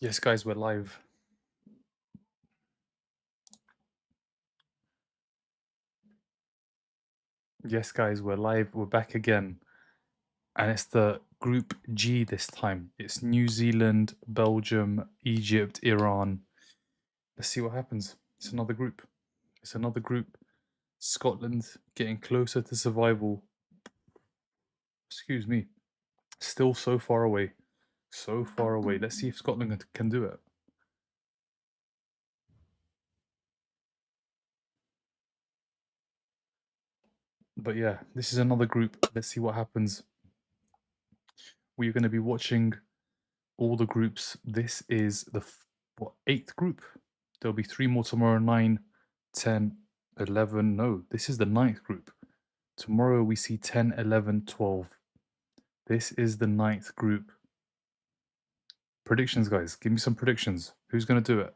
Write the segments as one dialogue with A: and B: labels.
A: Yes, guys, we're live. Yes, guys, we're live. We're back again. And it's the Group G this time. It's New Zealand, Belgium, Egypt, Iran. Let's see what happens. It's another group. It's another group. Scotland getting closer to survival. Excuse me. Still so far away. So far away. Let's see if Scotland can do it. But yeah, this is another group. Let's see what happens. We're going to be watching all the groups. This is the eighth group. There'll be 3 more tomorrow: 9, 10, 11. No, this is the ninth group. Tomorrow we see 10, 11, 12. This is the ninth group. Predictions, guys. Give me some predictions. Who's going to do it?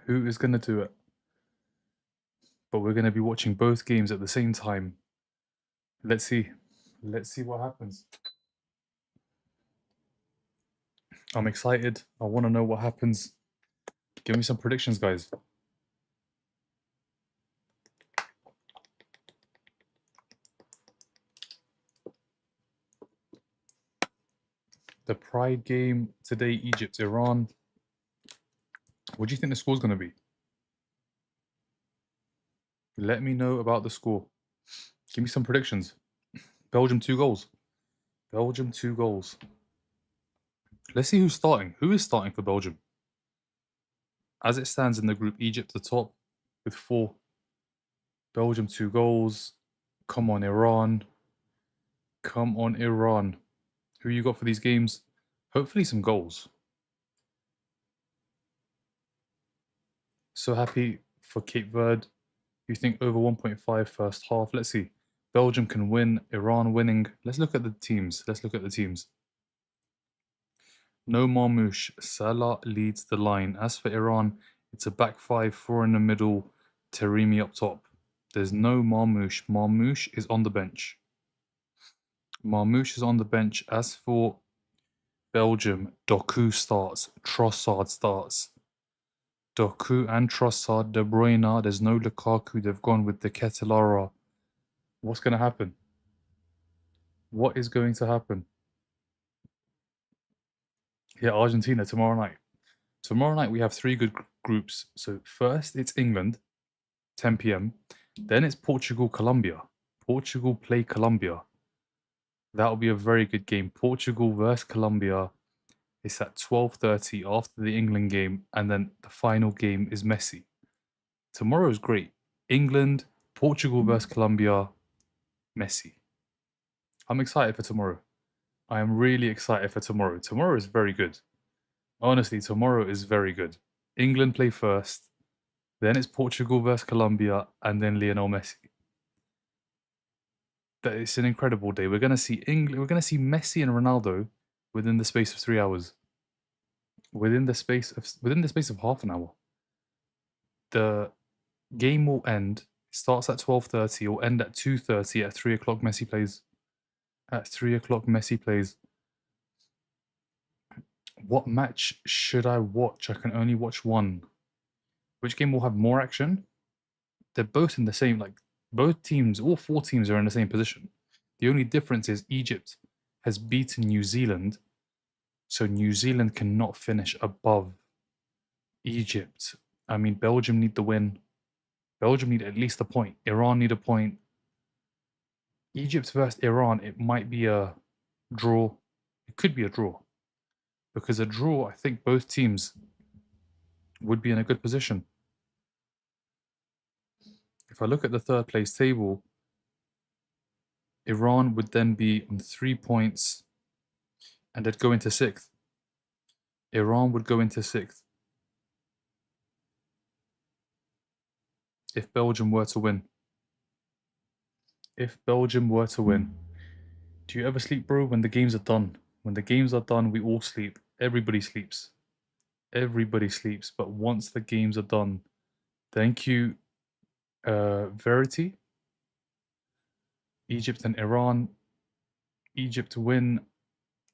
A: Who is going to do it? But we're going to be watching both games at the same time. Let's see. Let's see what happens. I'm excited. I want to know what happens. Give me some predictions, guys. The Pride game today, Egypt, Iran. What do you think the score's going to be? Let me know about the score. Give me some predictions. Belgium 2 goals. Belgium 2 goals. Let's see who's starting. Who is starting for Belgium? As it stands in the group, Egypt the top with 4. Belgium 2 goals. Come on, Iran. Come on, Iran. Who you got for these games? Hopefully some goals. So happy for Cape Verde. You think over 1.5 first half? Let's see. Belgium can win. Iran winning. Let's look at the teams. Let's look at the teams. No Marmoush. Salah leads the line. As for Iran, it's a back 5, 4 in the middle, Taremi up top. There's no Marmoush. Marmoush is on the bench. Marmoush is on the bench. As for Belgium, Doku starts. Trossard starts. Doku and Trossard, De Bruyne. There's no Lukaku. They've gone with the Ketelara. What's going to happen? What is going to happen? Yeah, Argentina tomorrow night. Tomorrow night we have 3 good groups. So first it's England, 10 p.m. Then it's Portugal, Colombia. Portugal play Colombia. That'll be a very good game. Portugal versus Colombia. It's at 12:30 after the England game, and then the final game is Messi. Tomorrow is great. England, Portugal versus Colombia, Messi. I'm excited for tomorrow. I am really excited for tomorrow. Tomorrow is very good. Honestly, tomorrow is very good. England play first, then it's Portugal versus Colombia, and then Lionel Messi. That it's an incredible day. We're gonna see England. We're gonna see Messi and Ronaldo within the space of 3 hours. Within the space of half an hour. The game will end. Starts at 12:30. Will end at 2:30. At 3 o'clock, Messi plays. At 3 o'clock, Messi plays. What match should I watch? I can only watch one. Which game will have more action? They're both in the same, like, both teams, all 4 teams are in the same position. The only difference is Egypt has beaten New Zealand, so New Zealand cannot finish above Egypt. I mean, Belgium need the win. Belgium need at least a point. Iran need a point. Egypt versus Iran, it might be a draw. It could be a draw. Because a draw, I think both teams would be in a good position. If I look at the third place table, Iran would then be on 3 points and they'd go into 6th. Iran would go into 6th if Belgium were to win. If Belgium were to win. Do you ever sleep, bro, when the games are done? When the games are done, we all sleep. Everybody sleeps. Everybody sleeps. But once the games are done, thank you, Verity. Egypt and Iran. Egypt win.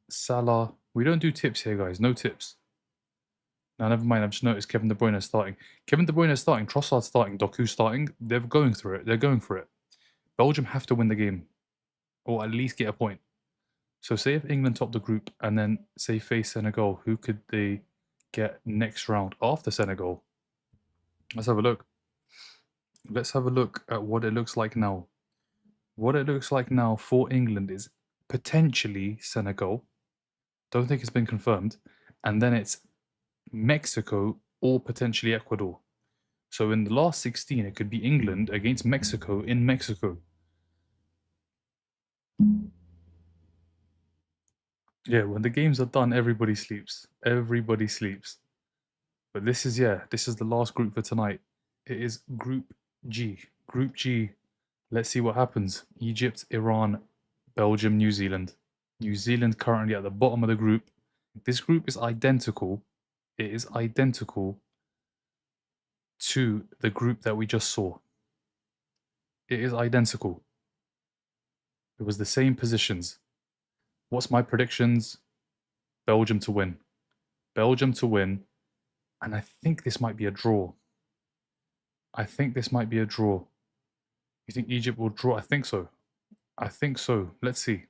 A: Salah. We don't do tips here, guys. No tips. Now, never mind. I've just noticed Kevin De Bruyne is starting. Kevin De Bruyne is starting. Trossard's starting. Doku's starting. They're going through it. They're going for it. Belgium have to win the game, or at least get a point. So say if England top the group and then say face Senegal, who could they get next round after Senegal? Let's have a look. Let's have a look at what it looks like now. What it looks like now for England is potentially Senegal. Don't think it's been confirmed. And then it's Mexico or potentially Ecuador. So in the last 16, it could be England against Mexico in Mexico. Yeah, when the games are done, everybody sleeps. Everybody sleeps. But this is the last group for tonight. It is Group G. Group G. Let's see what happens. Egypt, Iran, Belgium, New Zealand. New Zealand currently at the bottom of the group. This group is identical. It is identical to the group that we just saw. It is identical. It was the same positions. What's my predictions? Belgium to win. Belgium to win. And I think this might be a draw. I think this might be a draw. You think Egypt will draw? I think so. I think so. Let's see.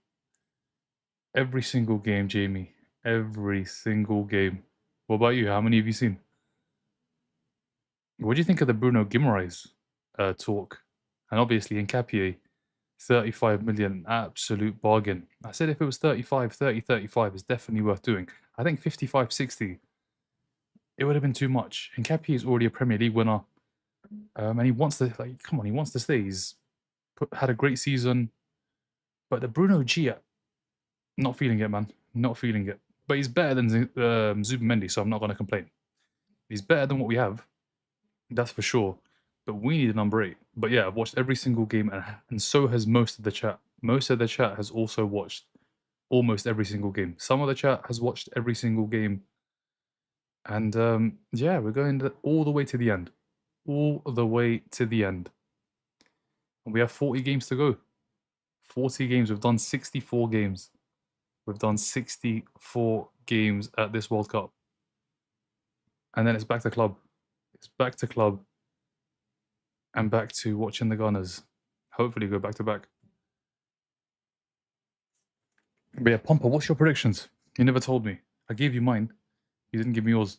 A: Every single game, Jamie. Every single game. What about you? How many have you seen? What do you think of the Bruno Guimaraes talk? And obviously, Nkapie, 35 million, absolute bargain. I said if it was 35, 30, 35, it's definitely worth doing. I think 55, 60, it would have been too much. Nkapie is already a Premier League winner. And he wants to, come on, he wants to stay. He's had a great season. But the Bruno G, not feeling it, man. Not feeling it. But he's better than Zubimendi, so I'm not going to complain. He's better than what we have. That's for sure. But we need a number 8. But yeah, I've watched every single game, and so has most of the chat. Most of the chat has also watched almost every single game. Some of the chat has watched every single game. And yeah, we're going all the way to the end. All the way to the end. And we have 40 games to go. 40 games. We've done 64 games. We've done 64 games at this World Cup. And then it's back to club. It's back to club. And back to watching the Gunners. Hopefully go back to back. But yeah, Pompa, what's your predictions? You never told me. I gave you mine. You didn't give me yours.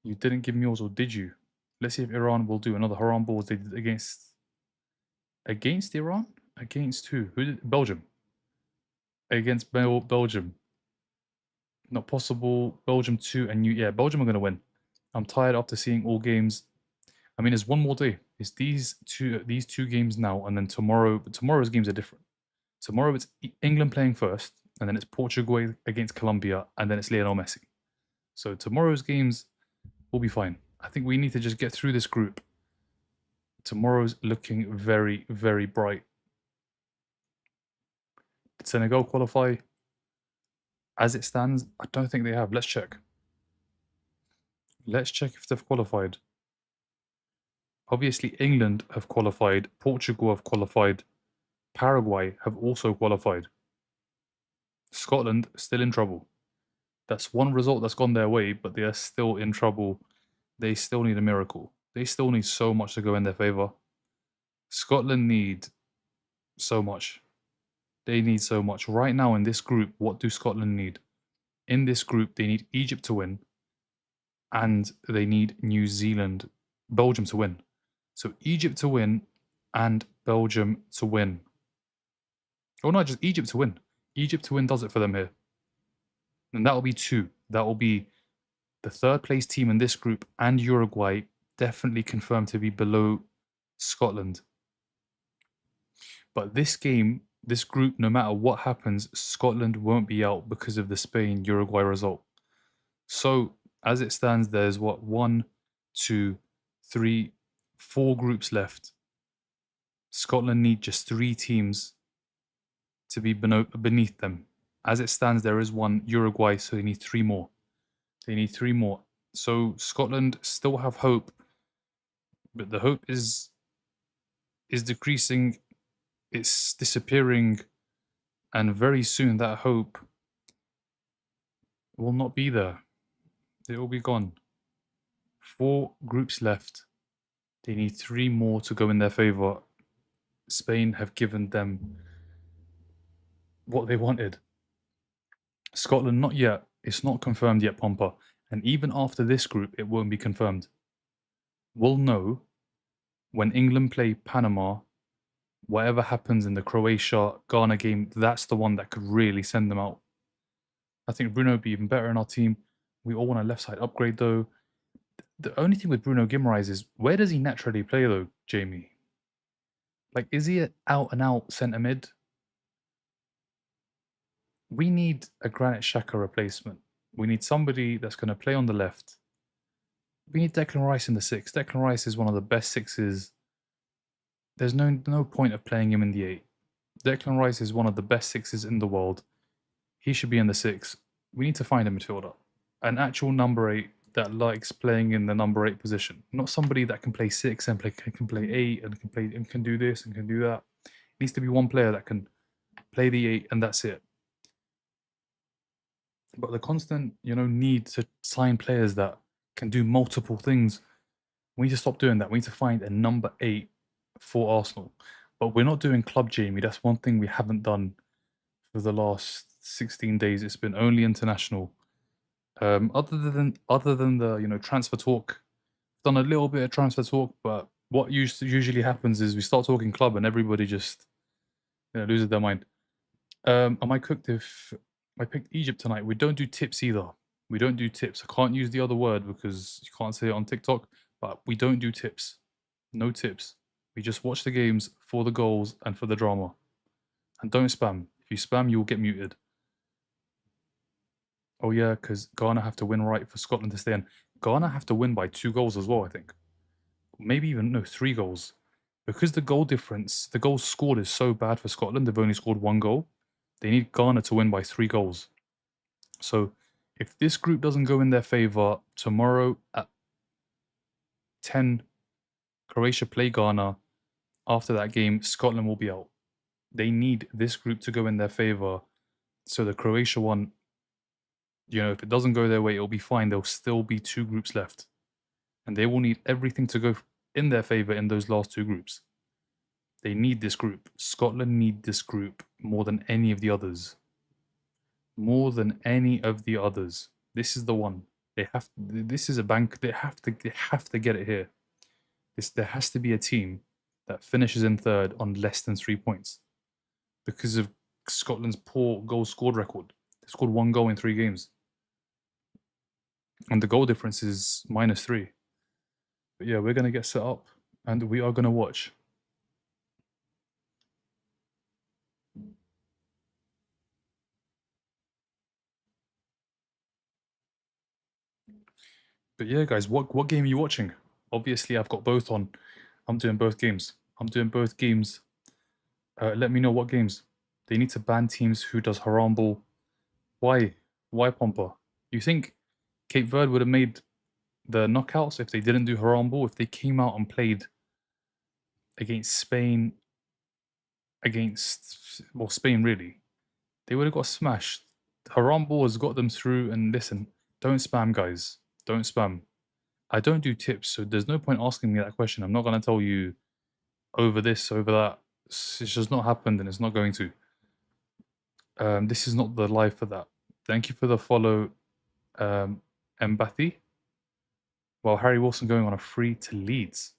A: You didn't give me yours, or did you? Let's see if Iran will do another haram ball they did against Iran? Against who? Who did Belgium? Against Belgium. Not possible. Belgium 2 and yeah, Belgium are going to win. I'm tired after seeing all games. I mean, there's one more day. It's these two games now, and then tomorrow. But tomorrow's games are different. Tomorrow it's England playing first, and then it's Portugal against Colombia, and then it's Lionel Messi. So tomorrow's games will be fine. I think we need to just get through this group. Tomorrow's looking very, very bright. Did Senegal qualify? As it stands, I don't think they have. Let's check. Let's check if they've qualified. Obviously, England have qualified. Portugal have qualified. Paraguay have also qualified. Scotland still in trouble. That's one result that's gone their way, but they are still in trouble. They still need a miracle. They still need so much to go in their favour. Scotland need so much. They need so much. Right now in this group, what do Scotland need? In this group, they need Egypt to win. And they need Belgium to win. So Egypt to win and Belgium to win. Oh no, just Egypt to win. Egypt to win does it for them here. And that will be 2. That will be the third place team in this group and Uruguay definitely confirmed to be below Scotland. But this game, this group, no matter what happens, Scotland won't be out because of the Spain-Uruguay result. So, as it stands, there's 1, 2, 3, 4 groups left. Scotland need just 3 teams to be beneath them. As it stands, there is 1, Uruguay, so they need 3 more. They need 3 more. So Scotland still have hope, but the hope is decreasing. It's disappearing, and very soon that hope will not be there. It will be gone. 4 groups left. They need 3 more to go in their favour. Spain have given them what they wanted. Scotland, not yet. It's not confirmed yet, Pompa. And even after this group, it won't be confirmed. We'll know when England play Panama. Whatever happens in the Croatia-Ghana game, that's the one that could really send them out. I think Bruno would be even better in our team. We all want a left side upgrade, though. The only thing with Bruno Guimaraes is, where does he naturally play, though, Jamie? Like, is he an out-and-out centre mid? We need a Granit Xhaka replacement. We need somebody that's going to play on the left. We need Declan Rice in the 6. Declan Rice is one of the best 6s. There's no point of playing him in the 8. Declan Rice is one of the best 6s in the world. He should be in the 6. We need to find a midfielder. An actual number 8 that likes playing in the number 8 position. Not somebody that can play 6 and can play 8 and can do this and can do that. It needs to be one player that can play the 8 and that's it. But the constant, need to sign players that can do multiple things, we need to stop doing that. We need to find a number 8 for Arsenal. But we're not doing club, Jamie. That's one thing we haven't done for the last 16 days. It's been only international. Other than the transfer talk, done a little bit of transfer talk, but what usually happens is we start talking club and everybody just loses their mind. Am I cooked if I picked Egypt tonight? We don't do tips either. We don't do tips. I can't use the other word because you can't say it on TikTok, but we don't do tips. No tips. We just watch the games for the goals and for the drama. And don't spam. If you spam, you'll get muted. Oh yeah, because Ghana have to win right for Scotland to stay in. Ghana have to win by 2 goals as well, I think. Maybe even, 3 goals. Because the goal difference, the goals scored is so bad for Scotland, they've only scored 1 goal. They need Ghana to win by 3 goals. So if this group doesn't go in their favour, tomorrow at 10, Croatia play Ghana. After that game, Scotland will be out. They need this group to go in their favour. So the Croatia one, if it doesn't go their way, it'll be fine. There'll still be 2 groups left. And they will need everything to go in their favour in those last 2 groups. They need this group. Scotland need this group more than any of the others. More than any of the others. This is the one. This is a bank. They have to get it here. There has to be a team that finishes in 3rd on less than 3 points. Because of Scotland's poor goal scored record. They scored 1 goal in 3 games. And the goal difference is -3. But yeah, we're going to get set up and we are going to watch. But yeah, guys, what game are you watching? Obviously, I've got both on. I'm doing both games. Let me know what games. They need to ban teams who does haram ball. Why? Why, Pompa? You think Cape Verde would have made the knockouts if they didn't do haram ball? If they came out and played against Spain, Spain really, they would have got smashed. Haram ball has got them through. And listen, don't spam, guys. Don't spam. I don't do tips, so there's no point asking me that question. I'm not going to tell you over this, over that. It's just not happened and it's not going to. This is not the live for that. Thank you for the follow, Empathy. Well, Harry Wilson going on a free to Leeds.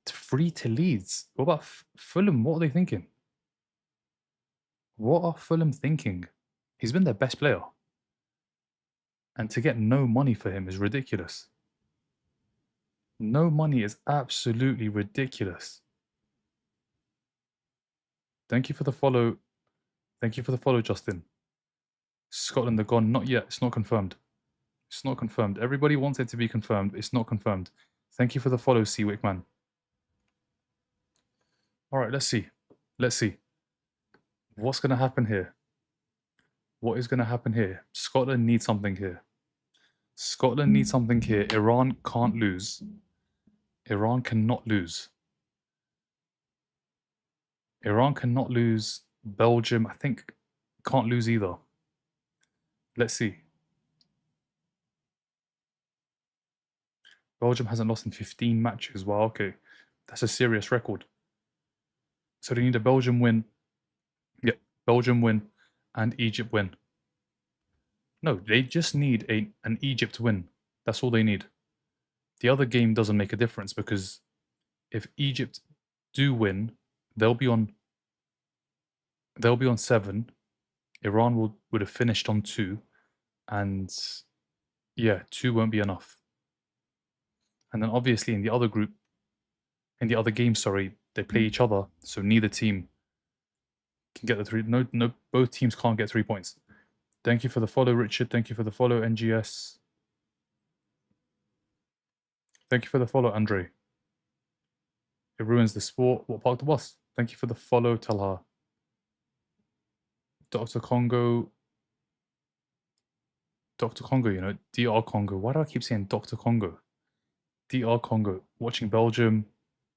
A: Free to Leeds? What about Fulham? What are they thinking? What are Fulham thinking? He's been their best player. And to get no money for him is ridiculous. No money is absolutely ridiculous. Thank you for the follow. Thank you for the follow, Justin. Scotland are gone. Not yet. It's not confirmed. It's not confirmed. Everybody wants it to be confirmed. It's not confirmed. Thank you for the follow, Seawick man. All right, let's see. Let's see. What's going to happen here? What is going to happen here? Scotland needs something here. Scotland needs something here. Iran can't lose. Iran cannot lose. Iran cannot lose. Belgium, I think, can't lose either. Let's see. Belgium hasn't lost in 15 matches. Wow, okay. That's a serious record. So they need a Belgium win. Yeah, Belgium win and Egypt win. No, they just need an Egypt win. That's all they need. The other game doesn't make a difference because if Egypt do win, they'll be on 7. Iran would have finished on 2, and yeah, 2 won't be enough. And then obviously in the other group, in the other game, sorry, they play each other, so neither team can get the 3. No, both teams can't get 3 points. Thank you for the follow, Richard. Thank you for the follow, NGS. Thank you for the follow, Andre. It ruins the sport. What park the bus? Thank you for the follow, Talha. Dr. Congo, you know, DR Congo. Why do I keep saying Dr. Congo? DR Congo. Watching Belgium.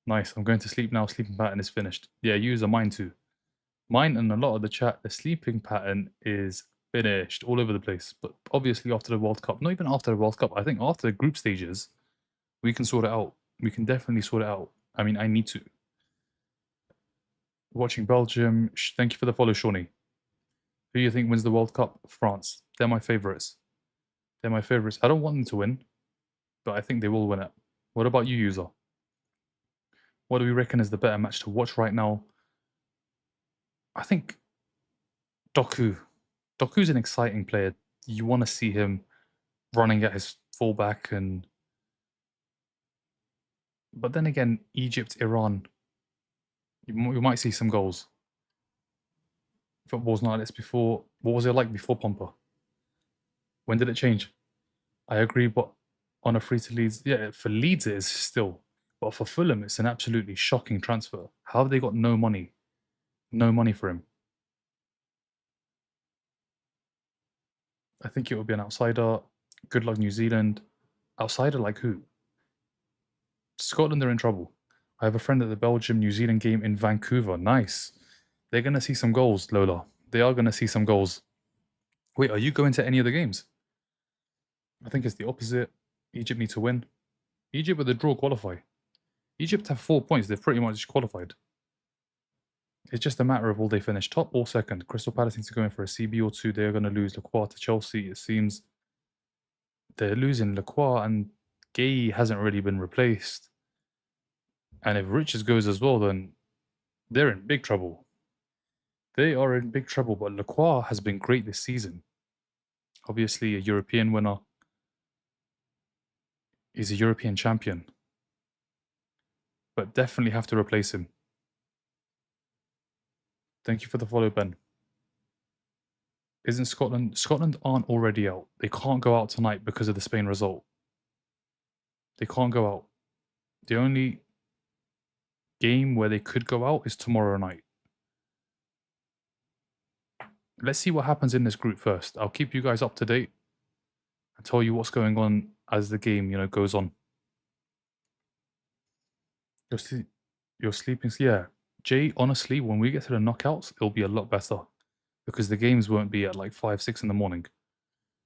A: Nice. I'm going to sleep now. Sleeping pattern is finished. Yeah, user mine too. Mine and a lot of the chat, the sleeping pattern is finished all over the place. But obviously after the World Cup, not even after the World Cup, I think after the group stages, we can sort it out. We can definitely sort it out. I mean, I need to. Watching Belgium. Thank you for the follow, Shawnee. Who do you think wins the World Cup? France. They're my favourites. They're my favourites. I don't want them to win, but I think they will win it. What about you, user? What do we reckon is the better match to watch right now? I think Doku. Doku's an exciting player. You want to see him running at his fullback and... But then again, Egypt, Iran, you might see some goals. Football's not this before. What was it like before Pompa? When did it change? I agree, but on a free to Leeds, yeah, for Leeds it is still. But for Fulham, it's an absolutely shocking transfer. How have they got no money? No money for him. I think it would be an outsider. Good luck, New Zealand. Outsider like who? Scotland are in trouble. I have a friend at the Belgium-New Zealand game in Vancouver. Nice. They're going to see some goals, Lola. They are going to see some goals. Wait, are you going to any of the games? I think it's the opposite. Egypt need to win. Egypt with a draw qualify. Egypt have 4 points. They've pretty much qualified. It's just a matter of will they finish top or second. Crystal Palace needs to go in for a CB or 2. They're going to lose Lacroix to Chelsea. It seems they're losing Lacroix and Gay hasn't really been replaced. And if Richards goes as well, then they're in big trouble. They are in big trouble, but Lacroix has been great this season. Obviously a European winner. He's a European champion. But definitely have to replace him. Thank you for the follow, Ben. Isn't Scotland aren't already out. They can't go out tonight because of the Spain result. They can't go out. The only game where they could go out is tomorrow night. Let's see what happens in this group first. I'll keep you guys up to date and tell you what's going on as the game, goes on. You're sleeping. Yeah, Jay, honestly, when we get to the knockouts, it'll be a lot better because the games won't be at like 5, 6 in the morning.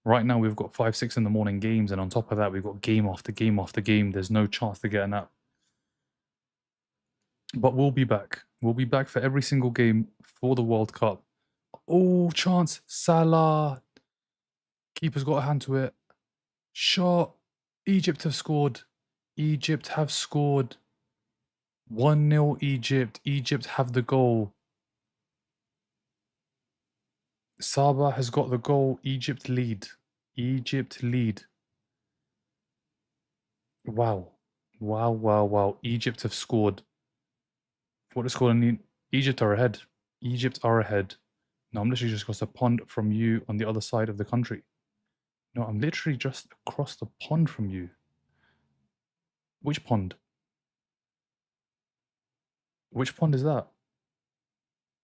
A: Right now, we've got 5, 6 in the morning games, and on top of that, we've got game after game after game. There's no chance to get a nap. But we'll be back. We'll be back for every single game for the World Cup. Oh, chance. Salah. Keeper's got a hand to it. Shot. Egypt have scored. Egypt have scored. 1-0 Egypt. Egypt have the goal. Saba has got the goal. Egypt lead. Egypt lead. Wow. Wow, wow, wow. Egypt have scored. What is scoring? Egypt are ahead. Egypt are ahead. No, I'm literally just across the pond from you on the other side of the country. No, I'm literally just across the pond from you. Which pond? Which pond is that?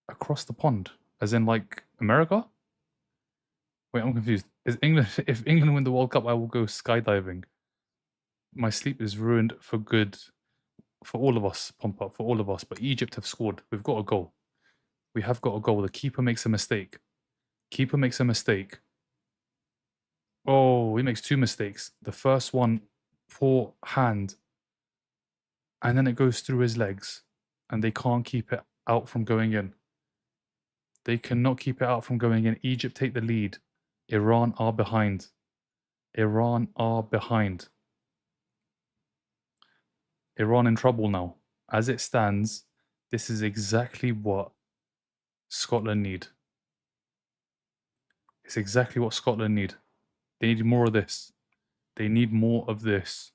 A: Across the pond? As in, like, America? Wait, I'm confused. Is England... If England win the World Cup, I will go skydiving. My sleep is ruined for good. For all of us, Pompa, for all of us. But Egypt have scored. We've got a goal. We have got a goal. The keeper makes a mistake. Keeper makes a mistake. Oh, he makes 2 mistakes. The first one poor hand. And then it goes through his legs. And they can't keep it out from going in. They cannot keep it out from going in. Egypt take the lead. Iran are behind. Iran are behind. Iran in trouble now. As it stands, this is exactly what Scotland need. It's exactly what Scotland need. They need more of this. They need more of this.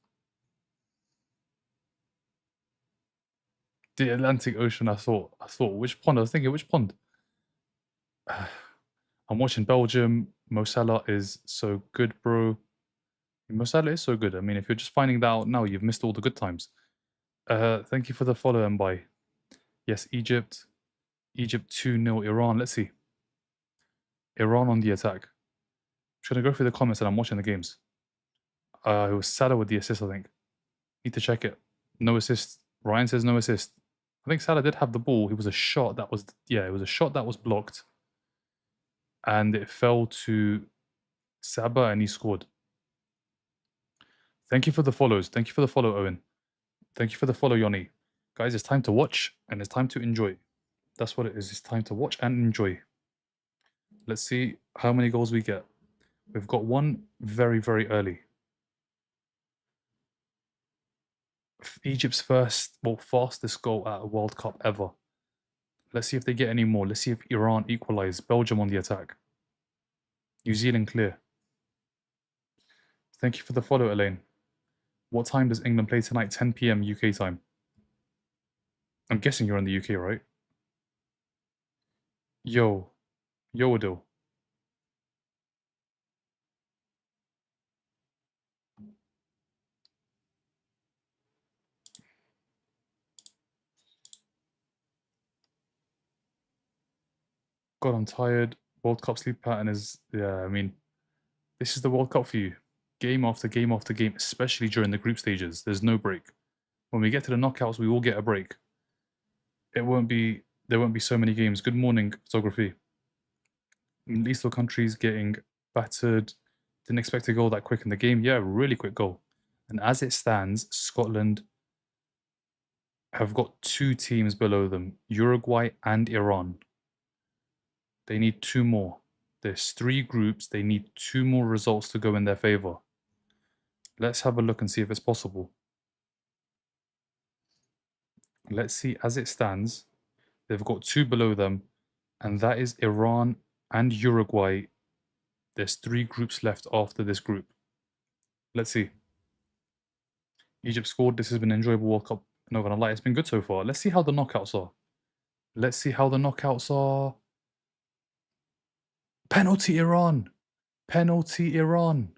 A: The Atlantic Ocean, I thought, which pond? I was thinking, which pond? I'm watching Belgium. Mo Salah is so good, bro. Mo Salah is so good. I mean, if you're just finding that out now, you've missed all the good times. Thank you for the follow, Mbai. Yes, Egypt. Egypt 2-0 Iran. Let's see. Iran on the attack. I'm just going to go through the comments and I'm watching the games. It was Salah with the assist, I think. Need to check it. No assist. Ryan says no assist. I think Salah did have the ball. It was a shot that was, it was a shot that was blocked. And it fell to Saba and he scored. Thank you for the follows. Thank you for the follow, Owen. Thank you for the follow, Yoni. Guys, it's time to watch and it's time to enjoy. That's what it is. It's time to watch and enjoy. Let's see how many goals we get. We've got one very, very early. Egypt's fastest goal at a World Cup ever. Let's see if they get any more. Let's see if Iran equalize. Belgium on the attack. New Zealand clear. Thank you for the follow, Elaine. What time does England play tonight? 10 p.m. UK time. I'm guessing you're in the UK, right? Yo. Adil. God, I'm tired. World Cup sleep pattern is, I mean, this is the World Cup for you. Game after game after game, especially during the group stages. There's no break. When we get to the knockouts, we will get a break. There won't be so many games. Good morning, photography. Middle Eastern countries getting battered. Didn't expect a goal that quick in the game. Yeah, really quick goal. And as it stands, Scotland have got 2 teams below them, Uruguay and Iran. They need 2 more. There's 3 groups. They need 2 more results to go in their favor. Let's have a look and see if it's possible. Let's see, as it stands, they've got 2 below them, and that is Iran and Uruguay. There's 3 groups left after this group. Let's see. Egypt scored. This has been an enjoyable World Cup. Not gonna lie, it's been good so far. Let's see how the knockouts are. Let's see how the knockouts are. Penalty Iran. Penalty Iran.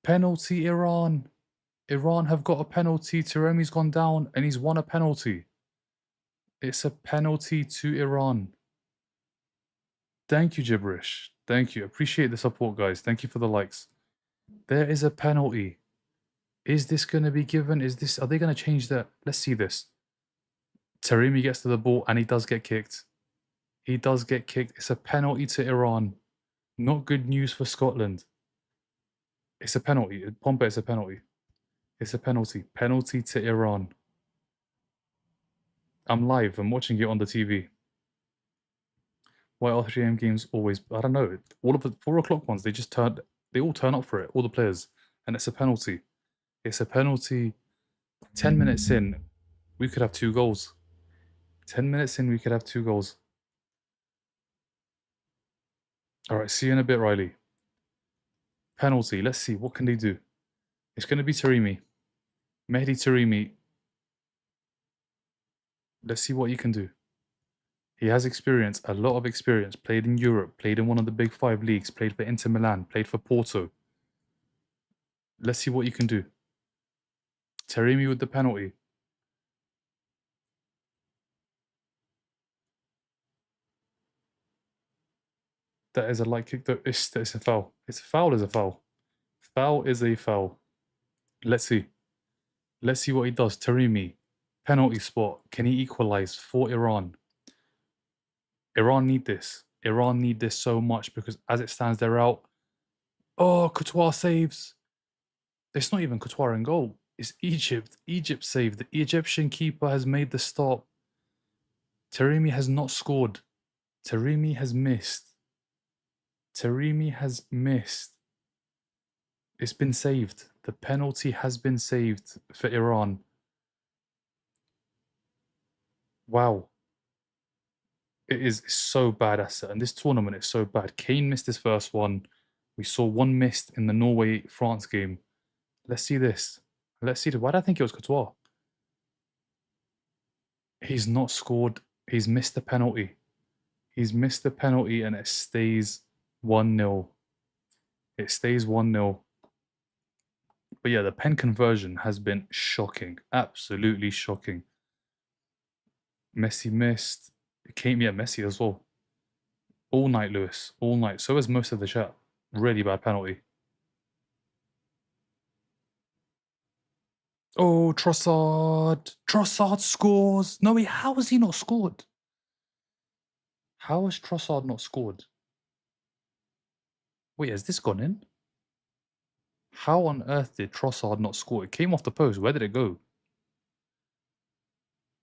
A: Penalty Iran. Iran have got a penalty. Taremi's gone down and he's won a penalty. It's a penalty to Iran. Thank you, Gibberish. Thank you. Appreciate the support, guys. Thank you for the likes. There is a penalty. Is this going to be given? Are they going to change that? Let's see this. Taremi gets to the ball and he does get kicked. He does get kicked. It's a penalty to Iran. Not good news for Scotland. It's a penalty. Pompey, it's a penalty. It's a penalty. Penalty to Iran. I'm live. I'm watching it on the TV. Why are 3 AM games always... I don't know. All of the 4 o'clock ones, they all turn up for it, all the players. And it's a penalty. It's a penalty. 10 minutes in, we could have 2 goals. 10 minutes in, we could have 2 goals. All right, see you in a bit, Riley. Penalty. Let's see. What can they do? It's going to be Taremi. Mehdi Taremi. Let's see what he can do. He has experience, a lot of experience. Played in Europe, played in one of the big 5 leagues, played for Inter Milan, played for Porto. Let's see what he can do. Taremi with the penalty. That is a light kick. It's a foul. It's a foul is a foul. Foul is a foul. Let's see. Let's see what he does. Taremi. Penalty spot. Can he equalize for Iran? Iran need this. Iran need this so much because as it stands, they're out. Oh, Courtois saves. It's not even Qatar in goal. It's Egypt. Egypt saved. The Egyptian keeper has made the stop. Taremi has not scored. Taremi has missed. Taremi has missed. It's been saved. The penalty has been saved for Iran. Wow. It is so bad, Asa. And this tournament is so bad. Kane missed his first one. We saw one missed in the Norway-France game. Let's see this. Let's see. Why do I think it was Courtois? He's not scored. He's missed the penalty. He's missed the penalty and it stays 1-0. It stays 1-0. But yeah, the pen conversion has been shocking. Absolutely shocking. Messi missed. It came, yeah, Messi as well. All night, Lewis. All night. So is most of the chat. Really bad penalty. Oh, Trossard. Trossard scores. No, how has he not scored? How has Trossard not scored? Wait, has this gone in? How on earth did Trossard not score? It came off the post. Where did it go?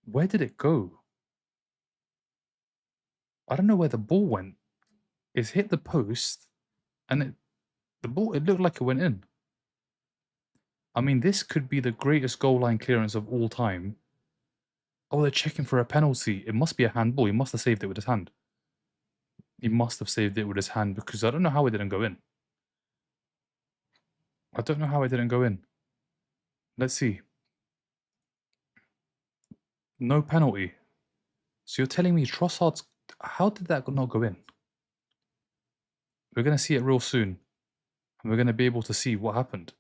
A: Where did it go? I don't know where the ball went. It's hit the post and it looked like it went in. I mean, this could be the greatest goal line clearance of all time. Oh, they're checking for a penalty. It must be a handball. He must have saved it with his hand. He must have saved it with his hand because I don't know how it didn't go in. I don't know how it didn't go in. Let's see. No penalty. So you're telling me Trossard's... How did that not go in? We're going to see it real soon. And we're going to be able to see what happened.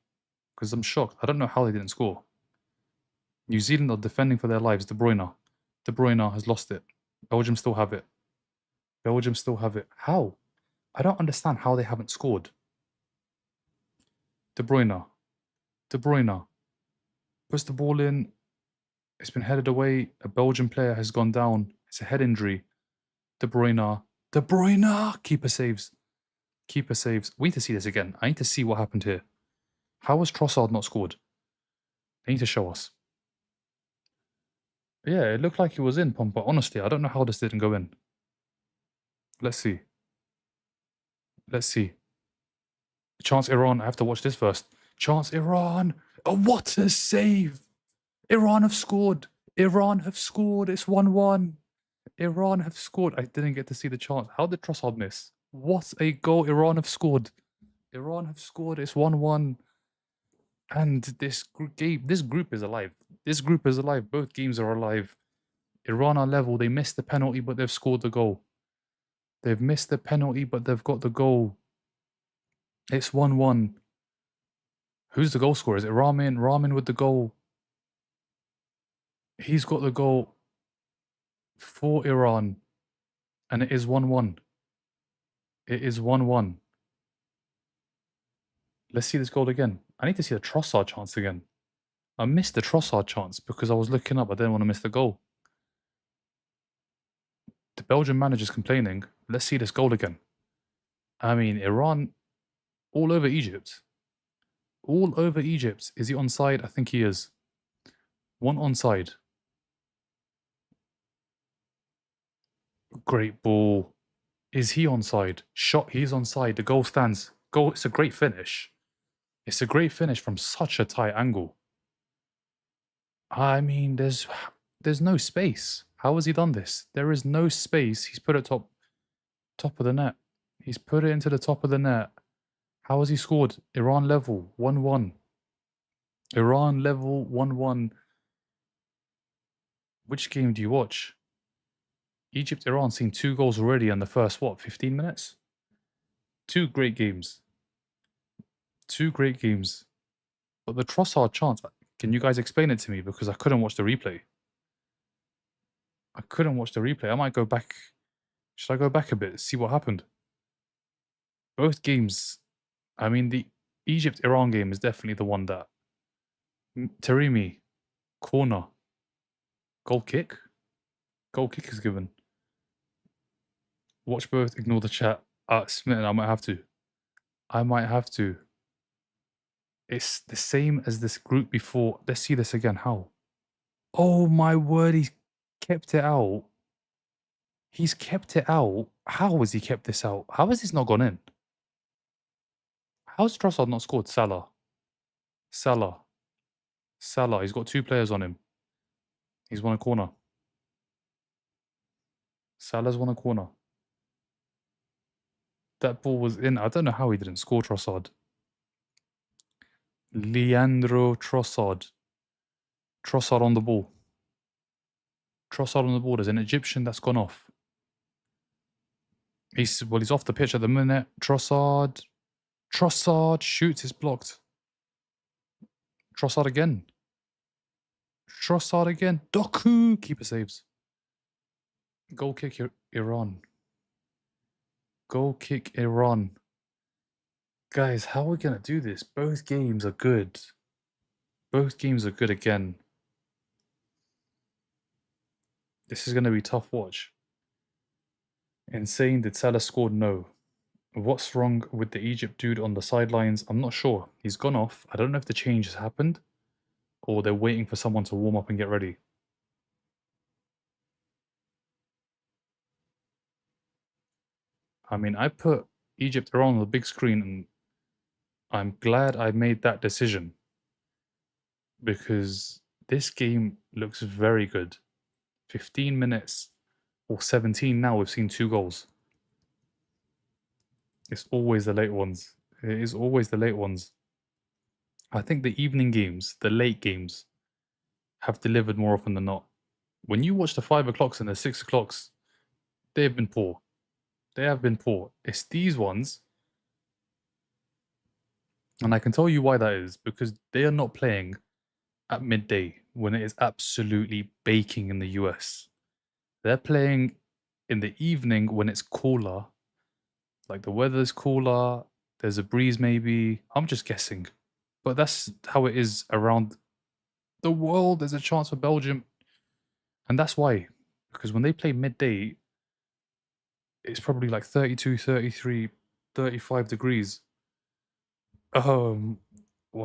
A: Because I'm shocked. I don't know how they didn't score. New Zealand are defending for their lives. De Bruyne. De Bruyne has lost it. Belgium still have it. Belgium still have it. How? I don't understand how they haven't scored. De Bruyne. De Bruyne. Puts the ball in. It's been headed away. A Belgian player has gone down. It's a head injury. De Bruyne. De Bruyne! Keeper saves. Keeper saves. We need to see this again. I need to see what happened here. How was Trossard not scored? They need to show us. Yeah, it looked like it was in, Pompa. Honestly, I don't know how this didn't go in. Let's see. Let's see. Chance Iran. I have to watch this first. Chance Iran. Oh, what a save! Iran have scored. Iran have scored. It's 1-1. Iran have scored. I didn't get to see the chance. How did Trossard miss? What a goal. Iran have scored. Iran have scored. It's 1-1. And this group is alive. This group is alive. Both teams are alive. Iran are level. They missed the penalty, but they've scored the goal. They've missed the penalty, but they've got the goal. It's 1-1. Who's the goal scorer? Is it Ramin? Ramin with the goal. He's got the goal for Iran. And it is 1-1. It is 1-1. Let's see this goal again. I need to see the Trossard chance again. I missed the Trossard chance because I was looking up. I didn't want to miss the goal. The Belgian manager's complaining. Let's see this goal again. I mean, Iran all over Egypt. All over Egypt. Is he onside? I think he is. One onside. Great ball. Is he onside? Shot. He's onside. The goal stands. Goal. It's a great finish. It's a great finish from such a tight angle. I mean, there's no space. How has he done this? There is no space. He's put it top of the net. He's put it into the top of the net. How has he scored? Iran level 1-1. Iran level 1-1. Which game do you watch? Egypt, Iran seen 2 goals already in the first, 15 minutes? 2 great games. 2 great games. But the Trossard chance, can you guys explain it to me? Because I couldn't watch the replay. I couldn't watch the replay. I might go back. Should I go back a bit, see what happened? Both games, I mean, the Egypt-Iran game is definitely the one that... Taremi, corner, goal kick? Goal kick is given. Watch both, ignore the chat. Smitten, I might have to. I might have to. It's the same as this group before. Let's see this again. How? Oh my word, he's kept it out. He's kept it out. How has he kept this out? How has this not gone in? How's Trossard not scored? Salah. Salah. Salah. He's got 2 players on him. He's won a corner. Salah's won a corner. That ball was in. I don't know how he didn't score, Trossard. Leandro Trossard. Trossard on the ball. Trossard on the ball. There's an Egyptian that's gone off. He's off the pitch at the minute. Trossard shoots. It's blocked. Trossard again. Doku. Keeper saves. Goal kick Iran. Goal kick Iran. Guys, how are we going to do this? Both games are good. Both games are good again. This is going to be a tough watch. Insane. Did Salah score? No. What's wrong with the Egypt dude on the sidelines? I'm not sure. He's gone off. I don't know if the change has happened or they're waiting for someone to warm up and get ready. I mean, I put Egypt around on the big screen and I'm glad I made that decision because this game looks very good. 15 minutes or 17 now, we've seen 2 goals. It's always the late ones. It is always the late ones. I think the evening games, the late games, have delivered more often than not. When you watch the 5 o'clocks and the 6 o'clocks, they have been poor. They have been poor. It's these ones, and I can tell you why that is, because they are not playing at midday when it is absolutely baking in the US. They're playing in the evening when it's cooler, like the weather's cooler, there's a breeze maybe. I'm just guessing. But that's how it is around the world. There's a chance for Belgium. And that's why. Because when they play midday, it's probably like 32, 33, 35 degrees. 1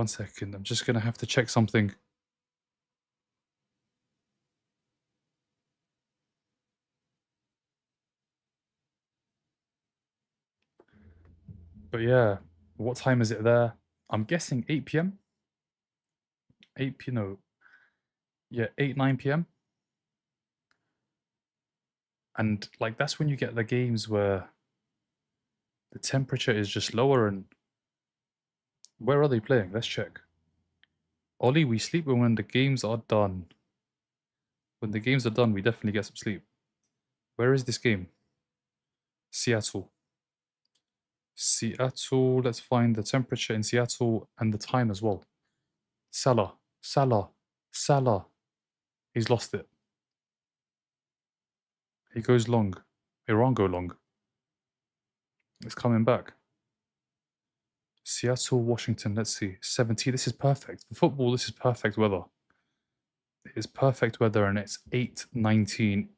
A: second. I'm just going to have to check something. But yeah, what time is it there? I'm guessing 8 p.m. 8 p.m. No. Yeah, 8, 9 p.m. And like that's when you get the games where the temperature is just lower. And where are they playing? Let's check. Ollie, we sleep when the games are done. When the games are done, we definitely get some sleep. Where is this game? Seattle. Seattle. Let's find the temperature in Seattle and the time as well. Salah. He's lost it. He goes long. Iran go long. It's coming back. Seattle, Washington. Let's see. 70. This is perfect. For football, this is perfect weather. It is perfect weather and it's 8:19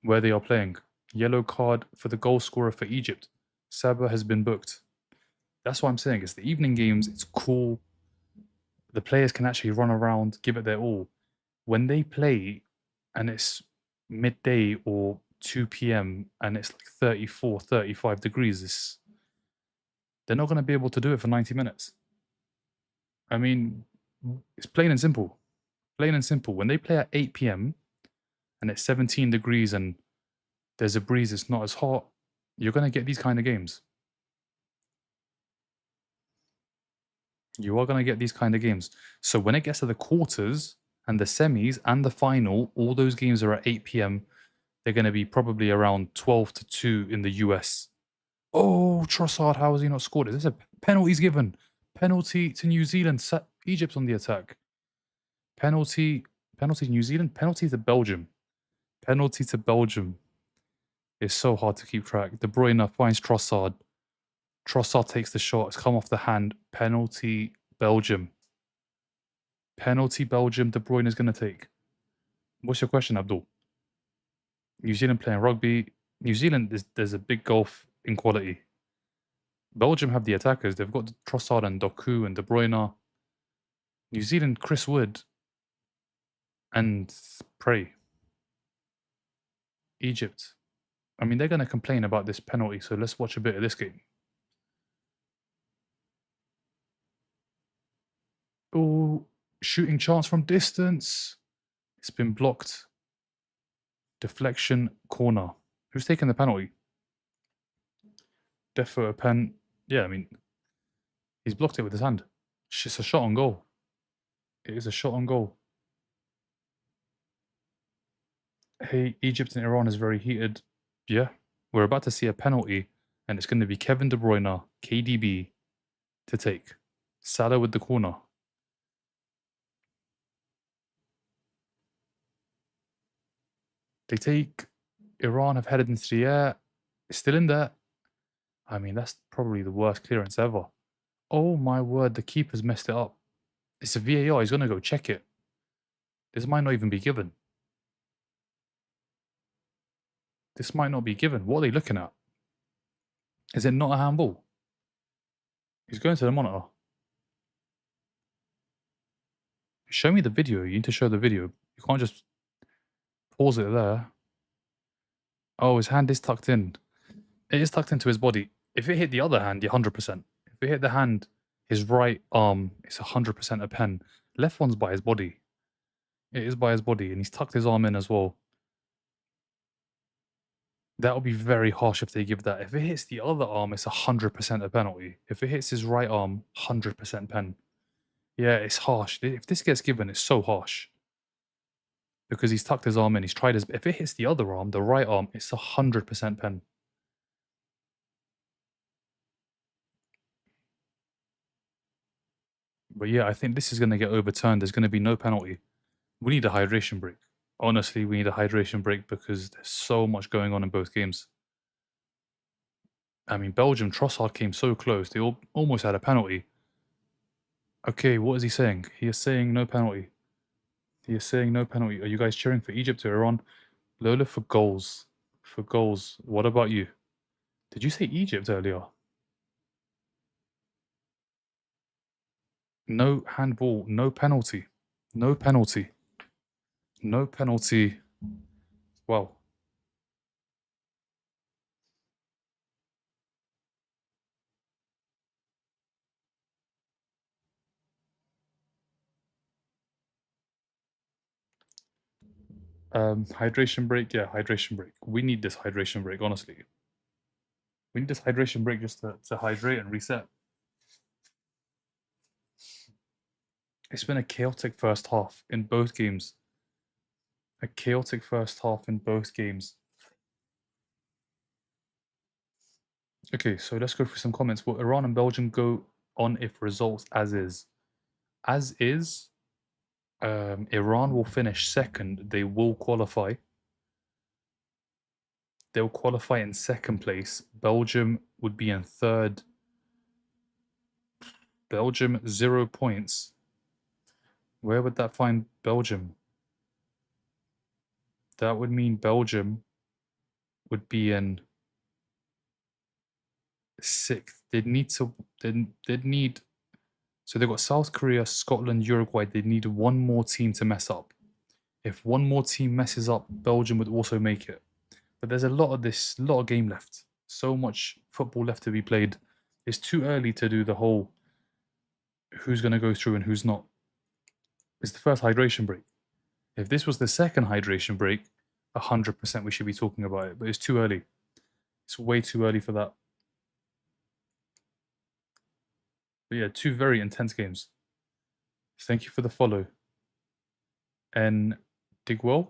A: where they are playing. Yellow card for the goal scorer for Egypt. Sabah has been booked. That's what I'm saying. It's the evening games. It's cool. The players can actually run around, give it their all. When they play and it's midday or 2 p.m. and it's like 34, 35 degrees, they're not going to be able to do it for 90 minutes. I mean, it's plain and simple. Plain and simple. When they play at 8 p.m. and it's 17 degrees and there's a breeze, it's not as hot, you're going to get these kind of games. You are going to get these kind of games. So when it gets to the quarters and the semis and the final, all those games are at 8 p.m. They're going to be probably around 12 to 2 in the US. Oh, Trossard, how has he not scored? Is this a penalty's given? Penalty to New Zealand. Egypt's on the attack. Penalty to New Zealand. Penalty to Belgium. Penalty to Belgium. It's so hard to keep track. De Bruyne finds Trossard. Trossard takes the shot. It's come off the hand. Penalty Belgium. Penalty Belgium. De Bruyne is going to take. What's your question, Abdul? New Zealand playing rugby. New Zealand, there's a big gulf in quality. Belgium have the attackers. They've got Trossard and Doku and De Bruyne. New Zealand, Chris Wood and Prey. Egypt. I mean, they're going to complain about this penalty, so let's watch a bit of this game. Oh, shooting chance from distance. It's been blocked. Deflection, corner. Who's taking the penalty? Defo a pen. Yeah, I mean, he's blocked it with his hand. It's just a shot on goal. It is a shot on goal. Hey, Egypt and Iran is very heated. Yeah, we're about to see a penalty, and it's going to be Kevin De Bruyne, KDB, to take. Salah with the corner. They take. Iran have headed into the air. It's still in there. I mean, that's probably the worst clearance ever. Oh my word, the keeper's messed it up. It's a VAR, he's going to go check it. This might not even be given. This might not be given. What are they looking at? Is it not a handball? He's going to the monitor. Show me the video. You need to show the video. You can't just pause it there. Oh, his hand is tucked in. It is tucked into his body. If it hit the other hand, you're 100%. If it hit the hand, his right arm, it's 100% a pen. Left one's by his body. It is by his body, and he's tucked his arm in as well. That would be very harsh if they give that. If it hits the other arm, it's 100% a penalty. If it hits his right arm, 100% pen. Yeah, it's harsh. If this gets given, it's so harsh. Because he's tucked his arm in, he's tried his... If it hits the other arm, the right arm, it's 100% pen. But yeah, I think this is going to get overturned. There's going to be no penalty. We need a hydration break. Honestly, we need a hydration break because there's so much going on in both games. I mean, Belgium, Trossard came so close. They almost had a penalty. Okay, what is he saying? He is saying no penalty. He is saying no penalty. Are you guys cheering for Egypt or Iran? Lola for goals. For goals. What about you? Did you say Egypt earlier? No handball. No penalty. No penalty. No penalty. Wow. Hydration break. Yeah, hydration break. We need this hydration break, honestly. We need this hydration break just to hydrate and reset. It's been a chaotic first half in both games. A chaotic first half in both games. Okay, so let's go through some comments. Will Iran and Belgium go on if results as is? As is, Iran will finish second. They will qualify. They'll qualify in second place. Belgium would be in third. Belgium, 0 points. Where would that find Belgium? That would mean Belgium would be in sixth. They'd need to. They'd need. So they've got South Korea, Scotland, Uruguay. They'd need one more team to mess up. If one more team messes up, Belgium would also make it. But there's a lot of game left. So much football left to be played. It's too early to do the whole who's going to go through and who's not. It's the first hydration break. If this was the second hydration break, 100% we should be talking about it. But it's too early. It's way too early for that. But yeah, two very intense games. Thank you for the follow. And Digwell.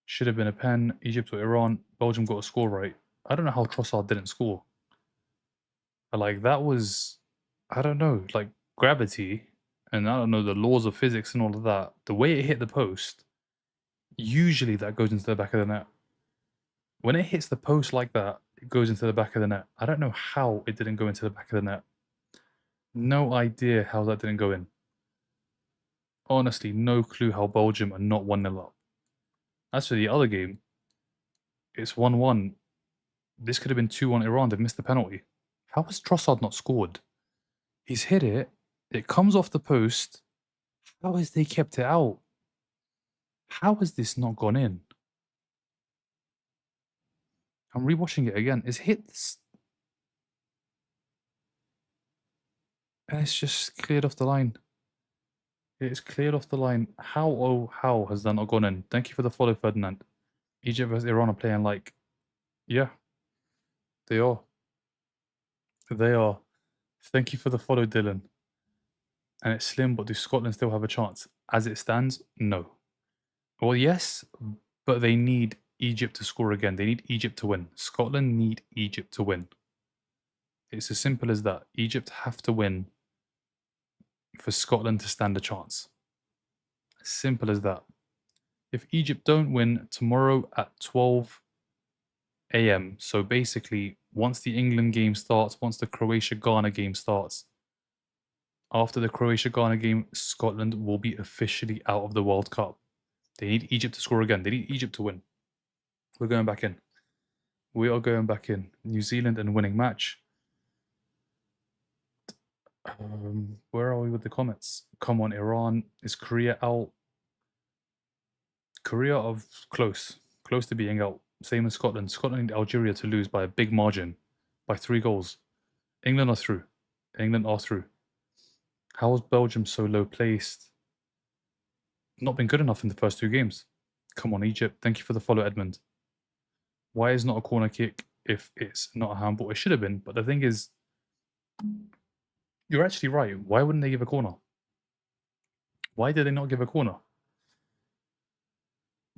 A: Should have been a pen. Egypt or Iran. Belgium got a score right. I don't know how Trossard didn't score. Like, that was, I don't know, like gravity and I don't know, the laws of physics and all of that. The way it hit the post, usually that goes into the back of the net. When it hits the post like that, it goes into the back of the net. I don't know how it didn't go into the back of the net. No idea how that didn't go in. Honestly, no clue how Belgium are not 1-0 up. As for the other game, it's 1-1. This could have been 2-1 Iran. They've missed the penalty. How has Trossard not scored? He's hit it. It comes off the post. How has they kept it out? How has this not gone in? I'm rewatching it again. It's hit and it's just cleared off the line. It's cleared off the line. How, oh, how has that not gone in? Thank you for the follow, Ferdinand. Egypt versus Iran are playing like, yeah, they are. They are. Thank you for the follow, Dylan. And it's slim, but do Scotland still have a chance? As it stands, no. Well, yes, but they need Egypt to score again. They need Egypt to win. Scotland need Egypt to win. It's as simple as that. Egypt have to win for Scotland to stand a chance. As simple as that. If Egypt don't win tomorrow at 12 a.m., so basically once the England game starts, once the Croatia-Ghana game starts, after the Croatia-Ghana game, Scotland will be officially out of the World Cup. They need Egypt to score again. They need Egypt to win. We're going back in. We are going back in. New Zealand and winning match. Where are we with the comments? Come on, Iran. Is Korea out? Korea of close to being out. Same as Scotland. Scotland need Algeria to lose by a big margin, by 3 goals. England are through. England are through. How is Belgium so low placed? Not been good enough in the first 2 games. Come on, Egypt. Thank you for the follow, Edmund. Why is not a corner kick if it's not a handball? It should have been, but the thing is, you're actually right. Why wouldn't they give a corner? Why did they not give a corner?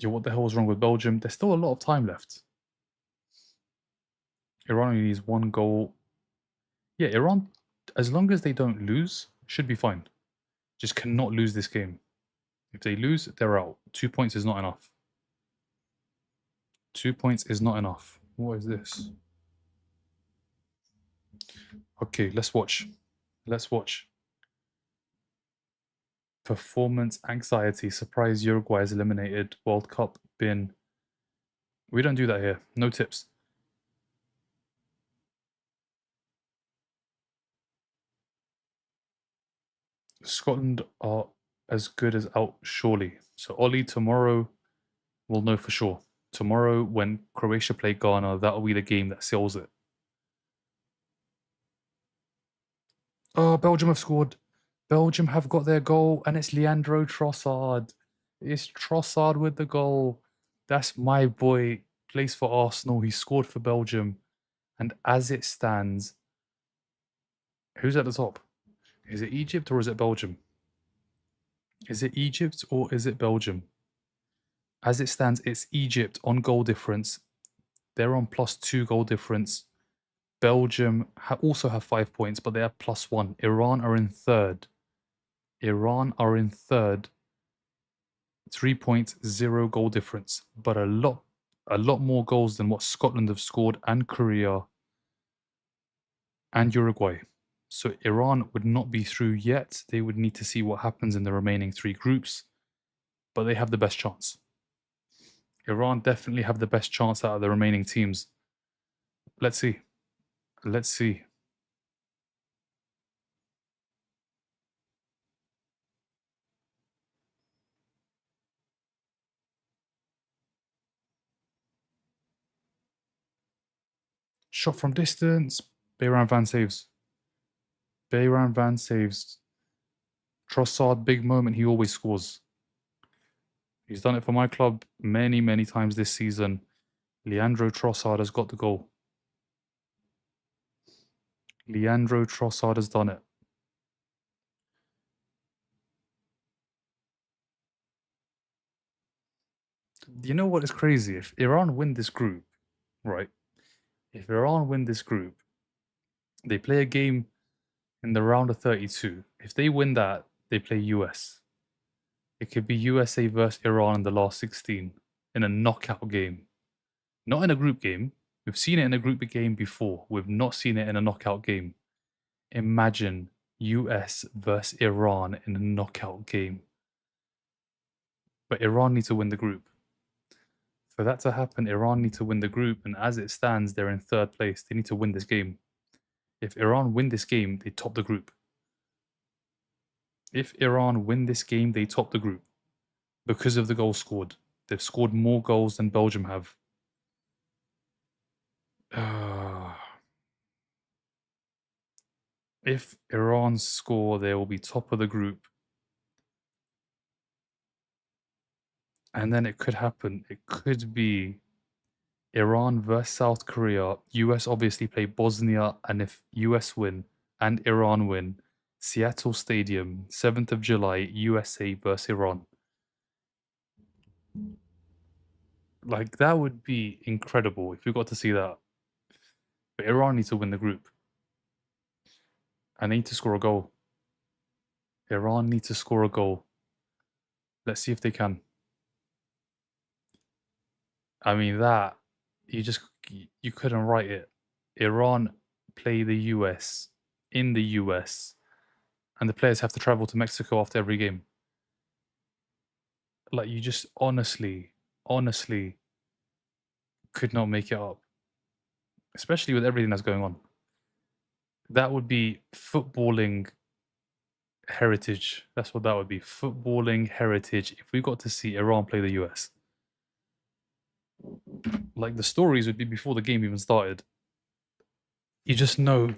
A: Yo, what the hell was wrong with Belgium? There's still a lot of time left. Iran only needs 1 goal. Yeah, Iran, as long as they don't lose, should be fine. Just cannot lose this game. If they lose, they're out. 2 points is not enough. 2 points is not enough. What is this? Okay, let's watch. Let's watch. Performance anxiety. Surprise Uruguay is eliminated. World Cup bin. We don't do that here. No tips. Scotland are as good as out, surely. So Ollie, tomorrow we'll know for sure. Tomorrow when Croatia play Ghana, that'll be the game that seals it. Oh, Belgium have scored. Belgium have got their goal, and it's Leandro Trossard. It's Trossard with the goal. That's my boy. Plays for Arsenal. He scored for Belgium. And as it stands, who's at the top? Is it Egypt or is it Belgium? Is it Egypt or is it Belgium? As it stands, it's Egypt on goal difference. They're on +2 goal difference. Belgium also have 5 points, but they are +1. Iran are in third. Iran are in third. 3 points, 0 goal difference, but a lot more goals than what Scotland have scored, and Korea and Uruguay. So Iran would not be through yet. They would need to see what happens in the remaining 3 groups, but they have the best chance. Iran definitely have the best chance out of the remaining teams. Let's see. Let's see. Shot from distance. Bayram Van saves. Bayram Van saves. Trossard, big moment. He always scores. He's done it for my club many, many times this season. Leandro Trossard has got the goal. Leandro Trossard has done it. You know what is crazy? If Iran win this group, right? If Iran win this group, they play a game in the round of 32. If they win that, they play US. It could be USA versus Iran in the last 16 in a knockout game. Not in a group game. We've seen it in a group game before. We've not seen it in a knockout game. Imagine US versus Iran in a knockout game. But Iran need to win the group. For that to happen, Iran need to win the group, and as it stands, they're in third place. They need to win this game. If Iran win this game, they top the group. If Iran win this game, they top the group because of the goals scored. They've scored more goals than Belgium have. If Iran score, they will be top of the group. And then it could happen. It could be Iran versus South Korea. US obviously play Bosnia, and if US win and Iran win, Seattle Stadium, 7th of July, USA versus Iran. Like, that would be incredible if we got to see that. But Iran needs to win the group. And they need to score a goal. Iran need to score a goal. Let's see if they can. I mean, that, you couldn't write it. Iran play the US in the US, and the players have to travel to Mexico after every game. Like, you just honestly could not make it up, especially with everything that's going on. That would be footballing heritage. That's what that would be. Footballing heritage if we got to see Iran play the US. Like, the stories would be before the game even started. You just know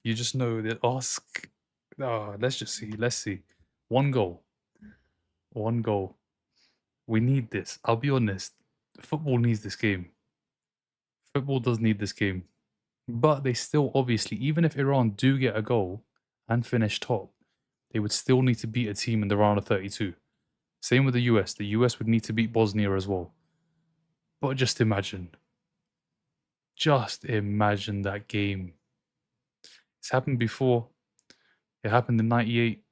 A: that ask. Let's just see. Let's see. One goal. One goal. We need this. I'll be honest. Football needs this game. Football does need this game. But they still, obviously, even if Iran do get a goal and finish top, they would still need to beat a team in the round of 32. Same with the US. The US would need to beat Bosnia as well. But just imagine. Just imagine that game. It's happened before. It happened in 98.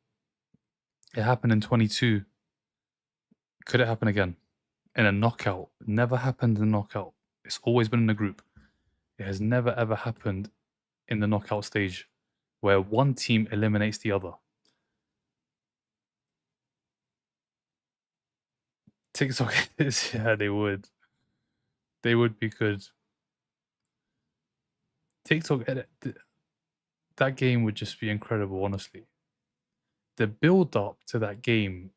A: It happened in 22. Could it happen again? In a knockout. Never happened in a knockout. It's always been in a group. It has never ever happened in the knockout stage where one team eliminates the other. TikTok is, yeah, they would. They would be good. TikTok edit, that game would just be incredible, honestly. The build up to that game,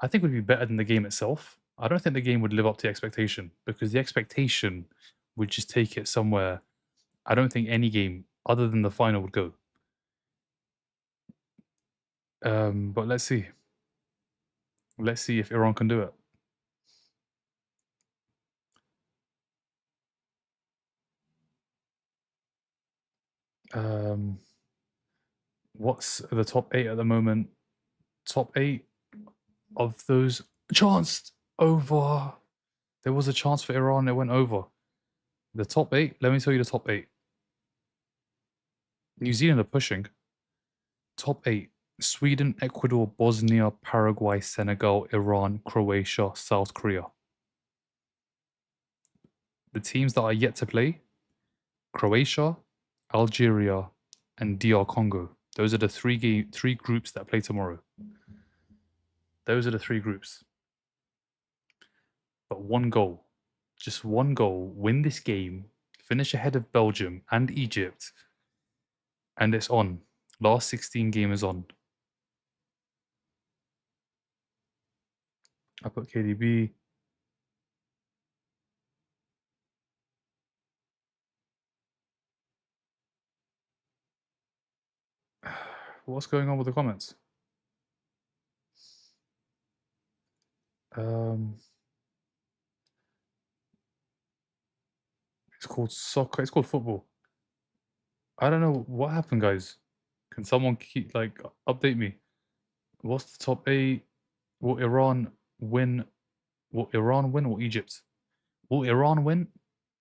A: I think, would be better than the game itself. I don't think the game would live up to the expectation because the expectation would just take it somewhere. I don't think any game other than the final would go. But let's see. Let's see if Iran can do it. What's the top 8 at the moment? Top 8 of those chanced over. There was a chance for Iran, it went over. The top 8, let me tell you the top 8. New Zealand are pushing. Top 8, Sweden, Ecuador, Bosnia, Paraguay, Senegal, Iran, Croatia, South Korea. The teams that are yet to play, Croatia, Algeria, and DR Congo. Those are the three groups that play tomorrow. Those are the 3 groups. But one goal, just one goal, win this game, finish ahead of Belgium and Egypt, and it's on. Last 16 game is on. I put KDB. What's going on with the comments? It's called soccer. It's called football. I don't know what happened, guys. Can someone update me? What's the top 8? Will Iran win? Will Iran win or Egypt? Will Iran win?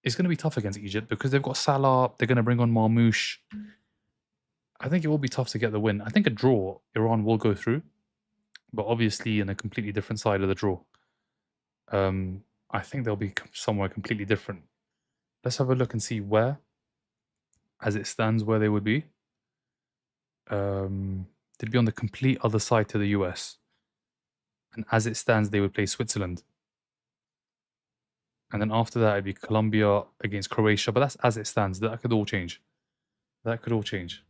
A: It's going to be tough against Egypt because they've got Salah. They're going to bring on Marmoush. I think it will be tough to get the win. I think a draw, Iran will go through, but obviously in a completely different side of the draw. I think they'll be somewhere completely different. Let's have a look and see where, as it stands, where they would be. They'd be on the complete other side to the US. And as it stands, they would play Switzerland. And then after that, it'd be Colombia against Croatia. But that's as it stands. That could all change. That could all change.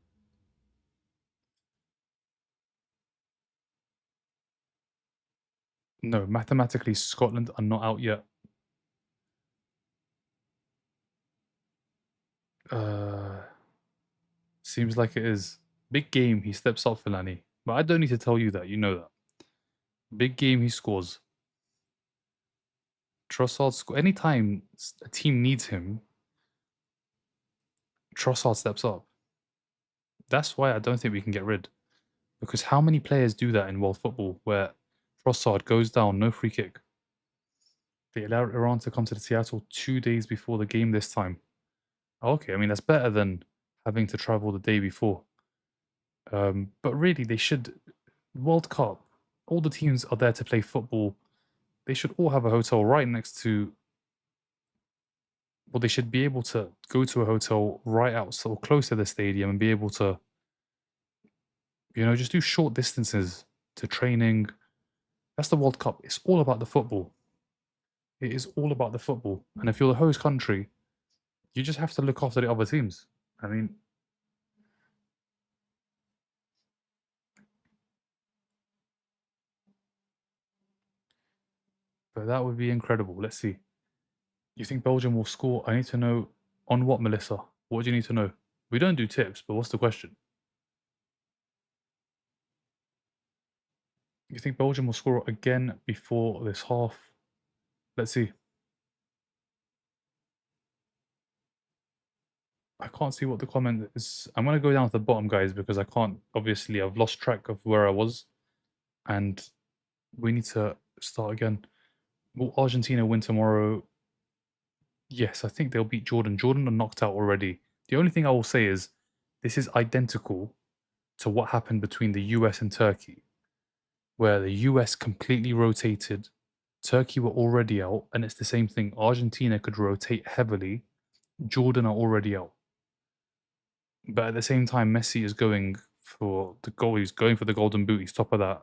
A: No, mathematically, Scotland are not out yet. Seems like it is. Big game, he steps up for Lanny. But I don't need to tell you that, you know that. Big game, he scores. Trossard, anytime a team needs him, Trossard steps up. That's why I don't think we can get rid. Because how many players do that in world football where Trossard goes down, no free kick? They allowed Iran to come to Seattle 2 days before the game this time. Okay, I mean, that's better than having to travel the day before. But really, they should. World Cup, all the teams are there to play football. They should all have a hotel right next to. Well, they should be able to go to a hotel right outside or close to the stadium and be able to, just do short distances to training. That's the World Cup. It's all about the football. It is all about the football. And if you're the host country, you just have to look after the other teams. I mean, but that would be incredible. Let's see. You think Belgium will score? I need to know on what, Melissa? What do you need to know? We don't do tips, but what's the question? You think Belgium will score again before this half? Let's see. I can't see what the comment is. I'm going to go down to the bottom, guys, because I can't. Obviously, I've lost track of where I was. And we need to start again. Will Argentina win tomorrow? Yes, I think they'll beat Jordan. Jordan are knocked out already. The only thing I will say is this is identical to what happened between the US and Turkey, where the US completely rotated. Turkey were already out, and it's the same thing. Argentina could rotate heavily. Jordan are already out. But at the same time, Messi is going for the goal. He's going for the golden boot. He's top of that.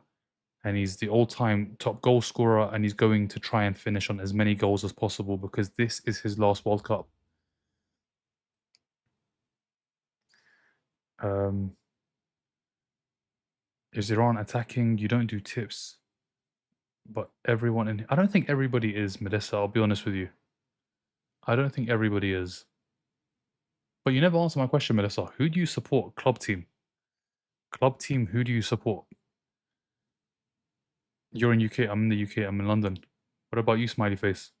A: And he's the all-time top goal scorer, and he's going to try and finish on as many goals as possible because this is his last World Cup. Is Iran attacking? You don't do tips. But everyone in... I don't think everybody is, Melissa, I'll be honest with you. I don't think everybody is. But you never answered my question, Melissa. Who do you support? Club team. Club team, who do you support? You're in UK, I'm in the UK, I'm in London. What about you, smiley face?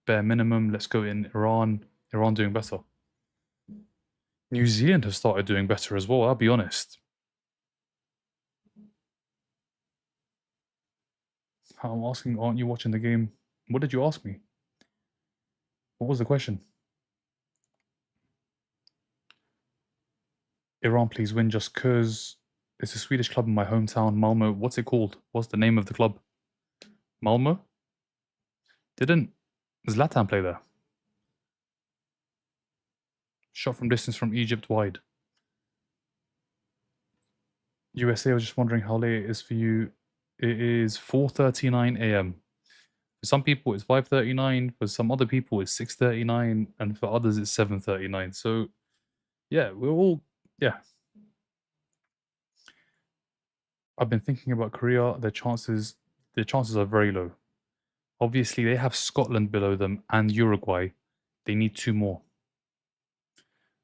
A: Bare minimum, let's go in Iran. Iran doing better. New Zealand have started doing better as well, I'll be honest. I'm asking, aren't you watching the game? What did you ask me? What was the question? Iran, please win just cause it's a Swedish club in my hometown, Malmo. What's it called? What's the name of the club? Malmo? Didn't Zlatan play there? Shot from distance from Egypt wide. USA, I was just wondering how late it is for you. It is 4:39 a.m. For some people, it's 5:39. For some other people, it's 6:39, and for others, it's 7:39. So, yeah, we're all yeah. I've been thinking about Korea. Their chances are very low. Obviously, they have Scotland below them and Uruguay. They need two more.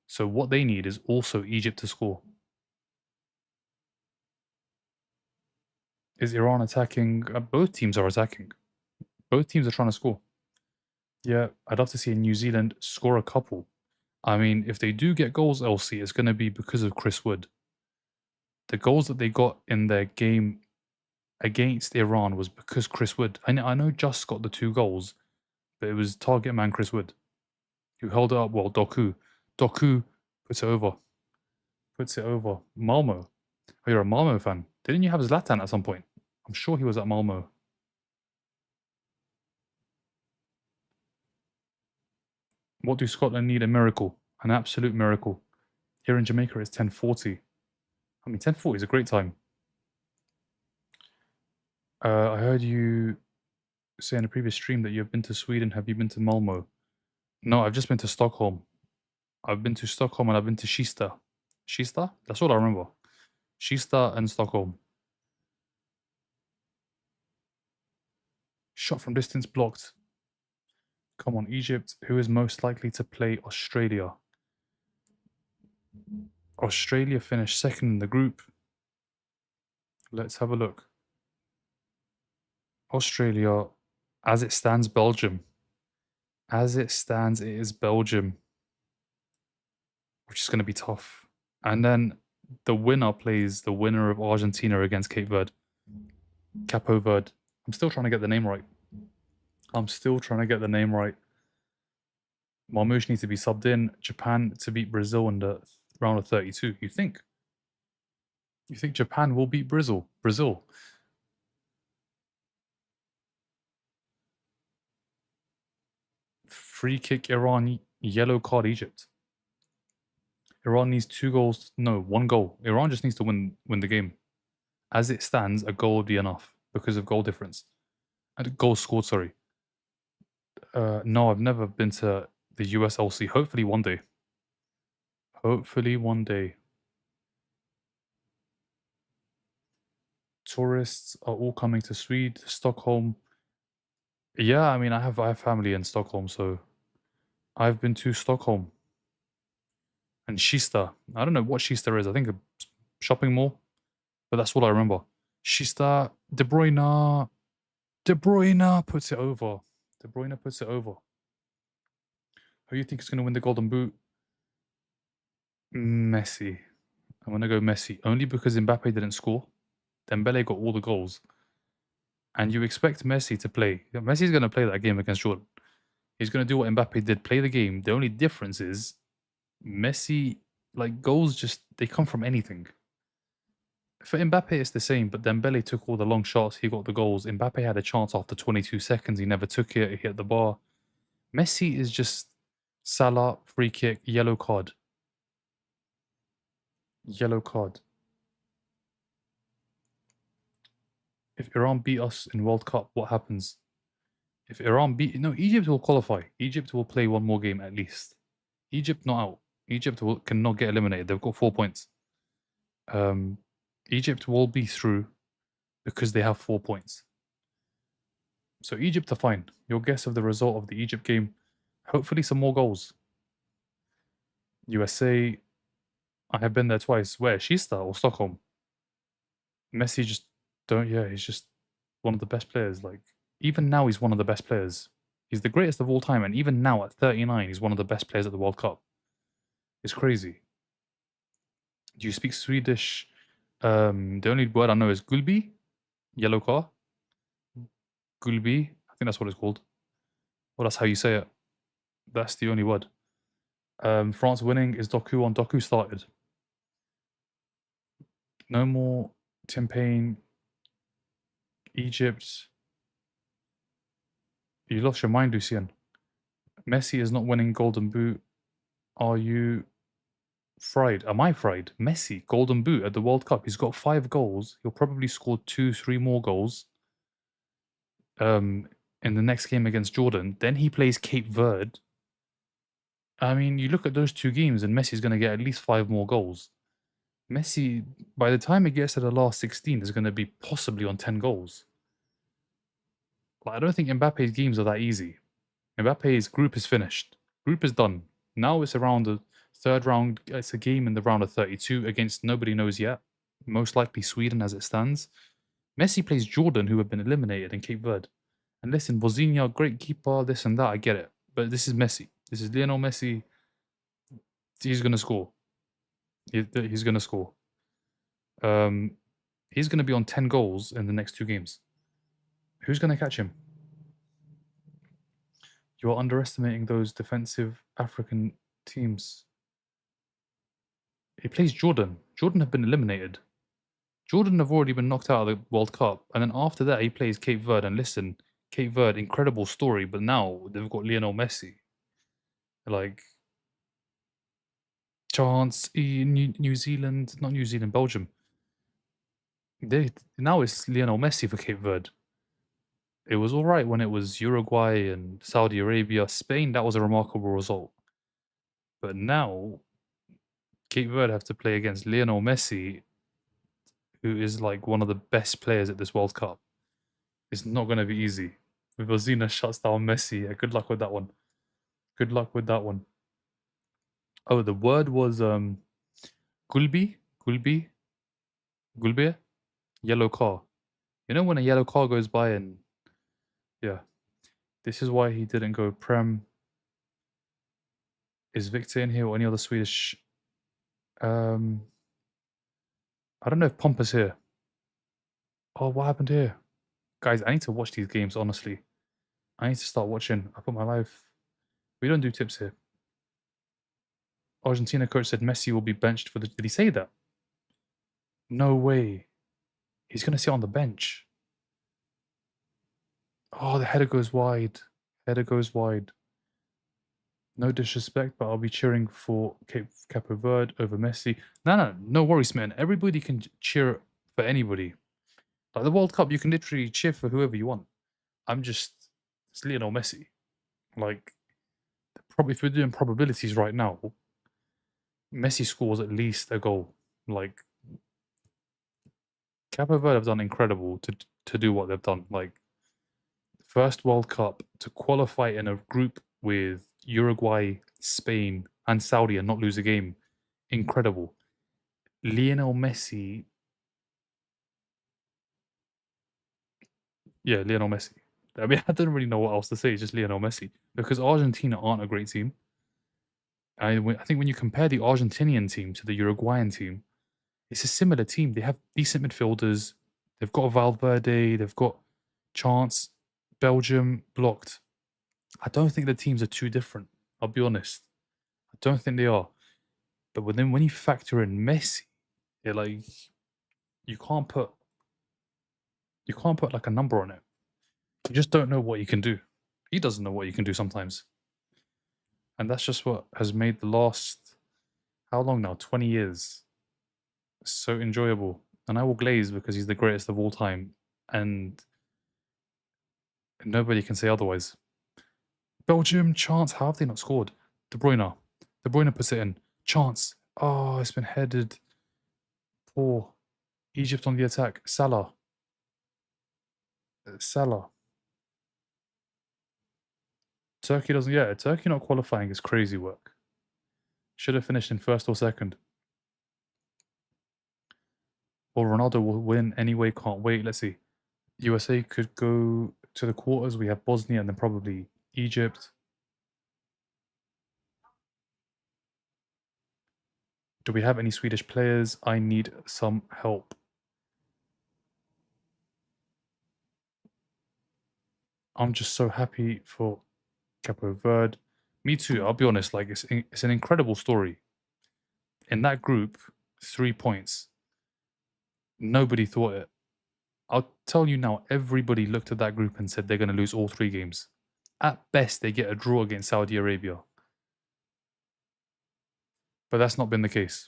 A: So what they need is also Egypt to score. Is Iran attacking? Both teams are attacking. Both teams are trying to score. Yeah, I'd love to see New Zealand score a couple. I mean, if they do get goals, Elsie, it's going to be because of Chris Wood. The goals that they got in their game against Iran was because Chris Wood. I know Just got the 2 goals, but it was target man Chris Wood who held it up well. Doku puts it over. Malmo. Oh, you're a Malmo fan. Didn't you have Zlatan at some point? I'm sure he was at Malmo. What do Scotland need? A miracle. An absolute miracle. Here in Jamaica, it's 10:40. I mean, 10:40 is a great time. I heard you say in a previous stream that you've been to Sweden. Have you been to Malmo? No, I've just been to Stockholm. I've been to Stockholm and I've been to Kista. Kista? That's all I remember. Kista and Stockholm. Shot from distance blocked. Come on, Egypt. Who is most likely to play Australia? Australia finished second in the group. Let's have a look. Australia, as it stands, Belgium. As it stands, it is Belgium, which is going to be tough. And then the winner plays the winner of Argentina against Cape Verde. Capo Verde. I'm still trying to get the name right. Marmoush needs to be subbed in. Japan to beat Brazil in the round of 32. You think? You think Japan will beat Brazil? Free kick Iran, yellow card Egypt. Iran needs 2 goals. No, 1 goal. Iran just needs to win the game. As it stands, a goal would be enough because of goal difference. Goals scored, sorry. No, I've never been to the USLC. Hopefully one day. Hopefully one day. Tourists are all coming to Sweden, Stockholm. Yeah, I mean, I have family in Stockholm, so I've been to Stockholm. And Kista. I don't know what Kista is. I think a shopping mall, but that's all I remember. Kista, De Bruyne puts it over. De Bruyne puts it over. Who do you think is going to win the Golden Boot? Messi. I'm going to go Messi. Only because Mbappe didn't score. Dembele got all the goals. And you expect Messi to play. Messi's going to play that game against Jordan. He's going to do what Mbappe did, play the game. The only difference is Messi, like, goals just, they come from anything. For Mbappe, it's the same, but Dembele took all the long shots. He got the goals. Mbappe had a chance after 22 seconds. He never took it. He hit the bar. Messi is just Salah, free kick, yellow card. Yellow card. If Iran beat us in World Cup, what happens? If Iran beat... No, Egypt will qualify. Egypt will play 1 more game at least. Egypt not out. Egypt cannot get eliminated. They've got 4 points. Egypt will be through because they have 4 points. So Egypt are fine. Your guess of the result of the Egypt game, hopefully some more goals. USA, I have been there twice. Where? Kista or Stockholm? Messi just he's just one of the best players. Like, even now he's one of the best players. He's the greatest of all time, and even now at 39, he's one of the best players at the World Cup. It's crazy. Do you speak Swedish? The only word I know is gulbi, yellow car. Gulbi, I think that's what it's called. Well, that's how you say it. That's the only word. France winning is Doku on. Doku started. No more Tim Payne. Egypt. You lost your mind, Lucien. Messi is not winning Golden Boot. Are you fried? Am I fried? Messi, Golden Boot at the World Cup. He's got 5 goals. He'll probably score 2-3 more goals. In the next game against Jordan. Then he plays Cape Verde. I mean, you look at those 2 games and Messi's going to get at least 5 more goals. Messi, by the time he gets to the last 16, is going to be possibly on 10 goals. Like, I don't think Mbappe's games are that easy. Mbappe's group is finished. Group is done. Now it's around the 3rd round. It's a game in the round of 32 against nobody knows yet. Most likely Sweden as it stands. Messi plays Jordan, who have been eliminated in Cape Verde. And listen, Vozinha, great keeper, this and that, I get it. But this is Messi. This is Lionel Messi. He's going to score. He's going to score. He's going to be on 10 goals in the next 2 games. Who's going to catch him? You're underestimating those defensive African teams. He plays Jordan. Jordan have been eliminated. Jordan have already been knocked out of the World Cup. And then after that, he plays Cape Verde. And listen, Cape Verde, incredible story. But now they've got Lionel Messi. Like, chance in New Zealand, not New Zealand, Belgium. Now it's Lionel Messi for Cape Verde. It was all right when it was Uruguay and Saudi Arabia. Spain, that was a remarkable result. But now, Cape Verde have to play against Lionel Messi, who is like one of the best players at this World Cup. It's not going to be easy. If Ozina shuts down Messi, yeah, good luck with that one. Good luck with that one. Oh, the word was Gulbi, Gulbi, Gulbi, yellow car. You know when a yellow car goes by and yeah, this is why he didn't go Prem. Is Victor in here or any other Swedish? I don't know if Pompa's here. Oh, what happened here? Guys, I need to watch these games, honestly. I need to start watching. I put my life. We don't do tips here. Argentina coach said Messi will be benched for the. Did he say that? No way. He's going to sit on the bench. Oh, the header goes wide. Header goes wide. No disrespect, but I'll be cheering for Capo Verde over Messi. No worries, man. Everybody can cheer for anybody. Like the World Cup, you can literally cheer for whoever you want. It's Lionel Messi. Like, probably if we're doing probabilities right now, Messi scores at least a goal. Like, Capo Verde have done incredible to do what they've done. Like, first World Cup to qualify in a group with Uruguay, Spain, and Saudi and not lose a game. Incredible. Lionel Messi. Yeah, Lionel Messi. I mean, I don't really know what else to say. It's just Lionel Messi. Because Argentina aren't a great team. I think when you compare the Argentinian team to the Uruguayan team, it's a similar team. They have decent midfielders. They've got Valverde. They've got Chance. Belgium blocked. I don't think the teams are too different. I'll be honest. I don't think they are. But then when you factor in Messi, you're like you can't put like a number on it. You just don't know what you can do. He doesn't know what you can do sometimes. And that's just what has made the last how long now? 20 years so enjoyable. And I will glaze because he's the greatest of all time. And nobody can say otherwise. Belgium, chance. How have they not scored? De Bruyne. De Bruyne puts it in. Chance. Oh, it's been headed. Poor. Egypt on the attack. Salah. Salah. Turkey doesn't. Yeah, Turkey not qualifying is crazy work. Should have finished in first or second. Or Ronaldo will win anyway. Can't wait. Let's see. USA could go to the quarters. We have Bosnia and then probably Egypt. Do we have any Swedish players? I need some help. I'm just so happy for Capo Verde. Me too. I'll be honest. Like it's an incredible story. In that group, 3 points. Nobody thought it. I'll tell you now. Everybody looked at that group and said they're going to lose all 3 games. At best, they get a draw against Saudi Arabia. But that's not been the case.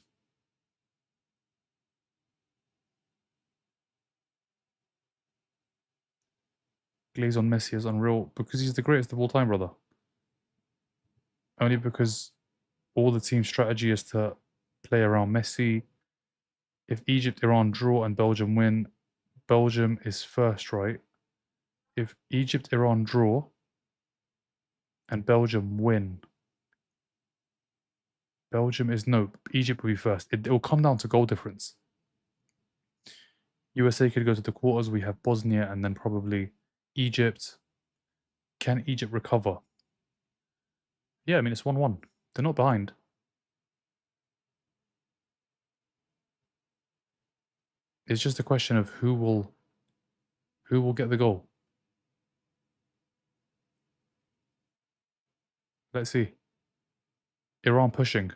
A: Glaze on Messi is unreal because he's the greatest of all time, brother. Only because all the team strategy is to play around Messi. If Egypt, Iran draw and Belgium win, Belgium is first, right? If Egypt, Iran draw and Belgium win, Belgium is no, Egypt will be first. It will come down to goal difference. USA could go to the quarters. We have Bosnia and then probably Egypt. Can Egypt recover? Yeah, I mean, it's 1-1. They're not behind. It's just a question of who will get the goal. Let's see. Iran pushing.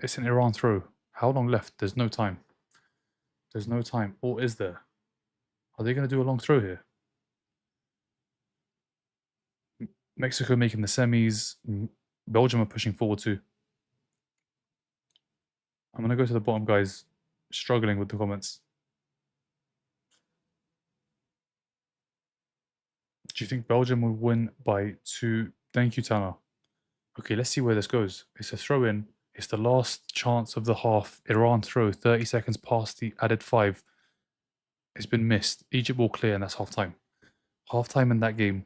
A: It's an Iran throw. How long left? There's no time. There's no time. Or is there? Are they going to do a long throw here? Mexico making the semis. Belgium are pushing forward too. I'm going to go to the bottom, guys. Struggling with the comments. Do you think Belgium will win by 2? Thank you, Tanner. Okay, let's see where this goes. It's a throw in. It's the last chance of the half. Iran throw, 30 seconds past the added 5. It's been missed. Egypt will clear, and that's half time. Half time in that game.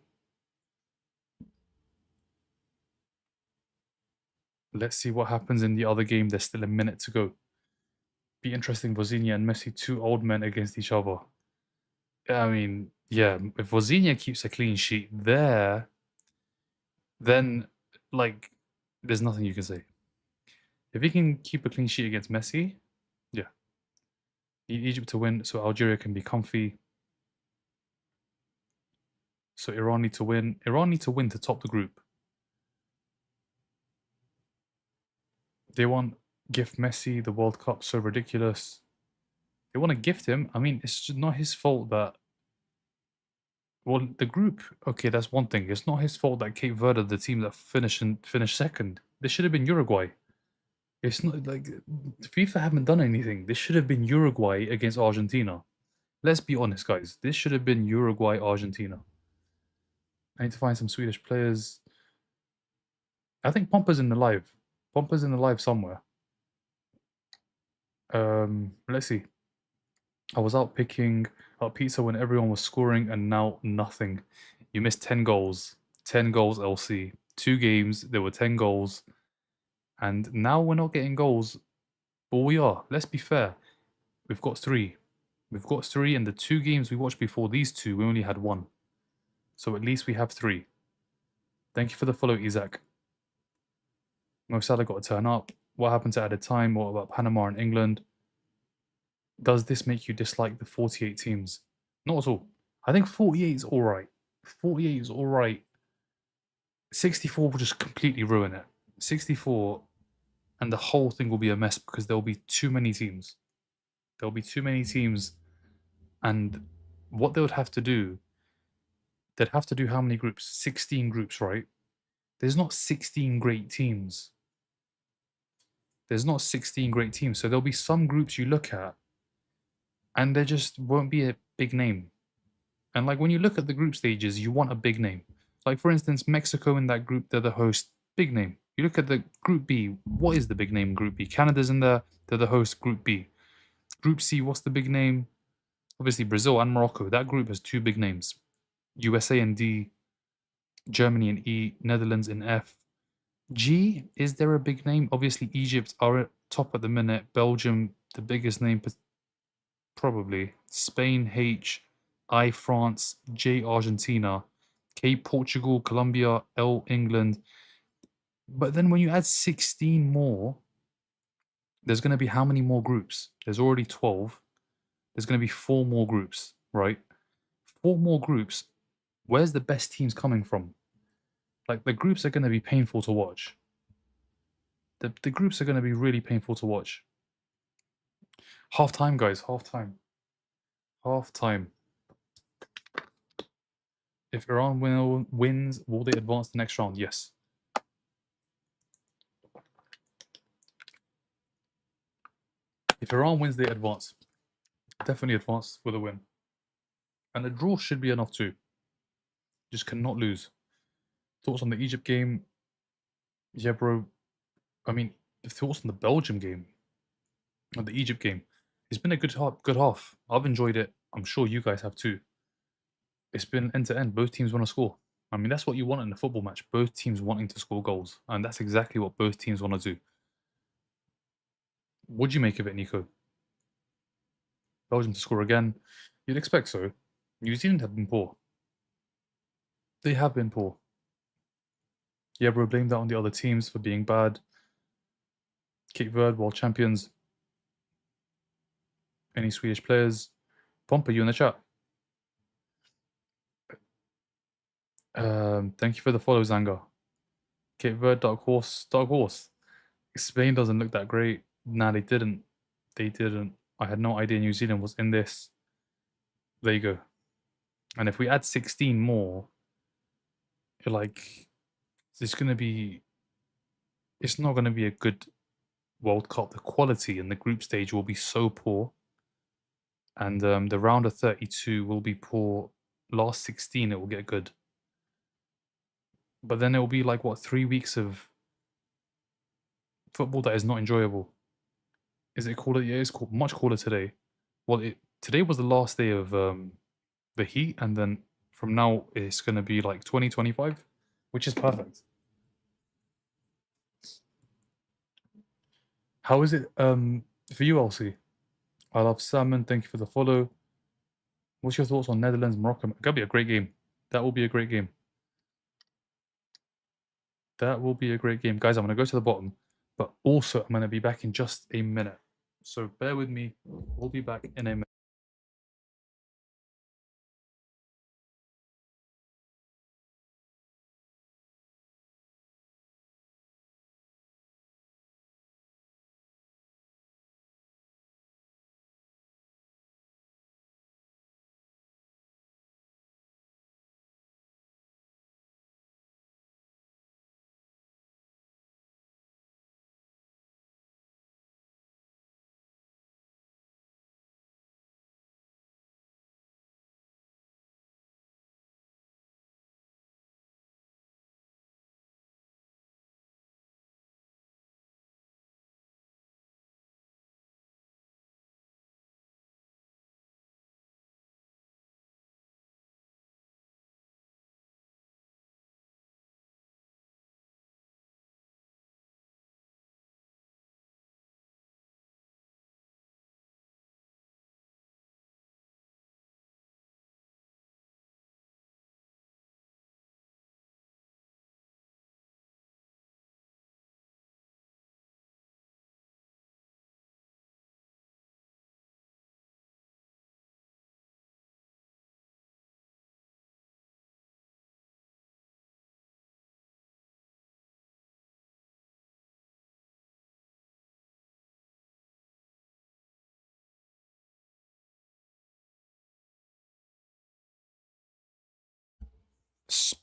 A: Let's see what happens in the other game. There's still a minute to go. Be interesting, Vozinha and Messi, two old men against each other. I mean, yeah, if Vozinha keeps a clean sheet there, then, like, there's nothing you can say. If he can keep a clean sheet against Messi, yeah. Need Egypt to win so Algeria can be comfy. So Iran need to win. Iran need to win to top the group. They want gift Messi the World Cup, so ridiculous. They want to gift him. I mean, it's just not his fault that. Well, the group, okay, that's one thing. It's not his fault that Cape Verde, the team that finished second, this should have been Uruguay. It's not like FIFA haven't done anything. This should have been Uruguay against Argentina. Let's be honest, guys. This should have been Uruguay, Argentina. I need to find some Swedish players. I think Pompa's in the live. Pompa's in the live somewhere. Let's see. I was out picking up pizza when everyone was scoring, and now nothing. You missed 10 goals. 10 goals, LC. 2 games, there were 10 goals. And now we're not getting goals, but we are. Let's be fair. We've got 3. We've got 3, and the 2 games we watched before these 2, we only had 1. So at least we have 3. Thank you for the follow, Isaac. Mo Salah got to turn up. What happened to added time? What about Panama and England? Does this make you dislike the 48 teams? Not at all. I think 48 is alright. 48 is alright. 64 will just completely ruin it. 64, and the whole thing will be a mess because there will be too many teams. There will be too many teams, and what they would have to do, they'd have to do how many groups? 16 groups, right? There's not 16 great teams. There's not 16 great teams. So there'll be some groups you look at, and there just won't be a big name. And like when you look at the group stages, you want a big name. Like for instance, Mexico in that group, they're the host, big name. You look at the Group B, what is the big name in Group B? Canada's in there, they're the host, Group B. Group C, what's the big name? Obviously Brazil and Morocco. That group has 2 big names. USA in D, Germany in E, Netherlands in F. G, is there a big name? Obviously Egypt are at top at the minute. Belgium, the biggest name, probably. Spain, H, I, France, J, Argentina, K, Portugal, Colombia, L, England. But then when you add 16 more, there's going to be how many more groups? There's already 12. There's going to be 4 more groups, right? 4 more groups. Where's the best teams coming from? Like, the groups are going to be painful to watch. The groups are going to be really painful to watch. Half time, guys. Half time. Half time. If Iran wins, will they advance the next round? Yes. If Iran wins, they advance. Definitely advance with a win. And a draw should be enough too. Just cannot lose. Thoughts on the Egypt game? Yeah, bro. I mean, thoughts on the Belgium game? On the Egypt game? It's been a good half. I've enjoyed it. I'm sure you guys have too. It's been end to end. Both teams want to score. I mean, that's what you want in a football match. Both teams wanting to score goals. And that's exactly what both teams want to do. What do you make of it, Nico? Belgium to score again? You'd expect so. New Zealand have been poor. They have been poor. Yeah, bro, blame that on the other teams for being bad. Cape Verde, world champions. Any Swedish players? Pompa, you in the chat? Thank you for the follow, Zanga. Cape Verde, dark horse. Dark horse. Spain doesn't look that great. Nah, they didn't. They didn't. I had no idea New Zealand was in this. There you go. And if we add 16 more, you're like, it's going to be... It's not going to be a good World Cup. The quality in the group stage will be so poor. And the round of 32 will be poor. Last 16, it will get good. But then it will be like, what, 3 weeks of football that is not enjoyable. Is it cooler? Yeah, it's cool, much cooler today. Well, today was the last day of the heat, and then from now it's going to be like 2025, which is perfect. How is it for you, Elsie? I love salmon. Thank you for the follow. What's your thoughts on Netherlands, Morocco? It's gonna be a great game. That will be a great game. That will be a great game. Guys, I'm gonna go to the bottom, but also I'm gonna be back in just a minute. So bear with me. We'll be back in a minute.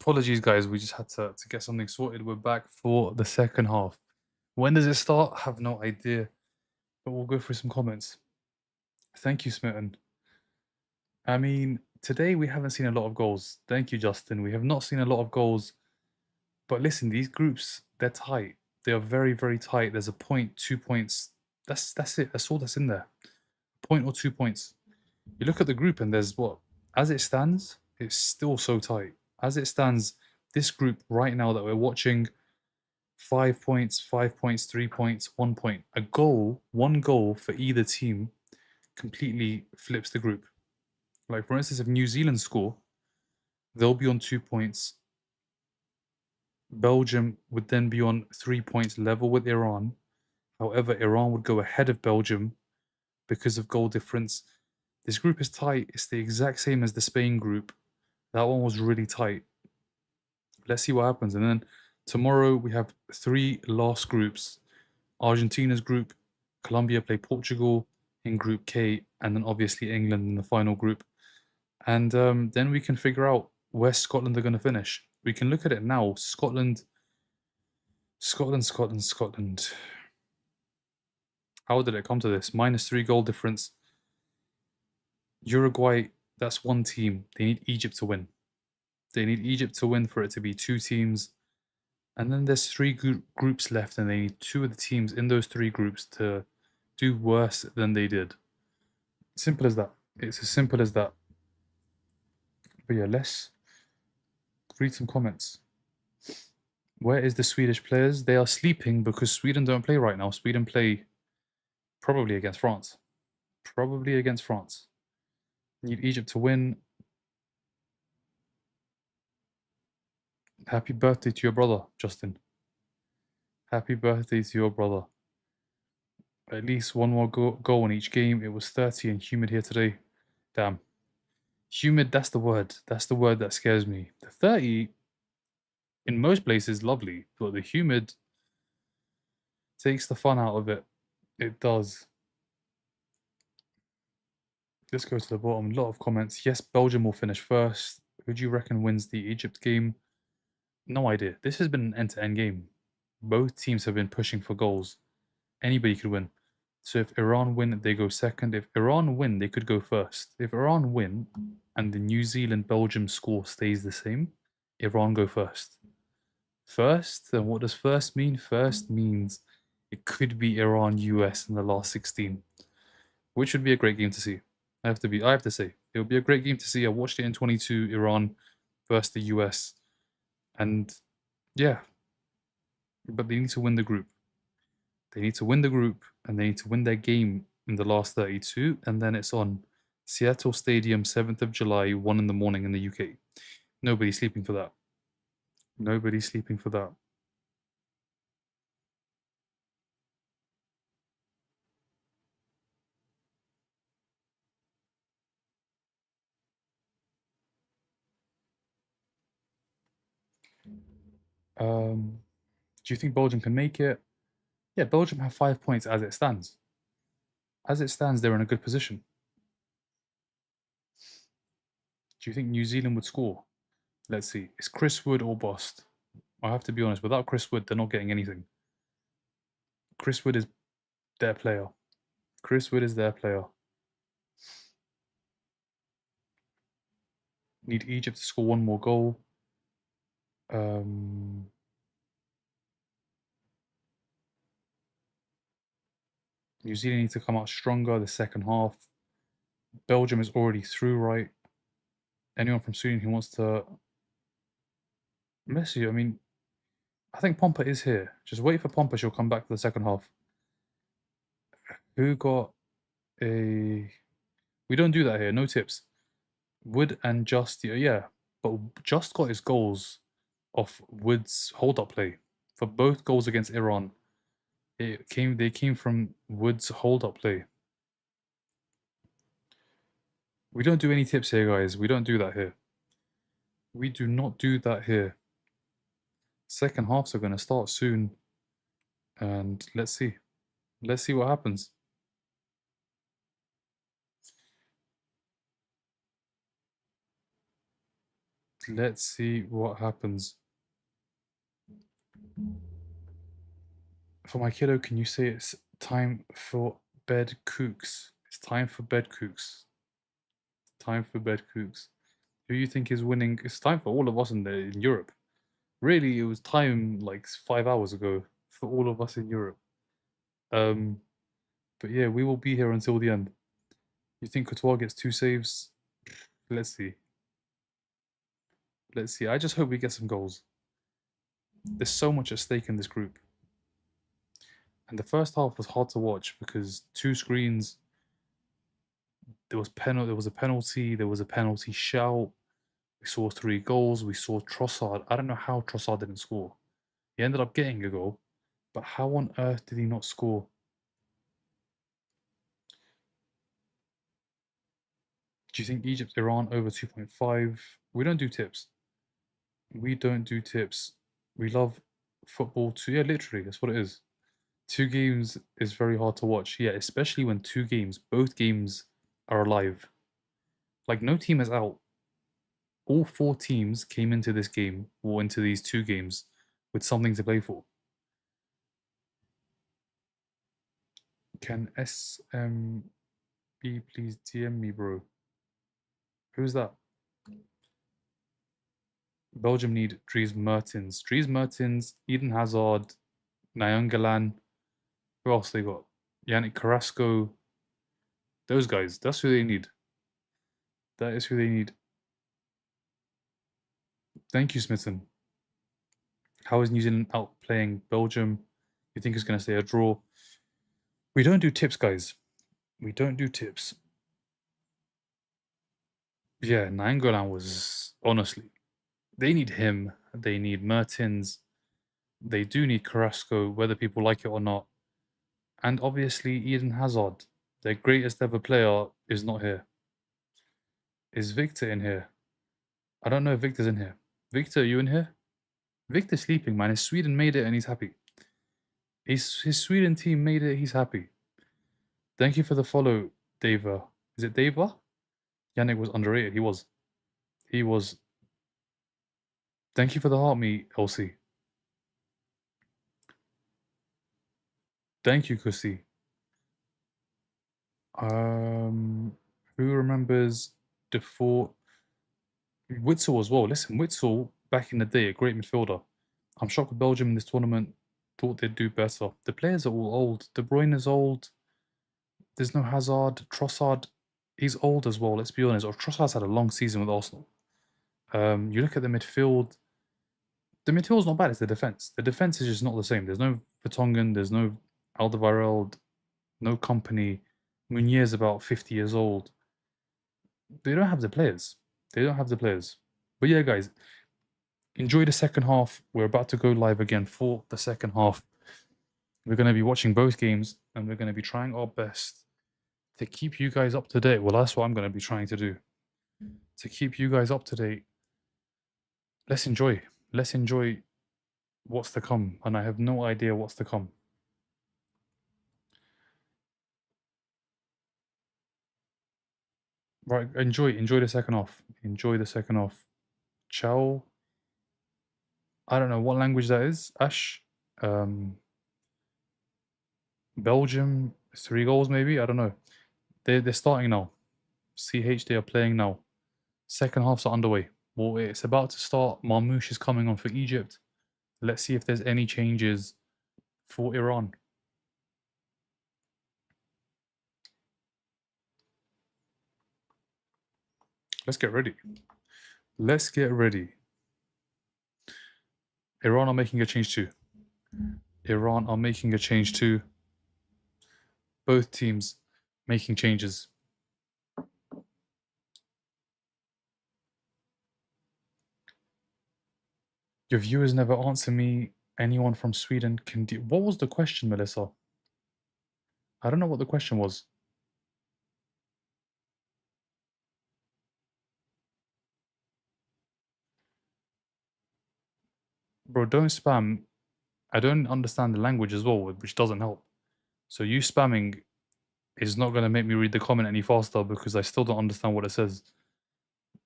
A: Apologies, guys. We just had to get something sorted. We're back for the second half. When does it start? I have no idea. But we'll go through some comments. Thank you, Smitten. I mean, today we haven't seen a lot of goals. Thank you, Justin. We have not seen a lot of goals. But listen, these groups, they're tight. They are very, very tight. There's a point, 2 points. That's it. That's all that's in there. Point or 2 points. You look at the group and there's what? As it stands, it's still so tight. As it stands, this group right now that we're watching, 5 points, 5 points, 3 points, 1 point. One goal for either team completely flips the group. Like, for instance, if New Zealand score, they'll be on 2 points. Belgium would then be on 3 points level with Iran. However, Iran would go ahead of Belgium because of goal difference. This group is tight. It's the exact same as the Spain group. That one was really tight. Let's see what happens. And then tomorrow we have three last groups. Argentina's group, Colombia play Portugal in Group K, and then obviously England in the final group. And then we can figure out where Scotland are going to finish. We can look at it now. Scotland. How did it come to this? -3 goal difference. Uruguay, that's one team. They need Egypt to win. They need Egypt to win for it to be two teams. And then there's three groups left, and they need two of the teams in those three groups to do worse than they did. Simple as that. It's as simple as that. But yeah, let's read some comments. Where is the Swedish players? They are sleeping because Sweden don't play right now. Sweden play probably against France. Probably against France. Need Egypt to win. Happy birthday to your brother, Justin. Happy birthday to your brother. At least one more goal in each game. It was 30 and humid here today. Damn. Humid, that's the word. That's the word that scares me. The 30 in most places lovely, but the humid takes the fun out of it. It does. Let's go to the bottom. A lot of comments. Yes, Belgium will finish first. Who do you reckon wins the Egypt game? No idea. This has been an end-to-end game. Both teams have been pushing for goals. Anybody could win. So if Iran win, they go second. If Iran win, they could go first. If Iran win and the New Zealand Belgium score stays the same, Iran go first. First, and what does first mean? First means it could be Iran US in the last 16, which would be a great game to see. I have to say, it would be a great game to see. I watched it in 22, Iran versus the US, and yeah, but they need to win the group. They need to win the group, and they need to win their game in the last 32, and then it's on Seattle Stadium, 7th of July, 1 in the morning in the UK. Nobody's sleeping for that. Nobody's sleeping for that. Do you think Belgium can make it? Yeah, Belgium have 5 points as it stands. As it stands, they're in a good position. Do you think New Zealand would score? Let's see. It's Chris Wood or bust. I have to be honest, without Chris Wood, they're not getting anything. Chris Wood is their player. Chris Wood is their player. Need Egypt to score one more goal. Um, New Zealand need to come out stronger the second half. Belgium is already through, right? Anyone from Sweden who wants to mess you, I mean, I think Pompa is here. Just wait for Pompa, she'll come back for the second half. Who got a... We don't do that here, no tips. Wood and Just, yeah, but Just got his goals off Wood's hold-up play. For both goals against Iran, they came from Wood's hold-up play. We don't do any tips here, guys. We don't do that here. We do not do that here. Second halves are going to start soon. And let's see. Let's see what happens. Let's see what happens. For my kiddo, can you say it's time for bed cooks? It's time for bed cooks. Time for bed cooks. Who you think is winning? It's time for all of us in Europe. Really, it was time like 5 hours ago for all of us in Europe. Um, but yeah, we will be here until the end. You think Courtois gets 2 saves? Let's see. Let's see. I just hope we get some goals. There's so much at stake in this group. And the first half was hard to watch because 2 screens. There was a penalty. There was a penalty shout. We saw 3 goals. We saw Trossard. I don't know how Trossard didn't score. He ended up getting a goal, but how on earth did he not score? Do you think Egypt, Iran over 2.5? We don't do tips. We don't do tips. We love football too. Yeah, literally, that's what it is. 2 games is very hard to watch. Yeah, especially when both games are alive. Like no team is out. All 4 teams came into this game or into these 2 games with something to play for. Can SMB please DM me, bro? Who's that? Belgium need Dries Mertens. Dries Mertens, Eden Hazard, Nyangalan. Who else they got? Yannick Carrasco. Those guys. That's who they need. That is who they need. Thank you, Smitten. How is New Zealand outplaying Belgium? You think it's going to stay a draw? We don't do tips, guys. We don't do tips. Yeah, Nainggolan was honestly. They need him. They need Mertens. They do need Carrasco, whether people like it or not. And obviously, Eden Hazard, their greatest ever player, is not here. Is Victor in here? I don't know if Victor's in here. Victor, are you in here? Victor's sleeping, man. His Sweden made it and he's happy. His Sweden team made it, he's happy. Thank you for the follow, Deva. Is it Deva? Yannick was underrated. He was. He was. Thank you for the heart, me, Elsie. Thank you, Kusi. Who remembers Default? Witzel as well. Listen, Witzel back in the day, a great midfielder. I'm shocked with Belgium in this tournament. Thought they'd do better. The players are all old. De Bruyne is old. There's no Hazard. Trossard, he's old as well, let's be honest. Or Trossard's had a long season with Arsenal. You look at the midfield. The midfield's not bad, it's the defense. The defense is just not the same. There's no Vertonghen, there's no Alderweireld, no Company. Meunier's about 50 years old. They don't have the players. They don't have the players. But yeah, guys, enjoy the second half. We're about to go live again for the second half. We're going to be watching both games and we're going to be trying our best to keep you guys up to date. Well, that's what I'm going to be trying to do. To keep you guys up to date. Let's enjoy. Let's enjoy what's to come. And I have no idea what's to come. Right, enjoy the second half. Enjoy the second half. Ciao. I don't know what language that is. Ash. Belgium, 3 goals maybe. I don't know. They're starting now. CH, they are playing now. Second half's are underway. Well, it's about to start. Marmoush is coming on for Egypt. Let's see if there's any changes for Iran. Let's get ready. Let's get ready. Iran are making a change too. Iran are making a change too. Both teams making changes. Your viewers never answer me. Anyone from Sweden can do... What was the question, Melissa? I don't know what the question was. Bro, don't spam. I don't understand the language as well, which doesn't help. So you spamming is not going to make me read the comment any faster because I still don't understand what it says.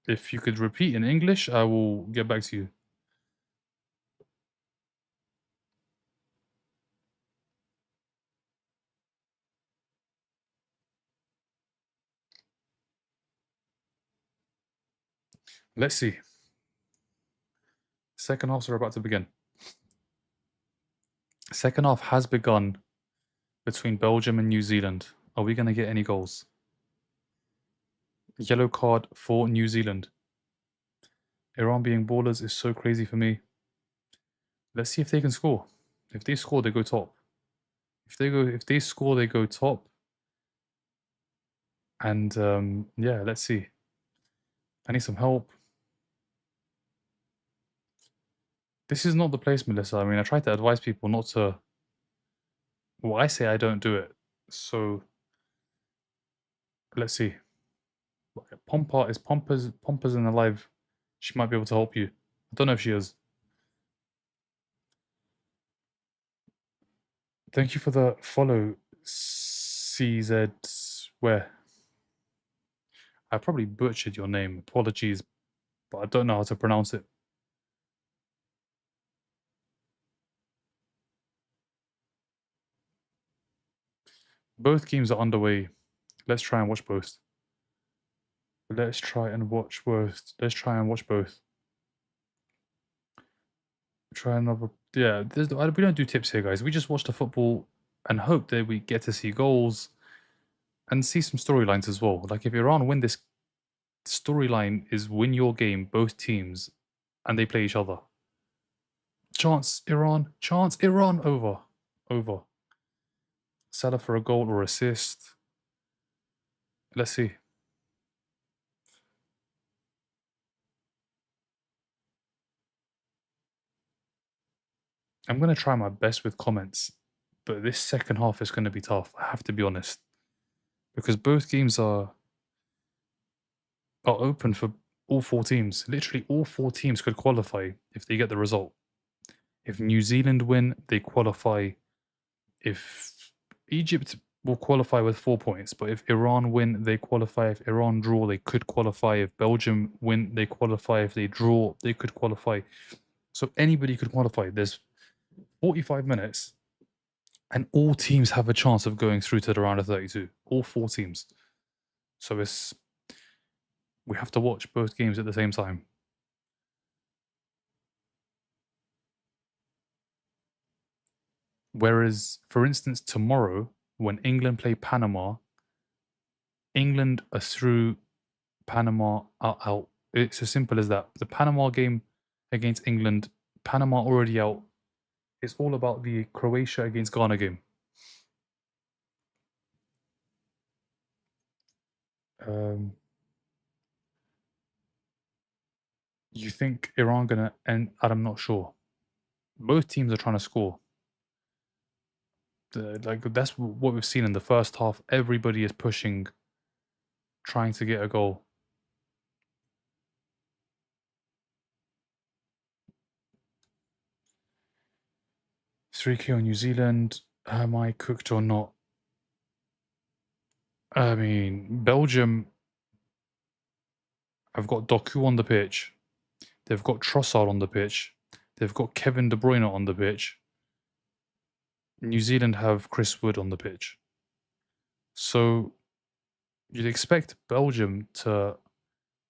A: If you could repeat in English, I will get back to you. Let's see. Second halves are about to begin. Second half has begun between Belgium and New Zealand. Are we going to get any goals? Yellow card for New Zealand. Iran being ballers is so crazy for me. Let's see if they can score. If they score, they go top. If they score, they go top. And yeah, let's see. I need some help. This is not the place, Melissa. I mean, I try to advise people not to... Well, I say I don't do it. So, let's see. Pompa is Pompa's in the live. She might be able to help you. I don't know if she is. Thank you for the follow, CZ. Where? I probably butchered your name. Apologies, but I don't know how to pronounce it. Both games are underway. Let's try and watch both. Let's try and watch both. Let's try and watch both. Try another. Yeah, we don't do tips here, guys. We just watch the football and hope that we get to see goals and see some storylines as well. Like if Iran win this storyline is win your game, both teams, and they play each other. Chance Iran, over. Over. Salah for a goal or assist. Let's see. I'm going to try my best with comments, but this second half is going to be tough. I have to be honest. Because both games are open for all 4 teams. Literally all 4 teams could qualify if they get the result. If New Zealand win, they qualify. If Egypt will qualify with 4 points, but if Iran win, they qualify. If Iran draw, they could qualify. If Belgium win, they qualify. If they draw, they could qualify. So anybody could qualify. There's 45 minutes, and all teams have a chance of going through to the round of 32. All 4 teams. So we have to watch both games at the same time. Whereas, for instance, tomorrow, when England play Panama, England are through, Panama are out. It's as simple as that. The Panama game against England, Panama already out. It's all about the Croatia against Ghana game. You think Iran gonna end? I'm not sure. Both teams are trying to score. That's what we've seen in the first half. Everybody is pushing, trying to get a goal. Three on New Zealand. Am I cooked or not? I mean, Belgium have got Doku on the pitch. They've got Trossard on the pitch. They've got Kevin De Bruyne on the pitch. New Zealand have Chris Wood on the pitch. So you'd expect Belgium to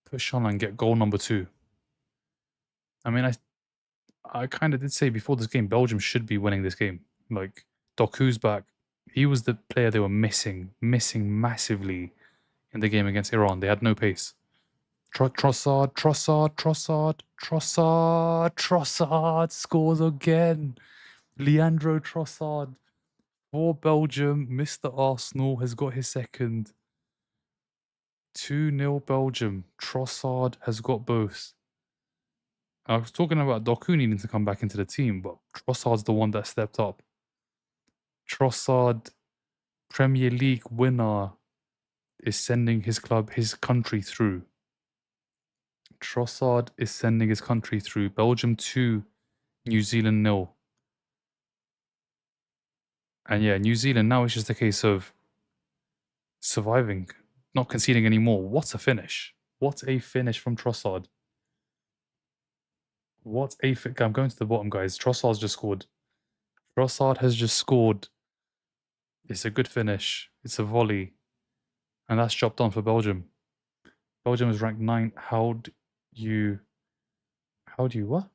A: push on and get goal number 2. I mean, I kind of did say before this game, Belgium should be winning this game. Like, Doku's back. He was the player they were missing massively in the game against Iran. They had no pace. Trossard scores again. Leandro Trossard for Belgium. Mr. Arsenal has got his second. 2-0 Belgium. Trossard has got both. I was talking about Doku needing to come back into the team, but Trossard's the one that stepped up. Trossard, Premier League winner, is sending his country through. Trossard is sending his country through. Belgium 2, New Zealand 0. And yeah, New Zealand, now it's just a case of surviving, not conceding anymore. What a finish. What a finish from Trossard. I'm going to the bottom, guys. Trossard's just scored. Trossard has just scored. It's a good finish. It's a volley. And that's job done for Belgium. Belgium is ranked 9. How do you what?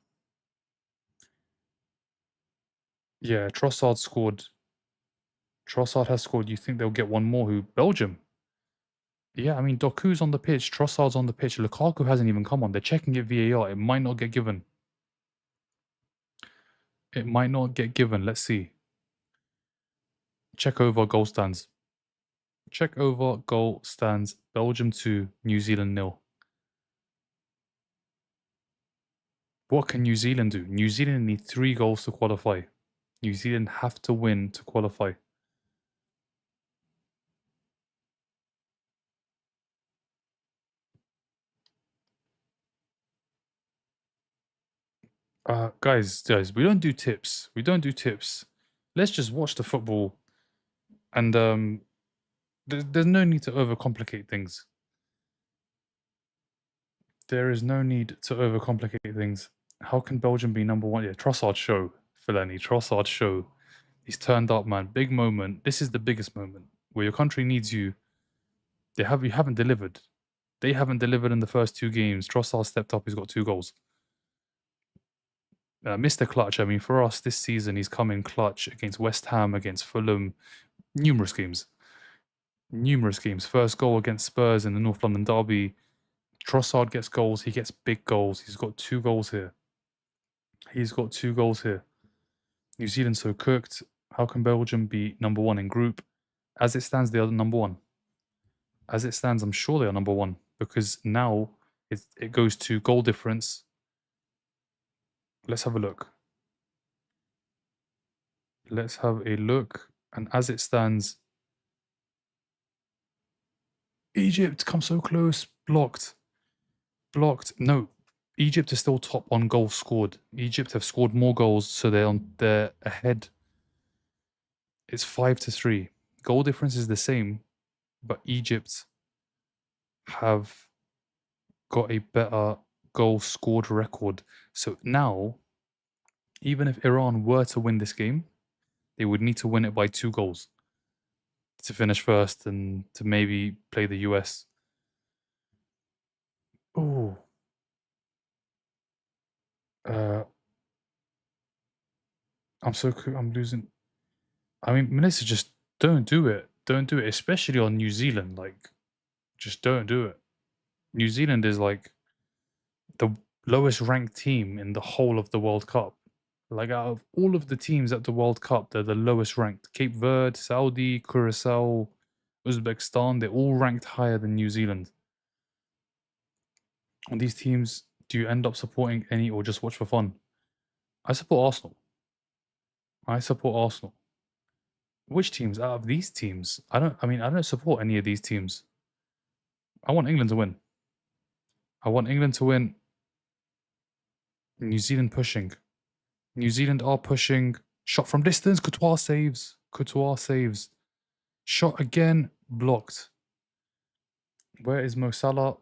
A: Yeah, Trossard scored. Trossard has scored. You think they'll get one more? Who? Belgium. Yeah, I mean, Doku's on the pitch. Trossard's on the pitch. Lukaku hasn't even come on. They're checking it VAR. It might not get given. It might not get given. Let's see. Check over goal stands. Check over goal stands. Belgium 2, New Zealand 0. What can New Zealand do? New Zealand need 3 goals to qualify. New Zealand have to win to qualify. Guys, we don't do tips. We don't do tips. Let's just watch the football. And there's no need to overcomplicate things. There is no need to overcomplicate things. How can Belgium be number 1? Yeah, Trossard show, Fellaini. Trossard show. He's turned up, man. Big moment. This is the biggest moment where your country needs you. You haven't delivered. They haven't delivered in the first 2 games. Trossard stepped up. He's got 2 goals. Mr. Clutch. I mean, for us this season, he's come in clutch against West Ham, against Fulham, numerous games. First goal against Spurs in the North London derby. Trossard gets goals. He gets big goals. He's got 2 goals here. New Zealand so cooked. How can Belgium be number 1 in group? As it stands, they are number 1. As it stands, I'm sure they are number 1 because now it goes to goal difference. Let's have a look. And as it stands, Egypt come so close. Blocked. No, Egypt is still top on goals scored. Egypt have scored more goals, so they're ahead. It's 5-3. Goal difference is the same, but Egypt have got a better goal scored record. So now, even if Iran were to win this game, they would need to win it by 2 goals to finish first and to maybe play the US. Oh. I'm losing. I mean, Melissa, just don't do it. Don't do it, especially on New Zealand. Like, just don't do it. New Zealand is like the lowest ranked team in the whole of the World Cup. Like, out of all of the teams at the World Cup, they're the lowest ranked. Cape Verde, Saudi, Curacao, Uzbekistan, they're all ranked higher than New Zealand. On these teams, do you end up supporting any or just watch for fun? I support Arsenal. I support Arsenal. Which teams out of these teams? I don't support any of these teams. I want England to win. I want England to win. New Zealand pushing. New Zealand are pushing. Shot from distance. Courtois saves. Courtois saves. Shot again. Blocked. Where is Mo Salah?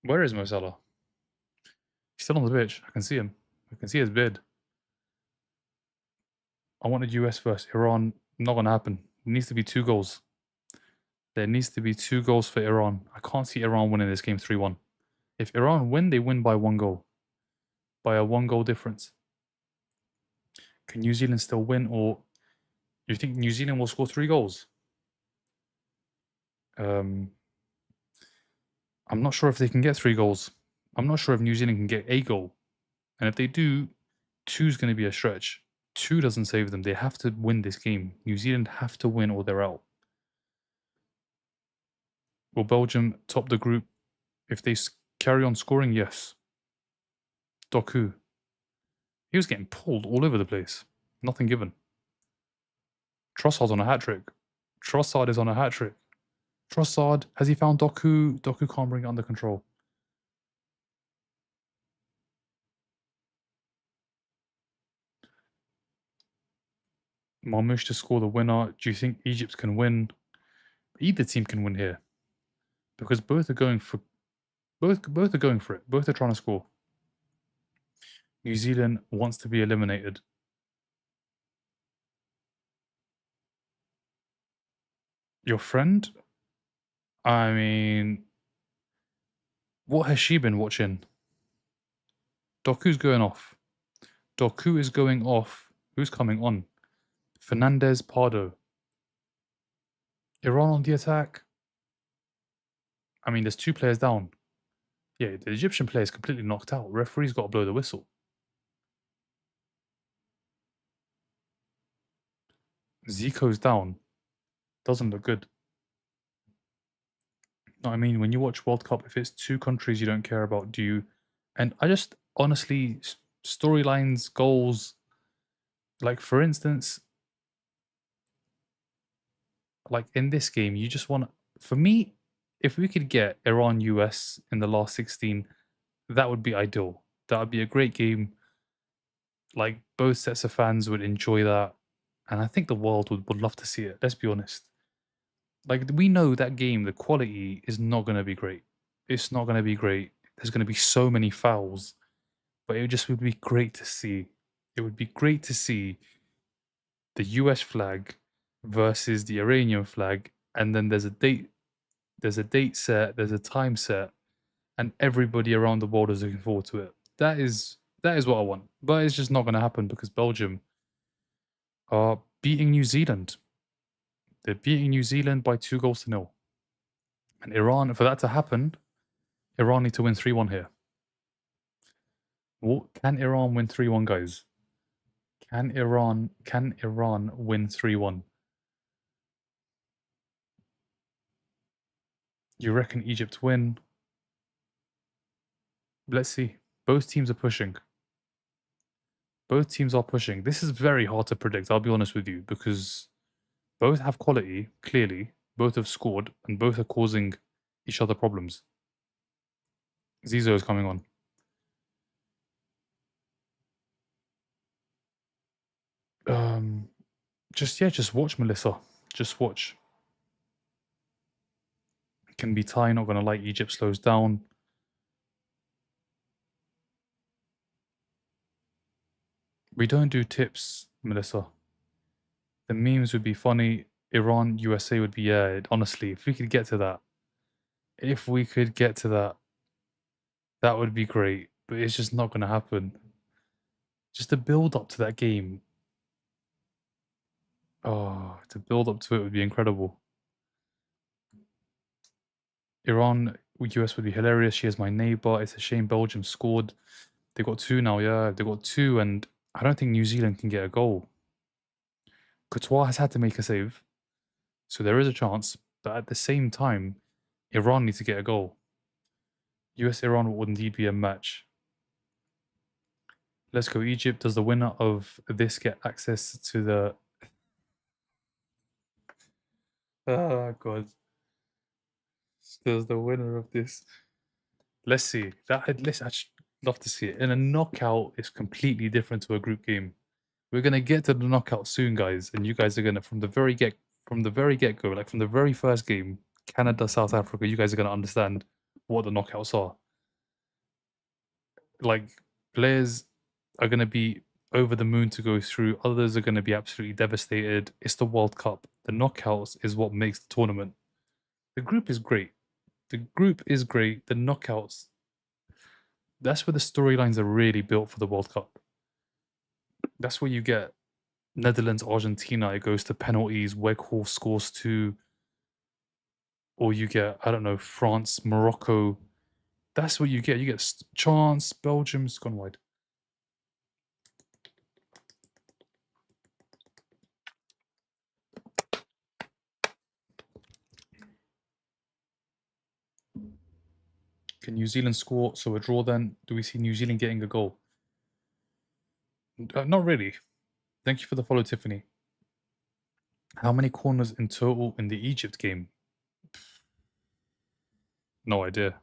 A: Where is Mo Salah? He's still on the pitch. I can see him. I can see his beard. I wanted US first. Iran, not going to happen. It needs to be 2 goals. There needs to be 2 goals for Iran. I can't see Iran winning this game 3-1. If Iran win, they win by 1 goal. By a 1 goal difference. Can New Zealand still win, or you think New Zealand will score 3 goals? I'm not sure if they can get 3 goals. I'm not sure if New Zealand can get a goal. And if they do, 2 is going to be a stretch. 2 doesn't save them. They have to win this game. New Zealand have to win or they're out. Will Belgium top the group if they carry on scoring? Yes. Doku. He was getting pulled all over the place. Nothing given. Trossard's on a hat-trick. Trossard is on a hat-trick. Trossard, has he found Doku? Doku can't bring it under control. Marmoush to score the winner. Do you think Egypt can win? Either team can win here. Because both are going for both are going for it. Both are trying to score. New Zealand wants to be eliminated. Your friend? I mean, what has she been watching? Doku's going off. Doku is going off. Who's coming on? Fernandez, Pardo. Iran on the attack. I mean, there's 2 players down. Yeah, the Egyptian player is completely knocked out. Referee's got to blow the whistle. Zico's down. Doesn't look good. No, I mean, when you watch World Cup, if it's 2 countries you don't care about, do you? And I just honestly, storylines, goals, like for instance, like in this game, you just want. For me, if we could get Iran US in the last 16, that would be ideal. That would be a great game. Like both sets of fans would enjoy that, and I think the world would love to see it. Let's be honest. Like we know that game, the quality is not going to be great. It's not going to be great. There's going to be so many fouls, but it just would be great to see. It would be great to see the US flag versus the Iranian flag, and then there's a date set, there's a time set, and everybody around the world is looking forward to it. That is what I want. But it's just not going to happen because Belgium are beating New Zealand. They're beating New Zealand by 2-0. And Iran, for that to happen, Iran need to win 3-1 here. Can Iran win 3-1, guys? Can Iran win 3-1? You reckon Egypt win? Let's see. Both teams are pushing. Both teams are pushing. This is very hard to predict, I'll be honest with you, because both have quality, clearly. Both have scored, and both are causing each other problems. Zizo is coming on. Just watch, Melissa. Just watch. It can be tie, not gonna like Egypt slows down. We don't do tips, Melissa. The memes would be funny. Iran, USA would be, yeah, honestly, if we could get to that. If we could get to that, that would be great. But it's just not gonna happen. Just the build up to that game. Oh, to build up to it would be incredible. Iran, US would be hilarious. She is my neighbor. It's a shame Belgium scored. They got two now, yeah. They got two, and I don't think New Zealand can get a goal. Courtois has had to make a save, so there is a chance. But at the same time, Iran needs to get a goal. US Iran would indeed be a match. Let's go Egypt. Does the winner of this get access to the... Oh, God. Does the winner of this... Let's see. Let's actually love to see it. In a knockout, it's completely different to a group game. We're gonna get to the knockout soon, guys, and you guys are gonna from the very get go, like from the very first game, Canada, South Africa, you guys are gonna understand what the knockouts are. Like players are gonna be over the moon to go through, others are gonna be absolutely devastated. It's the World Cup. The knockouts is what makes the tournament. The group is great. The group is great. The knockouts, that's where the storylines are really built for the World Cup. That's where you get Netherlands, Argentina, it goes to penalties, Weghorst scores two, or you get, I don't know, France, Morocco. That's what you get. You get chance, Belgium's gone wide. Can New Zealand score? So a draw then? Do we see New Zealand getting a goal? Not really. Thank you for the follow, Tiffany. How many corners in total in the Egypt game? No idea.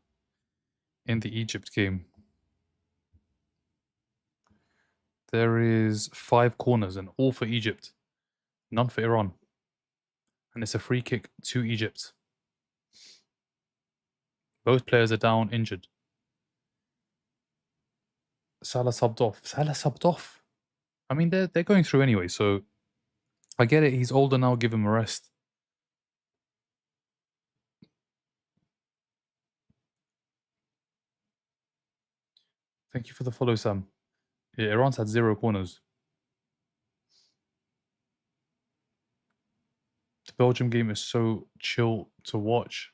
A: In the Egypt game, there is 5 corners and all for Egypt. None for Iran. And it's a free kick to Egypt. Both players are down injured. Salah subbed off. Salah subbed off. I mean, they're going through anyway, so I get it. He's older now. Give him a rest. Thank you for the follow, Sam. Yeah, Iran's had 0 corners. The Belgium game is so chill to watch.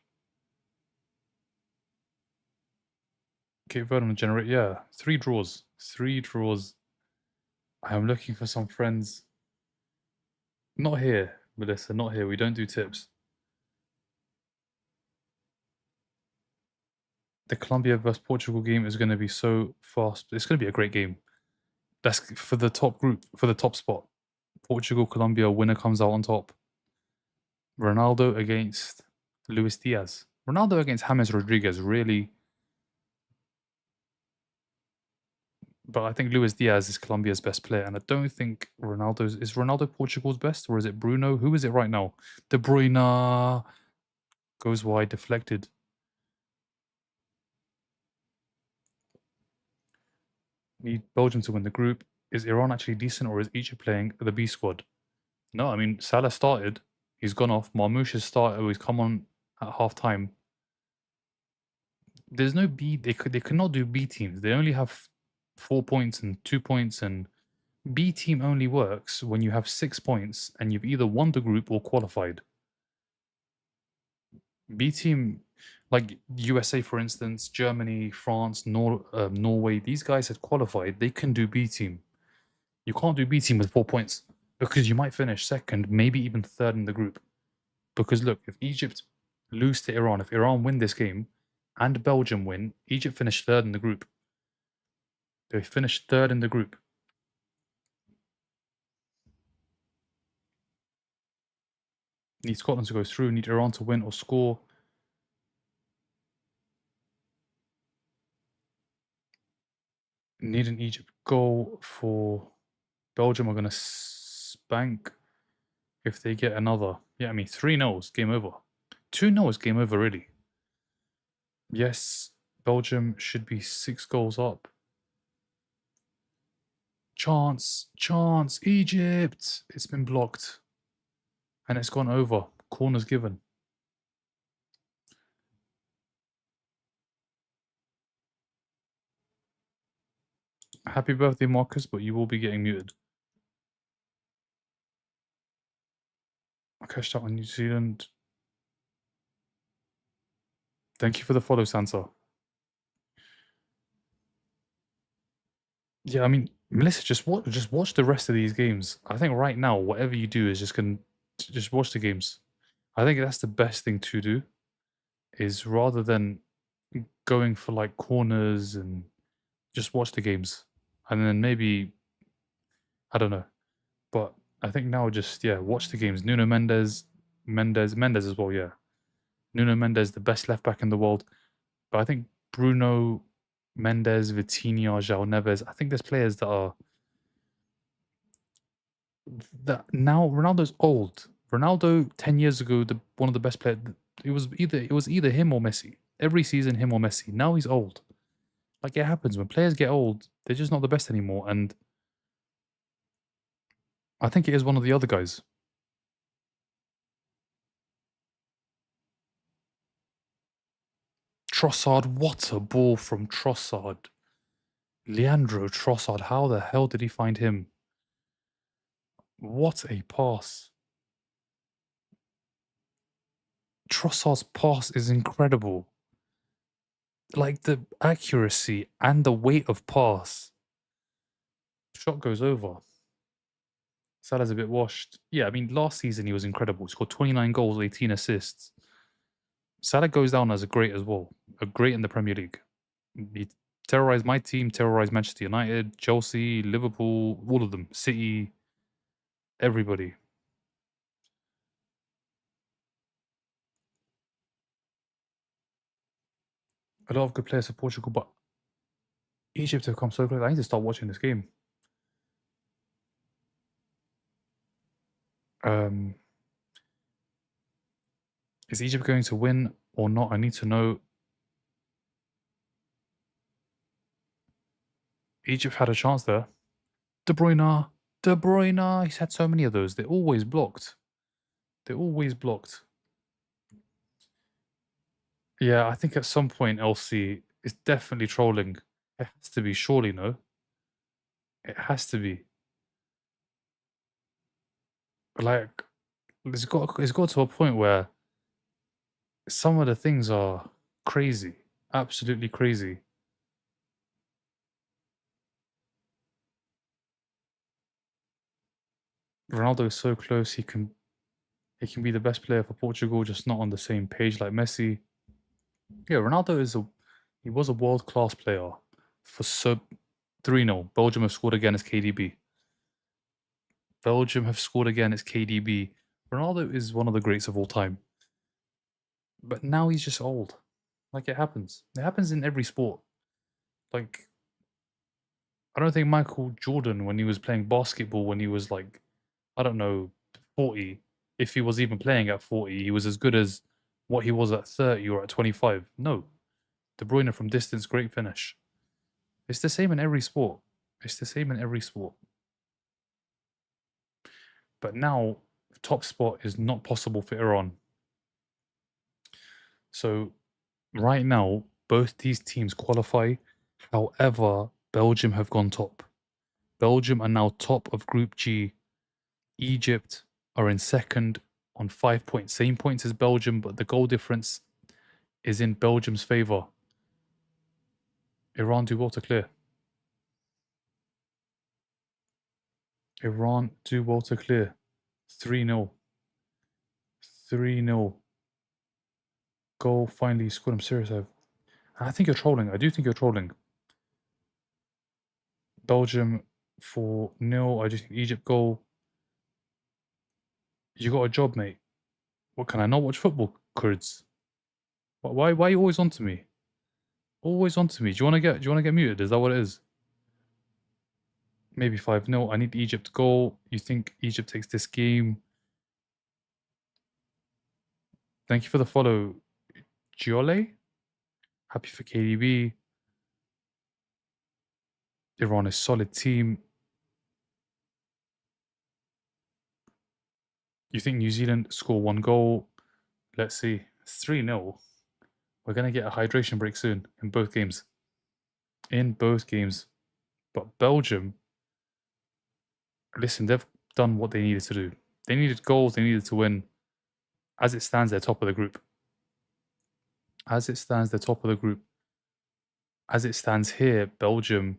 A: Cape Verde on the generate. Yeah, 3 draws. 3 draws. I am looking for some friends. Not here, Melissa. Not here. We don't do tips. The Colombia versus Portugal game is going to be so fast. It's going to be a great game. That's for the top group, for the top spot. Portugal, Colombia, winner comes out on top. Ronaldo against Luis Diaz. Ronaldo against James Rodriguez, really. But I think Luis Diaz is Colombia's best player, and I don't think Ronaldo's... Is Ronaldo Portugal's best, or is it Bruno? Who is it right now? De Bruyne goes wide, deflected. Need Belgium to win the group. Is Iran actually decent, or is Egypt playing the B squad? No, I mean, Salah started. He's gone off. Marmoush has started. He's come on at half time. There's no B. They cannot do B teams. They only have 4 points and 2 points, and B team only works when you have 6 points and you've either won the group or qualified. B team, like USA, for instance, Germany, France, Norway, these guys had qualified. They can do B team. You can't do B team with 4 points because you might finish second, maybe even third in the group. Because look, if Egypt lose to Iran, if Iran win this game and Belgium win, Egypt finish third in the group. They finished third in the group. Need Scotland to go through, need Iran to win or score. Need an Egypt goal for Belgium. Are going to spank if they get another. Yeah, I mean, 3-0 is game over. 2-0 is game over, really. Yes, Belgium should be 6 goals up. Chance, chance, Egypt! It's been blocked. And it's gone over. Corners given. Happy birthday, Marcus, but you will be getting muted. Cashed out on New Zealand. Thank you for the follow, Sansa. Yeah, I mean, Melissa, just watch the rest of these games. I think right now, whatever you do is just watch the games. I think that's the best thing to do, is rather than going for like corners and just watch the games. And then maybe, I don't know. But I think now just, yeah, watch the games. Nuno Mendes as well, yeah. Nuno Mendes, the best left back in the world. But I think Bruno, Mendes, Vitinha, João Neves, I think there's players that now Ronaldo's old. Ronaldo 10 years ago, one of the best players. It was either him or Messi. Every season, him or Messi. Now he's old. Like it happens when players get old, they're just not the best anymore. And I think it is one of the other guys. Trossard, what a ball from Trossard. Leandro Trossard, how the hell did he find him? What a pass. Trossard's pass is incredible. Like the accuracy and the weight of pass. Shot goes over. Salah's a bit washed. Yeah, I mean, last season he was incredible. He scored 29 goals, 18 assists. Salah goes down as a great as well. A great in the Premier League. He terrorized my team, terrorized Manchester United, Chelsea, Liverpool, all of them. City, everybody. A lot of good players for Portugal, but Egypt have come so close. I need to start watching this game. Is Egypt going to win or not? I need to know. Egypt had a chance there. De Bruyne. De Bruyne. He's had so many of those. They're always blocked. They're always blocked. Yeah, I think at some point LC is definitely trolling. It has to be, surely, no? It has to be. Like, it's got to a point where some of the things are crazy. Absolutely crazy. Ronaldo is so close, he can be the best player for Portugal, just not on the same page like Messi. Yeah, Ronaldo he was a world class player for 3-0. Belgium have scored again as KDB. Belgium have scored again as KDB. Ronaldo is one of the greats of all time. But now he's just old. Like it happens. It happens in every sport. Like I don't think Michael Jordan, when he was playing basketball when he was like, I don't know, 40, if he was even playing at 40, he was as good as what he was at 30 or at 25. No. De Bruyne from distance, great finish. It's the same in every sport. It's the same in every sport. But now, top spot is not possible for Iran. So, right now, both these teams qualify. However, Belgium have gone top. Belgium are now top of Group G. Egypt are in second on 5 points. Same points as Belgium, but the goal difference is in Belgium's favour. Iran do well to clear. Iran do well to clear. 3-0. 3-0. Goal finally scored. I'm serious. I think you're trolling. I do think you're trolling. Belgium 4-0. I just think Egypt goal. You got a job, mate. What, can I not watch football, Kurds? Why are you always on to me? Always on to me. Do you want to get muted? Is that what it is? Maybe 5-0. I need Egypt goal. You think Egypt takes this game? Thank you for the follow, Giole. Happy for KDB. Iran is solid team. You think New Zealand score 1 goal? Let's see. 3-0. We're going to get a hydration break soon in both games. In both games. But Belgium, listen, they've done what they needed to do. They needed goals. They needed to win. As it stands, they're top of the group. As it stands, they're top of the group. As it stands here, Belgium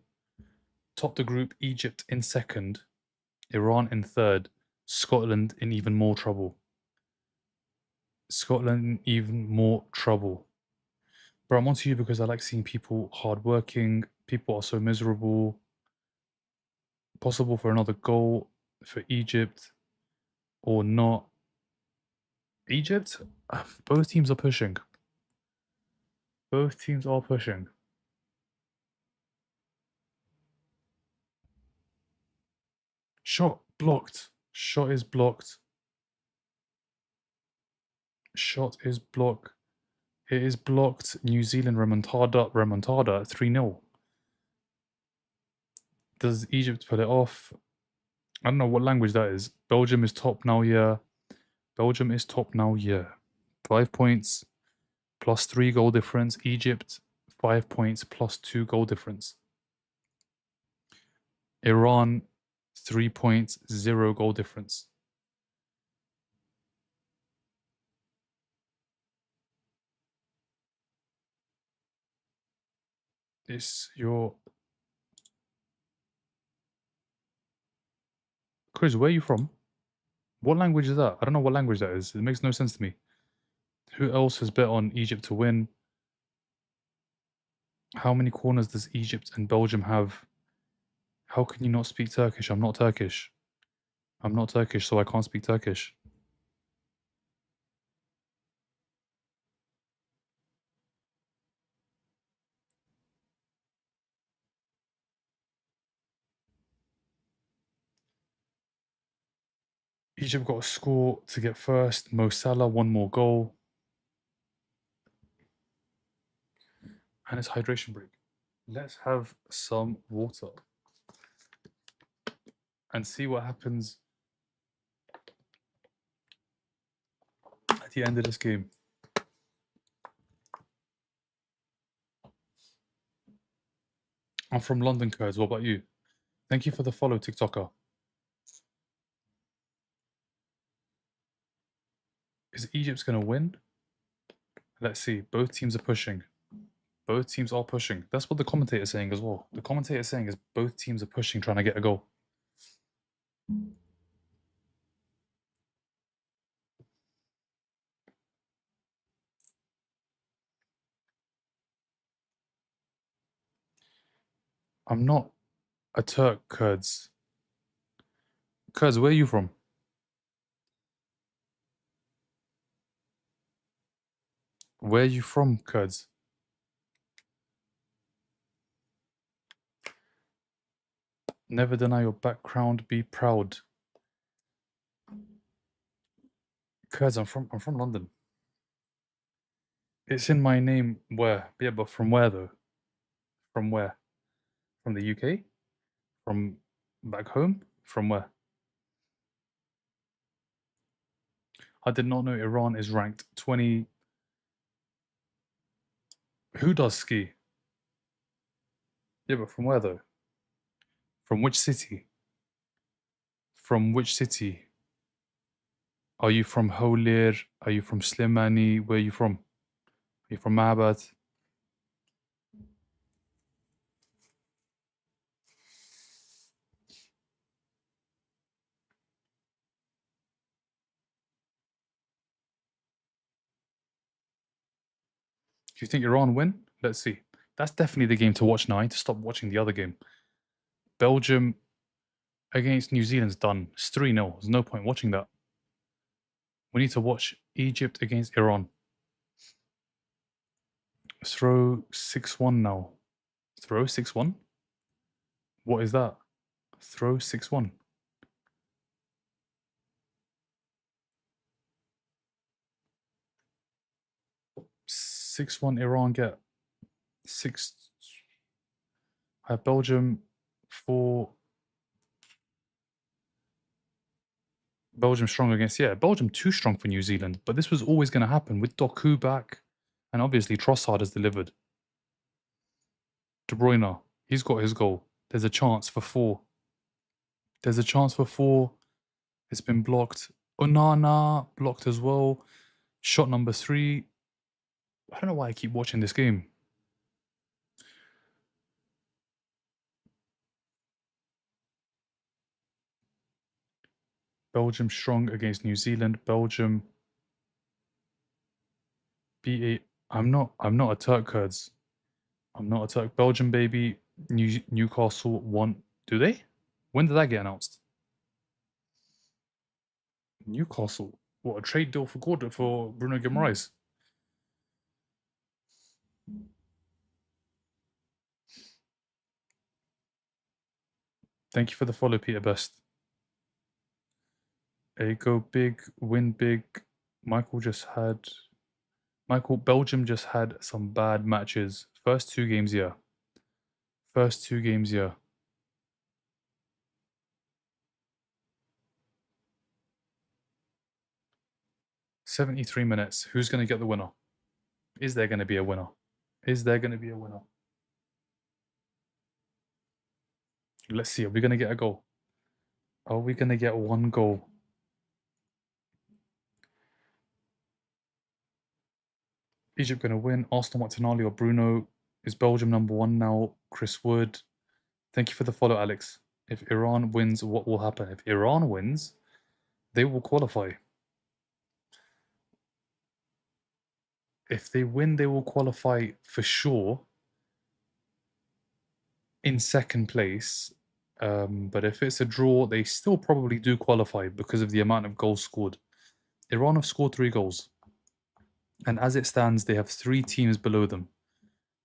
A: top the group, Egypt in second, Iran in third, Scotland in even more trouble. Scotland in even more trouble. Bro, I'm onto you because I like seeing people hardworking. People are so miserable. Possible for another goal for Egypt or not. Egypt? Both teams are pushing. Both teams are pushing. Shot blocked. Shot is blocked. Shot is blocked. It is blocked. New Zealand remontada 3-0. Does Egypt pull it off? I don't know what language that is. Belgium is top now, yeah. Belgium is top now, yeah. 5 points plus 3 goal difference. Egypt, 5 points plus 2 goal difference. Iran, 3 points, 0 goal difference. It's your... Chris, where are you from? What language is that? I don't know what language that is. It makes no sense to me. Who else has bet on Egypt to win? How many corners does Egypt and Belgium have? How can you not speak Turkish? I'm not Turkish. I'm not Turkish, so I can't speak Turkish. Egypt got a score to get first. Mo Salah, 1 more goal. And it's hydration break. Let's have some water and see what happens at the end of this game. I'm from London, Kurds. What about you? Thank you for the follow, TikToker. Is Egypt going to win? Let's see. Both teams are pushing. Both teams are pushing. That's what the commentator is saying as well. The commentator is saying is both teams are pushing, trying to get a goal. I'm not a Turk, Kurds. Kurds, where are you from? Where are you from, Kurds? Never deny your background, be proud. Kurds, I'm from London. It's in my name. Where? Yeah, but from where though? From where? From the UK? From back home? From where? I did not know Iran is ranked 20. Who does ski? Yeah, but from where though? From which city? From which city? Are you from Holir? Are you from Slimani? Where are you from? Are you from Mahabat? Do you think Iran win? Let's see. That's definitely the game to watch now. I need to stop watching the other game. Belgium against New Zealand's done. It's 3-0. There's no point watching that. We need to watch Egypt against Iran. Throw 6-1 now. Throw 6-1? What is that? Throw 6-1. 6-1 Iran get 6. I have Belgium 4. Belgium strong against, yeah, Belgium too strong for New Zealand, but this was always going to happen with Doku back, and obviously Trossard has delivered. De Bruyne, he's got his goal. There's a chance for 4. There's a chance for 4. It's been blocked. Onana blocked as well. Shot number 3. I don't know why I keep watching this game. Belgium strong against New Zealand. Belgium beat I'm not a Turk, Kurds. I'm not a Turk. Belgium, baby. Newcastle won. Do they? When did that get announced? Newcastle. What, a trade deal for Gordon for Bruno Guimaraes? Thank you for the follow, Peter Best. A go big, win big. Belgium just had some bad matches. First 2 games, yeah. First 2 games, yeah. 73 minutes. Who's going to get the winner? Is there going to be a winner? Is there going to be a winner? Let's see. Are we going to get a goal? Are we going to get 1 goal? Egypt going to win. Arsenal, Martinelli or Bruno. Is Belgium number 1 now? Chris Wood. Thank you for the follow, Alex. If Iran wins, what will happen? If Iran wins, they will qualify. If they win, they will qualify for sure in second place. But if it's a draw, they still probably do qualify because of the amount of goals scored. Iran have scored 3 goals. And as it stands, they have 3 teams below them.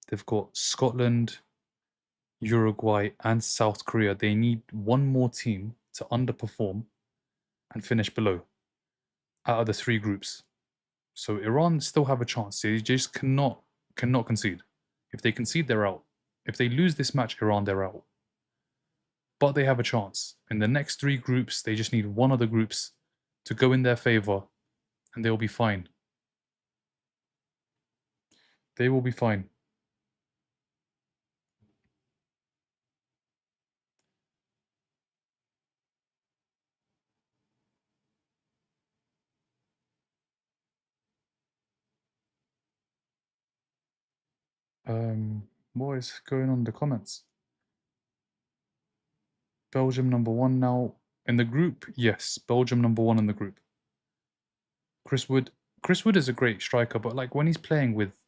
A: They've got Scotland, Uruguay, and South Korea. They need 1 more team to underperform and finish below out of the 3 groups. So Iran still have a chance. They just cannot concede. If they concede, they're out. If they lose this match, Iran, they're out. But they have a chance. In the next 3 groups, they just need 1 of the groups to go in their favor, and they'll be fine. They will be fine. What is going on in the comments? Belgium number 1 now in the group. Yes, Belgium number 1 in the group. Chris Wood is a great striker, but like when he's playing with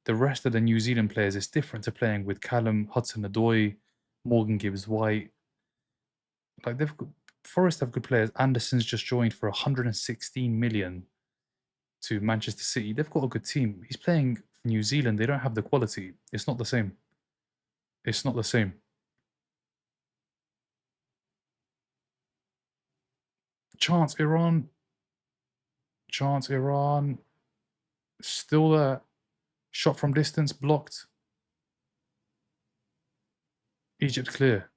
A: the rest of the New Zealand players, it's different to playing with Callum Hudson-Odoi, Morgan Gibbs-White. Like Forest have good players. Anderson's just joined for 116 million to Manchester City. They've got a good team. He's playing for New Zealand. They don't have the quality. It's not the same. It's not the same. Chance Iran. Chance Iran. Still there. Shot from distance blocked. Egypt clear.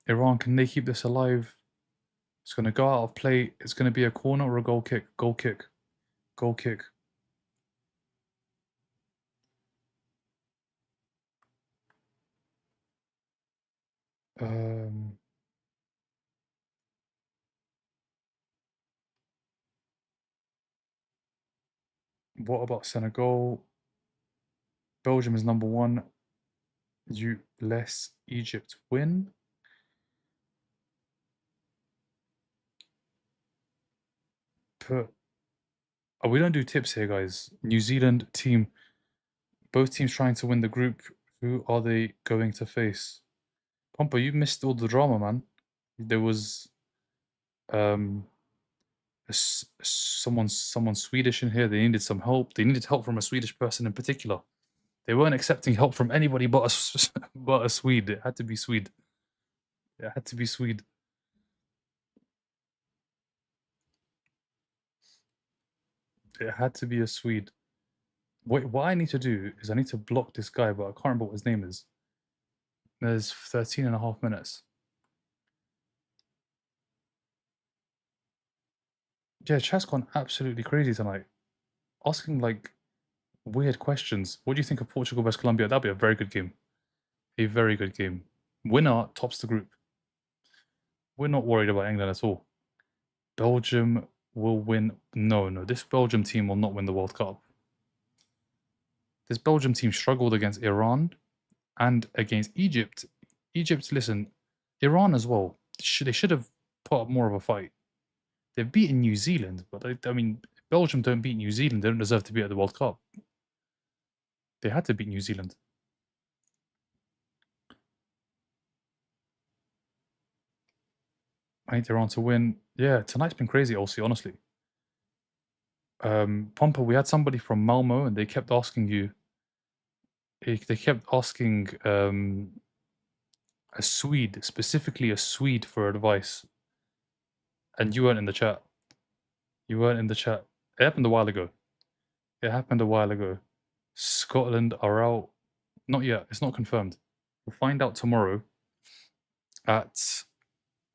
A: Iran, can they keep this alive? It's going to go out of play. It's going to be a corner or a goal kick. Goal kick. Goal kick. What about Senegal? Belgium is number 1. Egypt win. Oh, we don't do tips here, guys. New Zealand team. Both teams trying to win the group. Who are they going to face? Pompa, you missed all the drama, man. There was someone Swedish in here. They needed some help. They needed help from a Swedish person in particular. They weren't accepting help from anybody but a Swede. It had to be Swede. It had to be Swede. It had to be a Swede. Wait, what I need to do is I need to block this guy, but I can't remember what his name is. There's 13 and a half minutes. Yeah, chat's gone absolutely crazy tonight. Asking like weird questions. What do you think of Portugal versus Colombia? That'll be a very good game. A very good game. Winner tops the group. We're not worried about England at all. Belgium will win. No, this Belgium team will not win the World Cup. This Belgium team struggled against Iran and against Egypt. Egypt, listen, Iran as well. They should have put up more of a fight. They've beaten New Zealand, but I mean, if Belgium don't beat New Zealand, they don't deserve to be at the World Cup. They had to beat New Zealand. I need Iran to win. Yeah, tonight's been crazy, also, honestly. Pompa, we had somebody from Malmo, and they kept asking you. They kept asking a Swede, specifically a Swede, for advice, and you weren't in the chat. You weren't in the chat. It happened a while ago. Scotland are out. Not yet. It's not confirmed. We'll find out tomorrow at.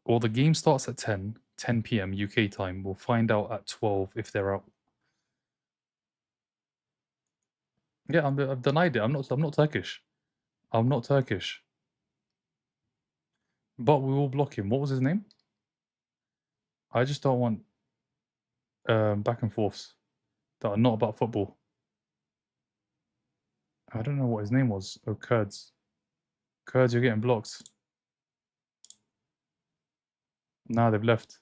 A: Well, the game starts at 10 p.m. UK time. We'll find out at 12 if they're out. Yeah, I've denied it. I'm not Turkish. I'm not Turkish. But we will block him. What was his name? I just don't want back and forths that are not about football. I don't know what his name was. Oh, Kurds. Kurds, you're getting blocked. Nah, they've left.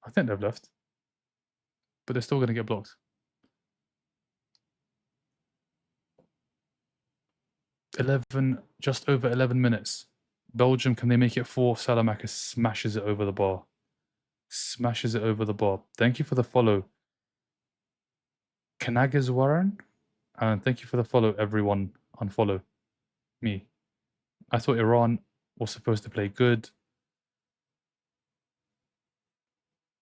A: I think they've left. But they're still going to get blocked. 11, just over 11 minutes. Belgium, can they make it 4? Salamakis smashes it over the bar. Smashes it over the bar. Thank you for the follow, Kanagazwaran. And thank you for the follow, everyone. Unfollow me. I thought Iran was supposed to play good.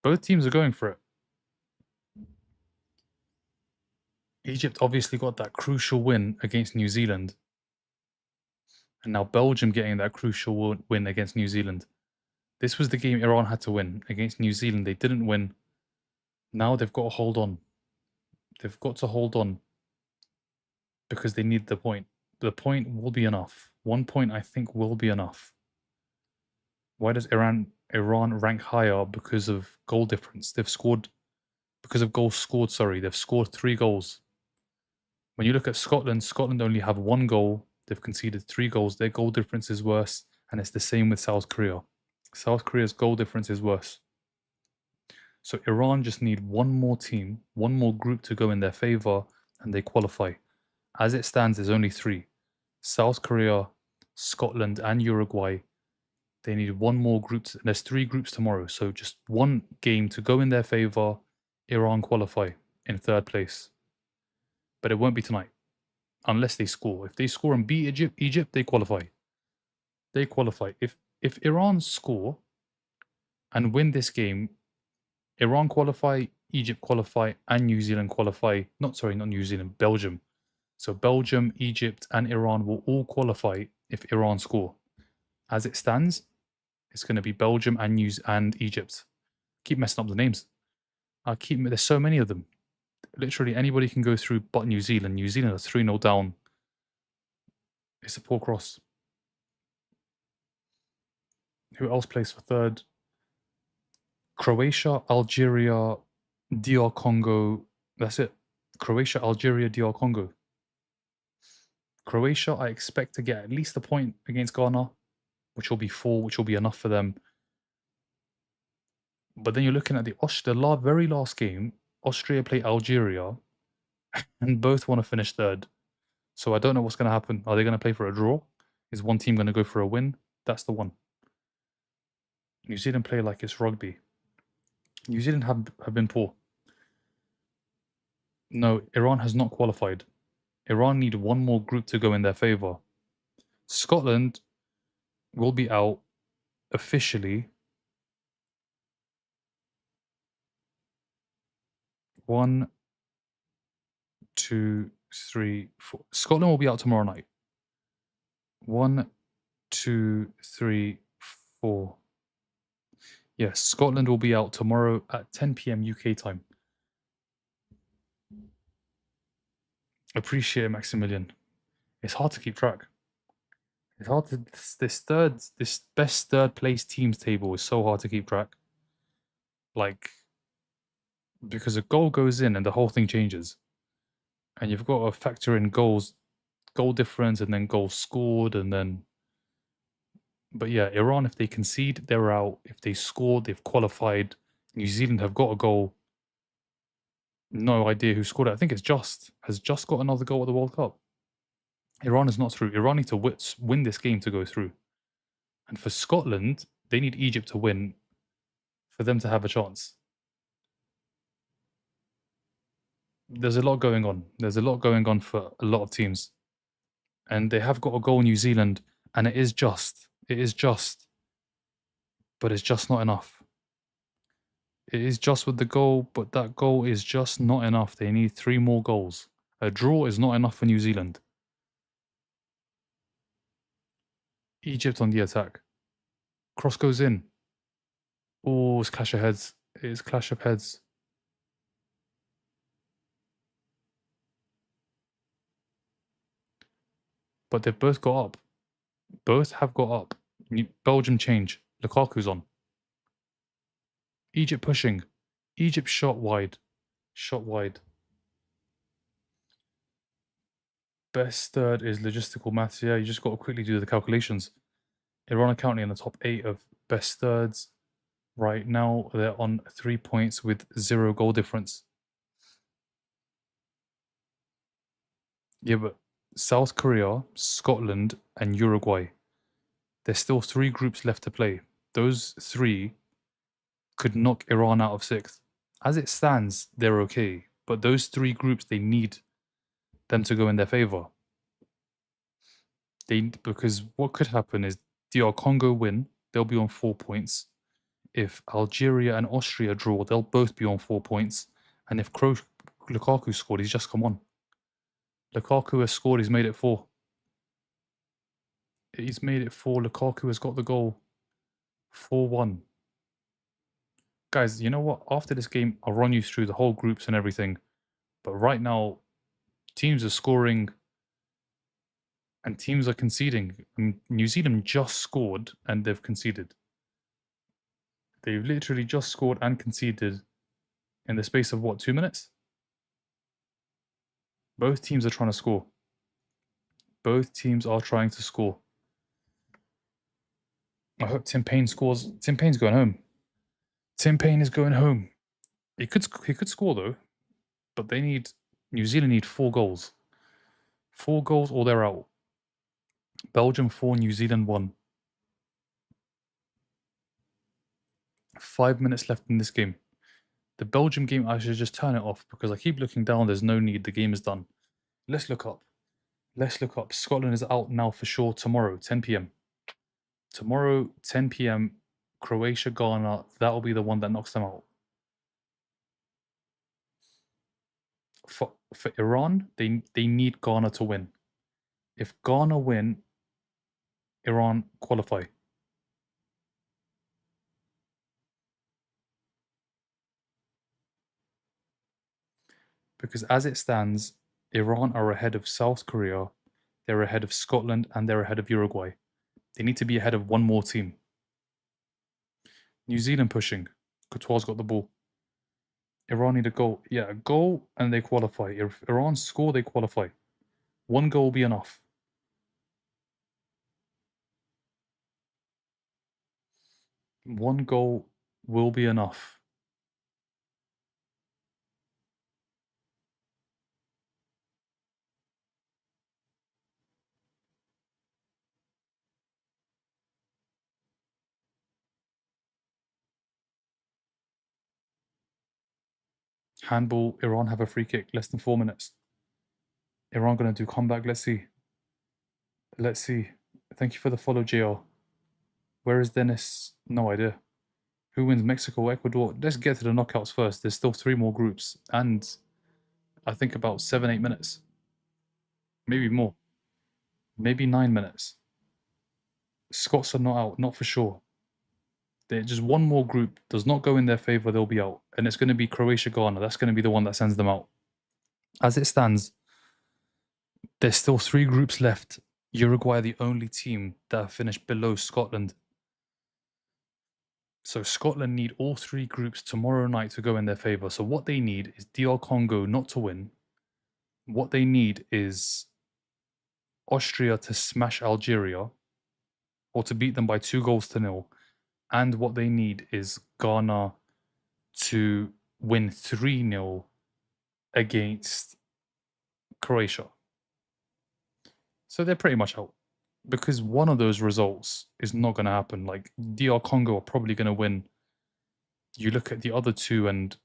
A: Both teams are going for it. Egypt obviously got that crucial win against New Zealand. And now Belgium getting that crucial win against New Zealand. This was the game Iran had to win against New Zealand. They didn't win. Now they've got to hold on. They've got to hold on because they need the point. The point will be enough. 1 point, I think, will be enough. Why does Iran rank higher? Because of goal difference. They've scored, because of goals scored, sorry. They've scored 3 goals. When you look at Scotland, Scotland only have 1 goal. They've conceded 3 goals. Their goal difference is worse. And it's the same with South Korea. South Korea's goal difference is worse. So Iran just need 1 more team, 1 more group to go in their favor, and they qualify. As it stands, there's only 3. South Korea, Scotland, and Uruguay. They need 1 more group. There's 3 groups tomorrow. So just 1 game to go in their favor. Iran qualify in 3rd place. But it won't be tonight. Unless they score. If they score and beat Egypt, they qualify. They qualify. If Iran score and win this game, Iran qualify, Egypt qualify, and New Zealand qualify. Not New Zealand, Belgium. So Belgium, Egypt, and Iran will all qualify if Iran score. As it stands, it's going to be Belgium and Egypt. Keep messing up the names. There's so many of them. Literally anybody can go through but New Zealand. New Zealand are 3-0 down. It's a poor cross. Who else plays for 3rd? Croatia, Algeria, DR Congo. That's it. Croatia, Algeria, DR Congo. Croatia, I expect to get at least a point against Ghana, which will be 4, which will be enough for them. But then you're looking at the very last game. Austria play Algeria, and both want to finish 3rd. So I don't know what's going to happen. Are they going to play for a draw? Is one team going to go for a win? That's the one. New Zealand play like it's rugby. New Zealand have been poor. No, Iran has not qualified. Iran need 1 more group to go in their favor. Scotland will be out officially. 1, 2, 3, 4. Scotland will be out tomorrow night. 1, 2, 3, 4. Yes, Scotland will be out tomorrow at 10 p.m. UK time. Appreciate it, Maximilian. It's hard to keep track. It's hard to this best 3rd place teams table is so hard to keep track. Like, because a goal goes in and the whole thing changes. And you've got to factor in goals, goal difference, and then goals scored, and then. But yeah, Iran, if they concede, they're out. If they score, they've qualified. New Zealand have got a goal. No idea who scored it. I think it's has just got another goal at the World Cup. Iran is not through. Iran need to win this game to go through. And for Scotland, they need Egypt to win for them to have a chance. There's a lot going on. There's a lot going on for a lot of teams. And they have got a goal, New Zealand, and it is just. It is just. But it's just not enough. It is just with the goal, but that goal is just not enough. They need 3 more goals. A draw is not enough for New Zealand. Egypt on the attack. Cross goes in. Oh, it's clash of heads. It is clash of heads. But they've both got up. Both have got up. Belgium change. Lukaku's on. Egypt pushing. Egypt shot wide. Shot wide. Best third is logistical maths. Yeah, you just got to quickly do the calculations. Iran are currently in the top 8 of best thirds. Right now, they're on 3 points with 0 goal difference. Yeah, but South Korea, Scotland, and Uruguay. There's still 3 groups left to play. Those 3 could knock Iran out of 6th. As it stands, they're okay. But those 3 groups, they need them to go in their favor. Because what could happen is DR Congo win, they'll be on 4 points. If Algeria and Austria draw, they'll both be on 4 points. And if Lukaku scored, he's just come on. Lukaku has scored, he's made it 4. He's made it 4. Lukaku has got the goal. 4-1. Guys, you know what? After this game, I'll run you through the whole groups and everything. But right now, teams are scoring and teams are conceding. New Zealand just scored and they've conceded. They've literally just scored and conceded in the space of what, 2 minutes? Both teams are trying to score. Both teams are trying to score. I hope Tim Payne scores. Tim Payne's going home. Tim Payne is going home. He could score though, but New Zealand need 4 goals. 4 goals or they're out. Belgium 4, New Zealand 1. 5 minutes left in this game. The Belgium game, I should just turn it off because I keep looking down. There's no need. The game is done. Let's look up. Let's look up. Scotland is out now for sure tomorrow, 10 p.m. Tomorrow, 10 p.m. Croatia, Ghana. That'll be the one that knocks them out. For Iran, they need Ghana to win. If Ghana win, Iran qualify. Because as it stands, Iran are ahead of South Korea, they're ahead of Scotland, and they're ahead of Uruguay. They need to be ahead of one more team. New Zealand pushing. Courtois got the ball. Iran need a goal. Yeah, a goal and they qualify. If Iran score, they qualify. 1 goal will be enough. One goal will be enough. Handball, Iran have a free kick, less than 4 minutes. Iran going to do comeback, let's see. Let's see. Thank you for the follow, JR. Where is Dennis? No idea. Who wins Mexico, Ecuador? Let's get to the knockouts first. There's still 3 more groups. And I think about 7-8 minutes. Maybe more. Maybe 9 minutes. Scots are not out, not for sure. Just one more group does not go in their favour, they'll be out. And it's going to be Croatia, Ghana. That's going to be the one that sends them out. As it stands, there's still 3 groups left. Uruguay are the only team that have finished below Scotland. So Scotland need all three groups tomorrow night to go in their favour. So what they need is DR Congo not to win. What they need is Austria to smash Algeria or to beat them by 2-0. And what they need is Ghana to win 3-0 against Croatia. So they're pretty much out. Because one of those results is not going to happen. Like, DR Congo are probably going to win. You look at the other two, and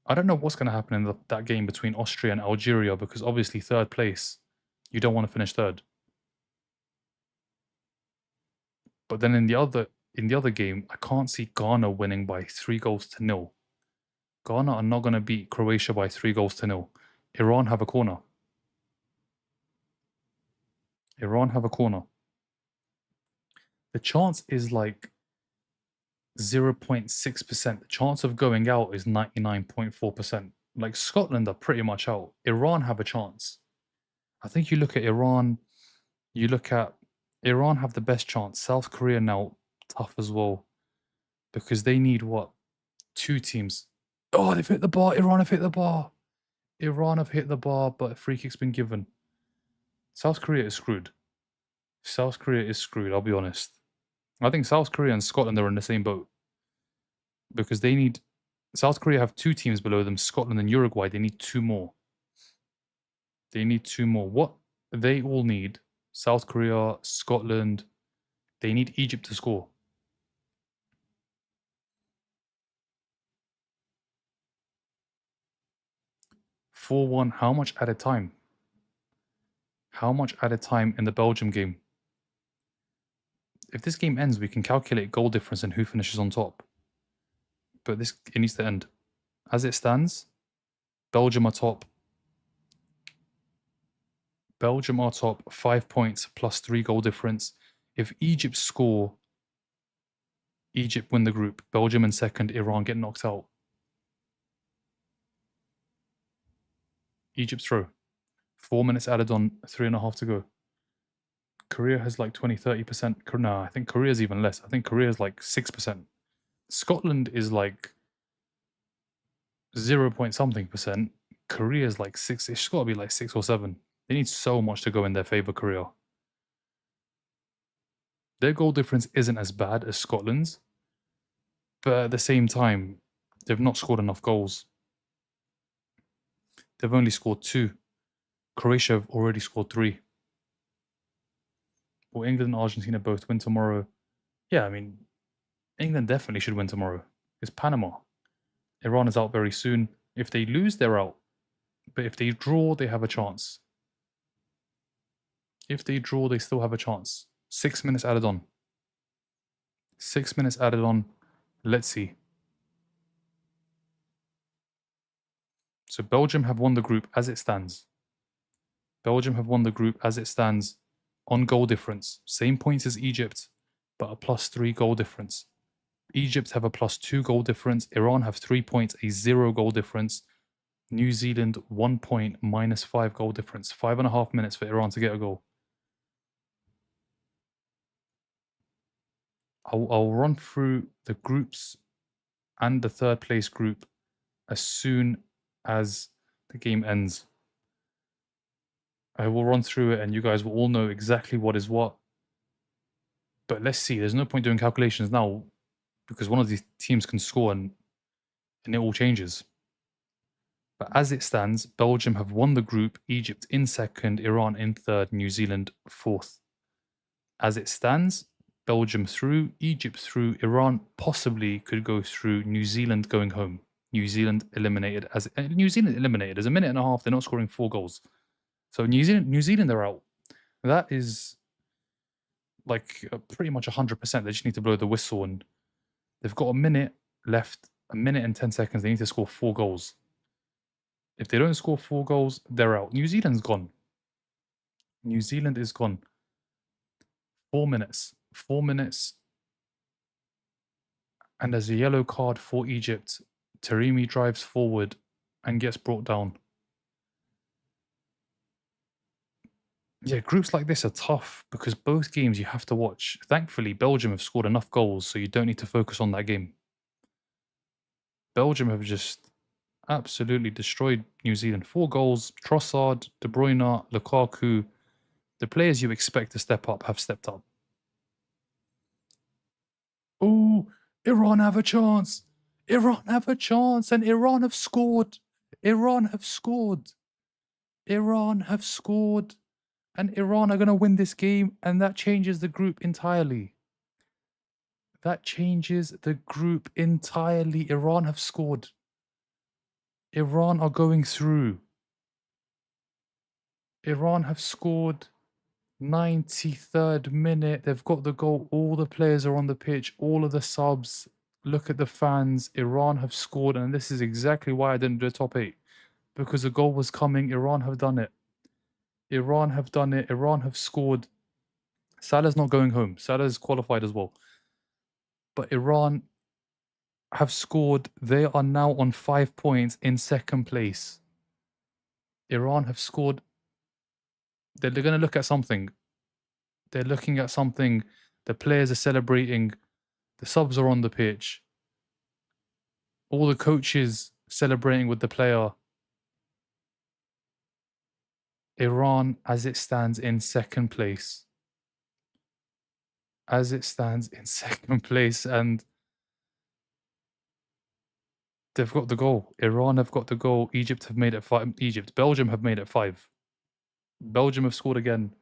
A: I don't know what's going to happen in that game between Austria and Algeria, because obviously third place, you don't want to finish third. But then in the other game, I can't see Ghana winning by 3-0. Ghana are not going to beat Croatia by 3-0. Iran have a corner. Iran have a corner. The chance is like 0.6%. The chance of going out is 99.4%. Like, Scotland are pretty much out. Iran have a chance. I think you look at Iran, Iran have the best chance. South Korea now tough as well, because they need what? 2 teams. Oh, they've hit the bar. Iran have hit the bar. Iran have hit the bar, but a free kick's been given. South Korea is screwed. South Korea is screwed, I'll be honest. I think South Korea and Scotland are in the same boat, because they need... South Korea have 2 teams below them, Scotland and Uruguay. They need 2 more. They need 2 more. What they all need, South Korea, Scotland, they need Egypt to score. 4-1, how much at a time? How much at a time in the Belgium game? If this game ends, we can calculate goal difference and who finishes on top. But it needs to end. As it stands, Belgium are top. Belgium are top, 5 points plus 3 goal difference. If Egypt score, Egypt win the group. Belgium in second, Iran get knocked out. Egypt's throw. 4 minutes added on, 3.5 to go. Korea has like 20-30%. No, I think Korea's even less. I think Korea's like 6%. Scotland is like 0 point something percent. Korea's like 6. It's got to be like 6 or 7. They need so much to go in their favour, Korea. Their goal difference isn't as bad as Scotland's, but at the same time, they've not scored enough goals. They've only scored 2. Croatia have already scored 3. Will England and Argentina both win tomorrow? Yeah, I mean, England definitely should win tomorrow. It's Panama. Iran is out very soon. If they lose, they're out. But if they draw, they have a chance. If they draw, they still have a chance. 6 minutes added on. 6 minutes added on. Let's see. So Belgium have won the group as it stands. Belgium have won the group as it stands on goal difference. Same points as Egypt, but a +3 goal difference. Egypt have a +2 goal difference. Iran have 3 points, a 0 goal difference. New Zealand 1 point, -5 goal difference. 5.5 minutes for Iran to get a goal. I'll run through the groups and the third place group as soon as the game ends. I will run through it and you guys will all know exactly what is what. But let's see, there's no point doing calculations now because one of these teams can score and it all changes. But as it stands, Belgium have won the group, Egypt in second, Iran in third, New Zealand fourth. As it stands, Belgium through, Egypt through, Iran possibly could go through, New Zealand going home. New Zealand eliminated. There's a minute and a half, they're not scoring 4 goals. So New Zealand are out. That is like pretty much 100%. They just need to blow the whistle and they've got a minute left, a minute and 10 seconds. They need to score 4 goals. If they don't score 4 goals, they're out. New Zealand's gone. New Zealand is gone. 4 minutes. 4 minutes. And there's a yellow card for Egypt. Taremi drives forward and gets brought down. Yeah, groups like this are tough because both games you have to watch. Thankfully, Belgium have scored enough goals, so you don't need to focus on that game. Belgium have just absolutely destroyed New Zealand. 4 goals. Trossard, De Bruyne, Lukaku. The players you expect to step up have stepped up. Oh, Iran have a chance. Iran have a chance, and Iran have scored. Iran have scored. Iran have scored. And Iran are going to win this game, and that changes the group entirely. That changes the group entirely. Iran have scored. Iran are going through. Iran have scored. 93rd minute. They've got the goal. All the players are on the pitch. All of the subs. Look at the fans. Iran have scored. And this is exactly why I didn't do a top 8. Because the goal was coming. Iran have done it. Iran have done it. Iran have scored. Salah's not going home. Salah's qualified as well. But Iran have scored. They are now on 5 points in second place. Iran have scored. They're going to look at something. They're looking at something. The players are celebrating. The subs are on the pitch. All the coaches celebrating with the player. Iran, as it stands in second place. As it stands in second place, and they've got the goal. Iran have got the goal. Egypt have made it 5. Belgium have made it 5. Belgium have scored again.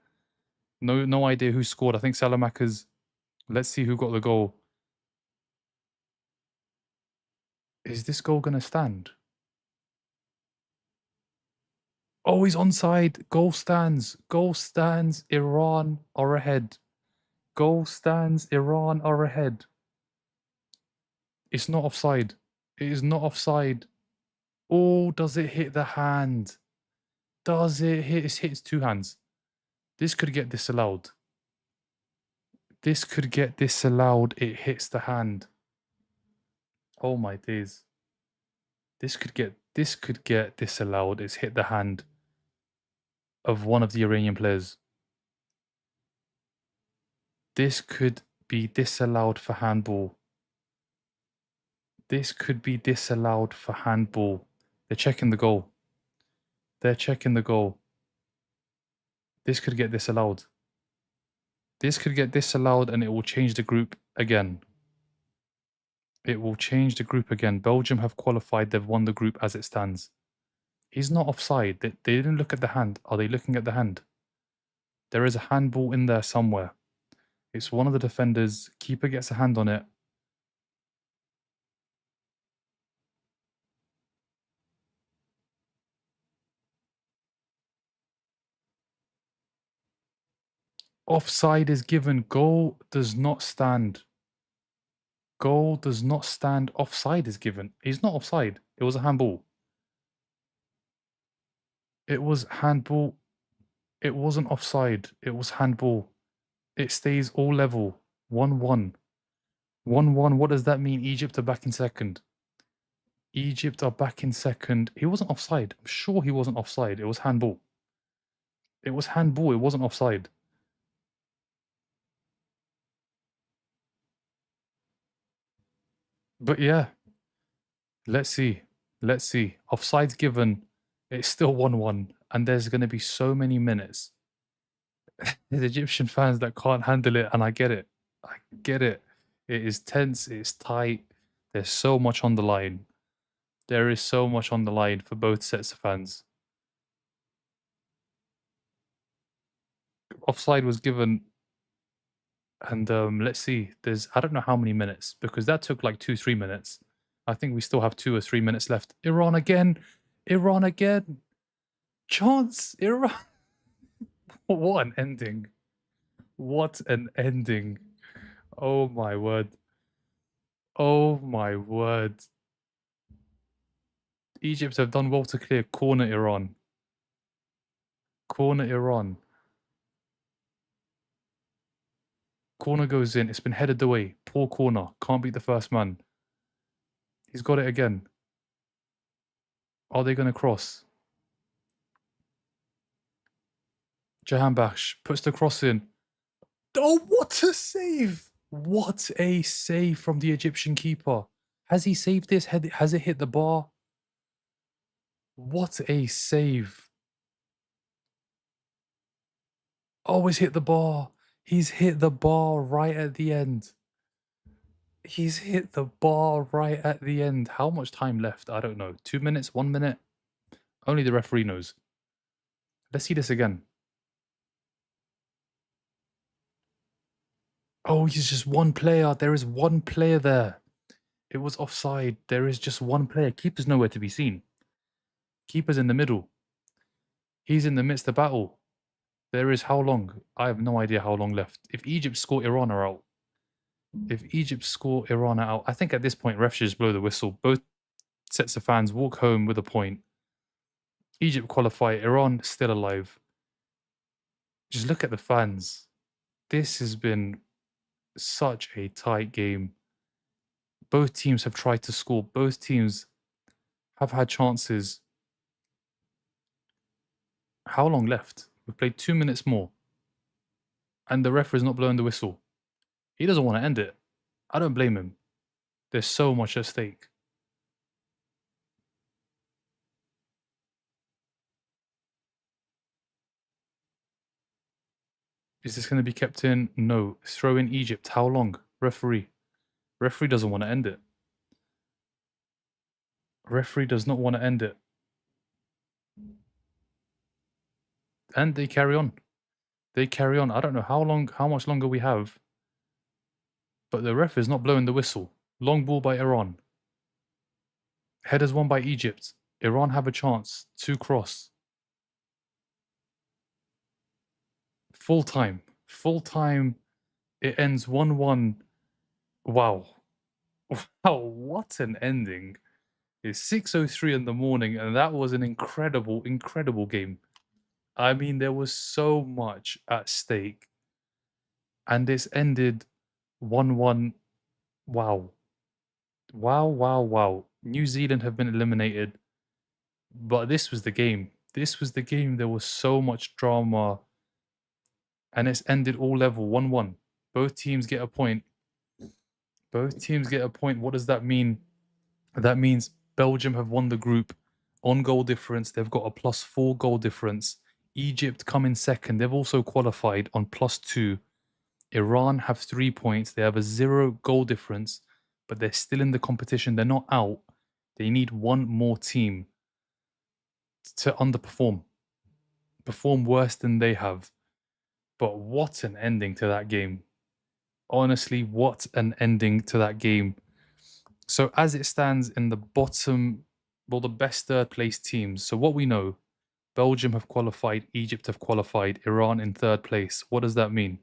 A: No idea who scored. I think Salamakas. Let's see who got the goal. Is this goal going to stand? Oh, he's onside. Goal stands. Goal stands. Iran are ahead. Goal stands. Iran are ahead. It's not offside. It is not offside. Oh, does it hit the hand? Does it hit? It hits 2 hands. This could get disallowed. This could get disallowed. It hits the hand. Oh my days. This could get disallowed. It's hit the hand of one of the Iranian players. This could be disallowed for handball. This could be disallowed for handball. They're checking the goal. They're checking the goal. This could get disallowed. This could get disallowed and it will change the group again. It will change the group again. Belgium have qualified. They've won the group as it stands. He's not offside. They didn't look at the hand. Are they looking at the hand? There is a handball in there somewhere. It's one of the defenders. Keeper gets a hand on it. Offside is given. Goal does not stand. Goal does not stand. Offside is given. He's not offside. It was a handball. It was handball. It wasn't offside. It was handball. It stays all level. 1-1. 1-1. What does that mean? Egypt are back in second. Egypt are back in second. He wasn't offside. I'm sure he wasn't offside. It was handball. It was handball. It wasn't offside. But yeah, let's see. Let's see. Offside's given. It's still 1-1. And there's going to be so many minutes. There's Egyptian fans that can't handle it. And I get it. I get it. It is tense. It's tight. There's so much on the line. There is so much on the line for both sets of fans. Offside was given. And let's see. I don't know how many minutes because that took like 2-3 minutes. I think we still have 2 or 3 minutes left. Iran again. Iran again. Chance. Iran. What an ending. What an ending. Oh my word. Oh my word. Egypt have done well to clear. Corner Iran. Corner Iran. Corner goes in. It's been headed away. Poor corner. Can't beat the first man. He's got it again. Are they going to cross? Jahanbakhsh puts the cross in. Oh, what a save! What a save from the Egyptian keeper. Has he saved this? Has it hit the bar? What a save. Oh, it's hit the bar. He's hit the bar right at the end. He's hit the bar right at the end. How much time left? I don't know. 2 minutes? 1 minute? Only the referee knows. Let's see this again. Oh, he's just one player. There is one player there. It was offside. There is just one player. Keeper's nowhere to be seen. Keeper's in the middle. He's in the midst of battle. There is how long? I have no idea how long left. If Egypt score, Iran are out. If Egypt score, Iran are out. I think at this point, refs should just blow the whistle. Both sets of fans walk home with a point. Egypt qualify. Iran still alive. Just look at the fans. This has been such a tight game. Both teams have tried to score. Both teams have had chances. How long left? We've played 2 minutes more. And the referee's not blowing the whistle. He doesn't want to end it. I don't blame him. There's so much at stake. Is this going to be kept in? No. Throw in Egypt. How long? Referee. Referee doesn't want to end it. Referee does not want to end it. And they carry on. They carry on. I don't know how much longer we have. But the ref is not blowing the whistle. Long ball by Iran. Headers won by Egypt. Iran have a chance. 2 cross. Full time. Full time. It ends 1-1. Wow. Wow, what an ending. It's 6:03 in the morning, and that was an incredible, incredible game. I mean, there was so much at stake. And this ended 1-1. Wow. Wow, wow, wow. New Zealand have been eliminated. But this was the game. This was the game. There was so much drama. And it's ended all level 1-1. Both teams get a point. Both teams get a point. What does that mean? That means Belgium have won the group on goal difference. They've got a +4 goal difference. Egypt come in second. They've also qualified on +2. Iran have 3 points. They have a 0 goal difference, but they're still in the competition. They're not out. They need one more team to underperform, perform worse than they have. But what an ending to that game. Honestly, what an ending to that game. So as it stands in the bottom, well, the best third place teams. So what we know, Belgium have qualified, Egypt have qualified, Iran in third place. What does that mean?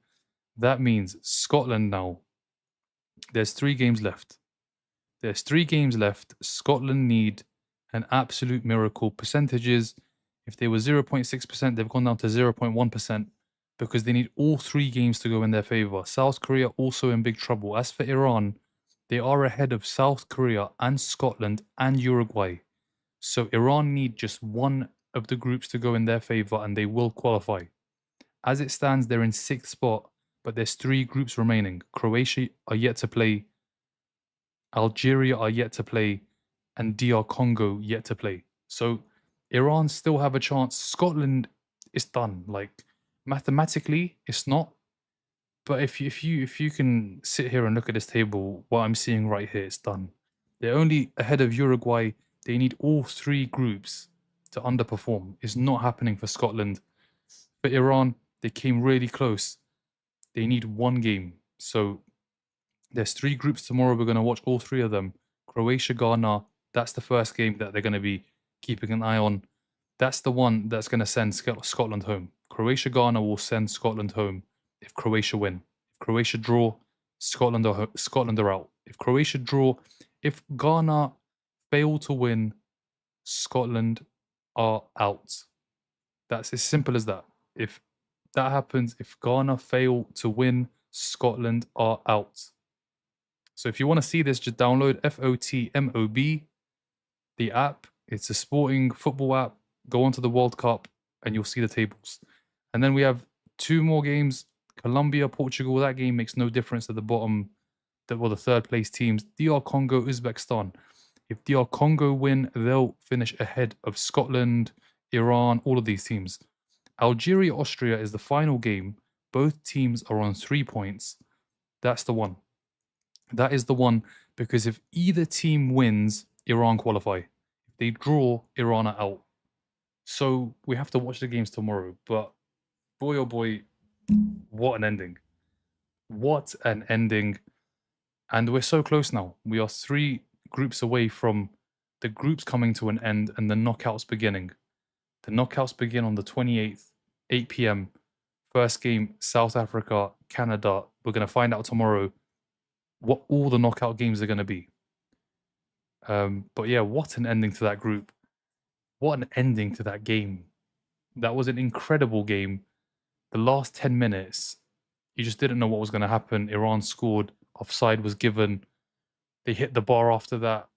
A: That means Scotland now. There's 3 games left. There's 3 games left. Scotland need an absolute miracle. Percentages, if they were 0.6%, they've gone down to 0.1% because they need all 3 games to go in their favour. South Korea also in big trouble. As for Iran, they are ahead of South Korea and Scotland and Uruguay. So Iran need just one of the groups to go in their favour and they will qualify. As it stands, they're in 6th spot, but there's 3 groups remaining. Croatia are yet to play, Algeria are yet to play, and DR Congo yet to play. So Iran still have a chance. Scotland is done. Like mathematically, it's not. But if you can sit here and look at this table, what I'm seeing right here, it's done. They're only ahead of Uruguay. They need all 3 groups to underperform. It's not happening for Scotland. For Iran, they came really close. They need 1 game. So there's 3 groups tomorrow. We're going to watch all 3 of them. Croatia, Ghana. That's the first game that they're going to be keeping an eye on. That's the one that's going to send Scotland home. Croatia, Ghana will send Scotland home if Croatia win. If Croatia draw, Scotland are out. If Croatia draw, if Ghana fail to win, Scotland are out. That's as simple as that. If that happens, if Ghana fail to win, Scotland are out. So if you want to see this, just download FOTMOB, the app. It's a sporting football app. Go onto the World Cup and you'll see the tables. And then we have 2 more games. Colombia, Portugal. That game makes no difference at the bottom. The third place teams. DR Congo, Uzbekistan. If DR Congo win, they'll finish ahead of Scotland, Iran, all of these teams. Algeria, Austria is the final game. Both teams are on 3 points. That's the one. That is the one, because if either team wins, Iran qualify. If they draw, Iran are out. So we have to watch the games tomorrow. But boy, oh boy, what an ending. What an ending. And we're so close now. We are 3 groups away from the groups coming to an end and the knockouts beginning. The knockouts begin on the 28th, 8 p.m. First game, South Africa, Canada. We're going to find out tomorrow what all the knockout games are going to be. But yeah, what an ending to that group. What an ending to that game. That was an incredible game. The last 10 minutes, you just didn't know what was going to happen. Iran scored, offside was given. They hit the bar after that.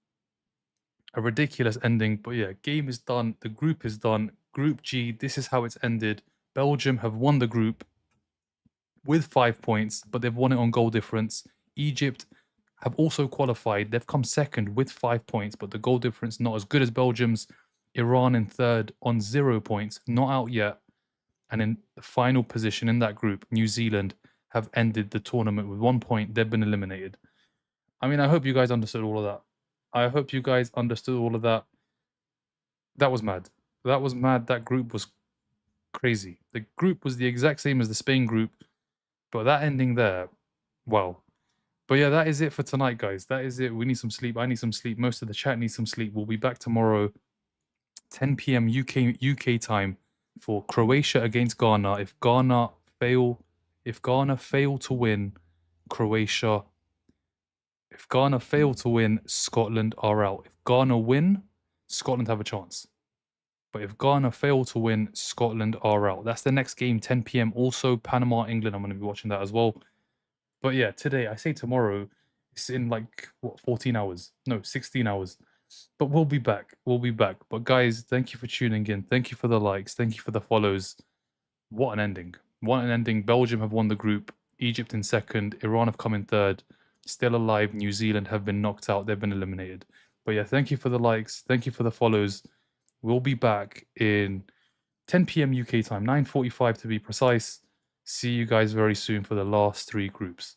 A: A ridiculous ending. But yeah, game is done. The group is done. Group G, this is how it's ended. Belgium have won the group with 5 points, but they've won it on goal difference. Egypt have also qualified. They've come second with 5 points, but the goal difference not as good as Belgium's. Iran in third on 0 points, not out yet. And in the final position in that group, New Zealand have ended the tournament with 1 point. They've been eliminated. I mean, I hope you guys understood all of that. I hope you guys understood all of that. That was mad. That was mad. That group was crazy. The group was the exact same as the Spain group, but that ending there, wow. But yeah, that is it for tonight, guys. That is it. We need some sleep. I need some sleep. Most of the chat needs some sleep. We'll be back tomorrow, 10 p.m. UK time for Croatia against Ghana. If Ghana fail to win, Croatia. If Ghana fail to win, Scotland are out. If Ghana win, Scotland have a chance. But if Ghana fail to win, Scotland are out. That's the next game, 10 p.m. Also, Panama, England. I'm going to be watching that as well. But yeah, today, I say tomorrow, it's in like, 14 hours? No, 16 hours. But we'll be back. We'll be back. But guys, thank you for tuning in. Thank you for the likes. Thank you for the follows. What an ending. What an ending. Belgium have won the group. Egypt in second. Iran have come in third. Still alive. New Zealand have been knocked out. They've been eliminated. But yeah, thank you for the likes. Thank you for the follows. We'll be back in 10 p.m. UK time, 9:45 to be precise. See you guys very soon for the last 3 groups.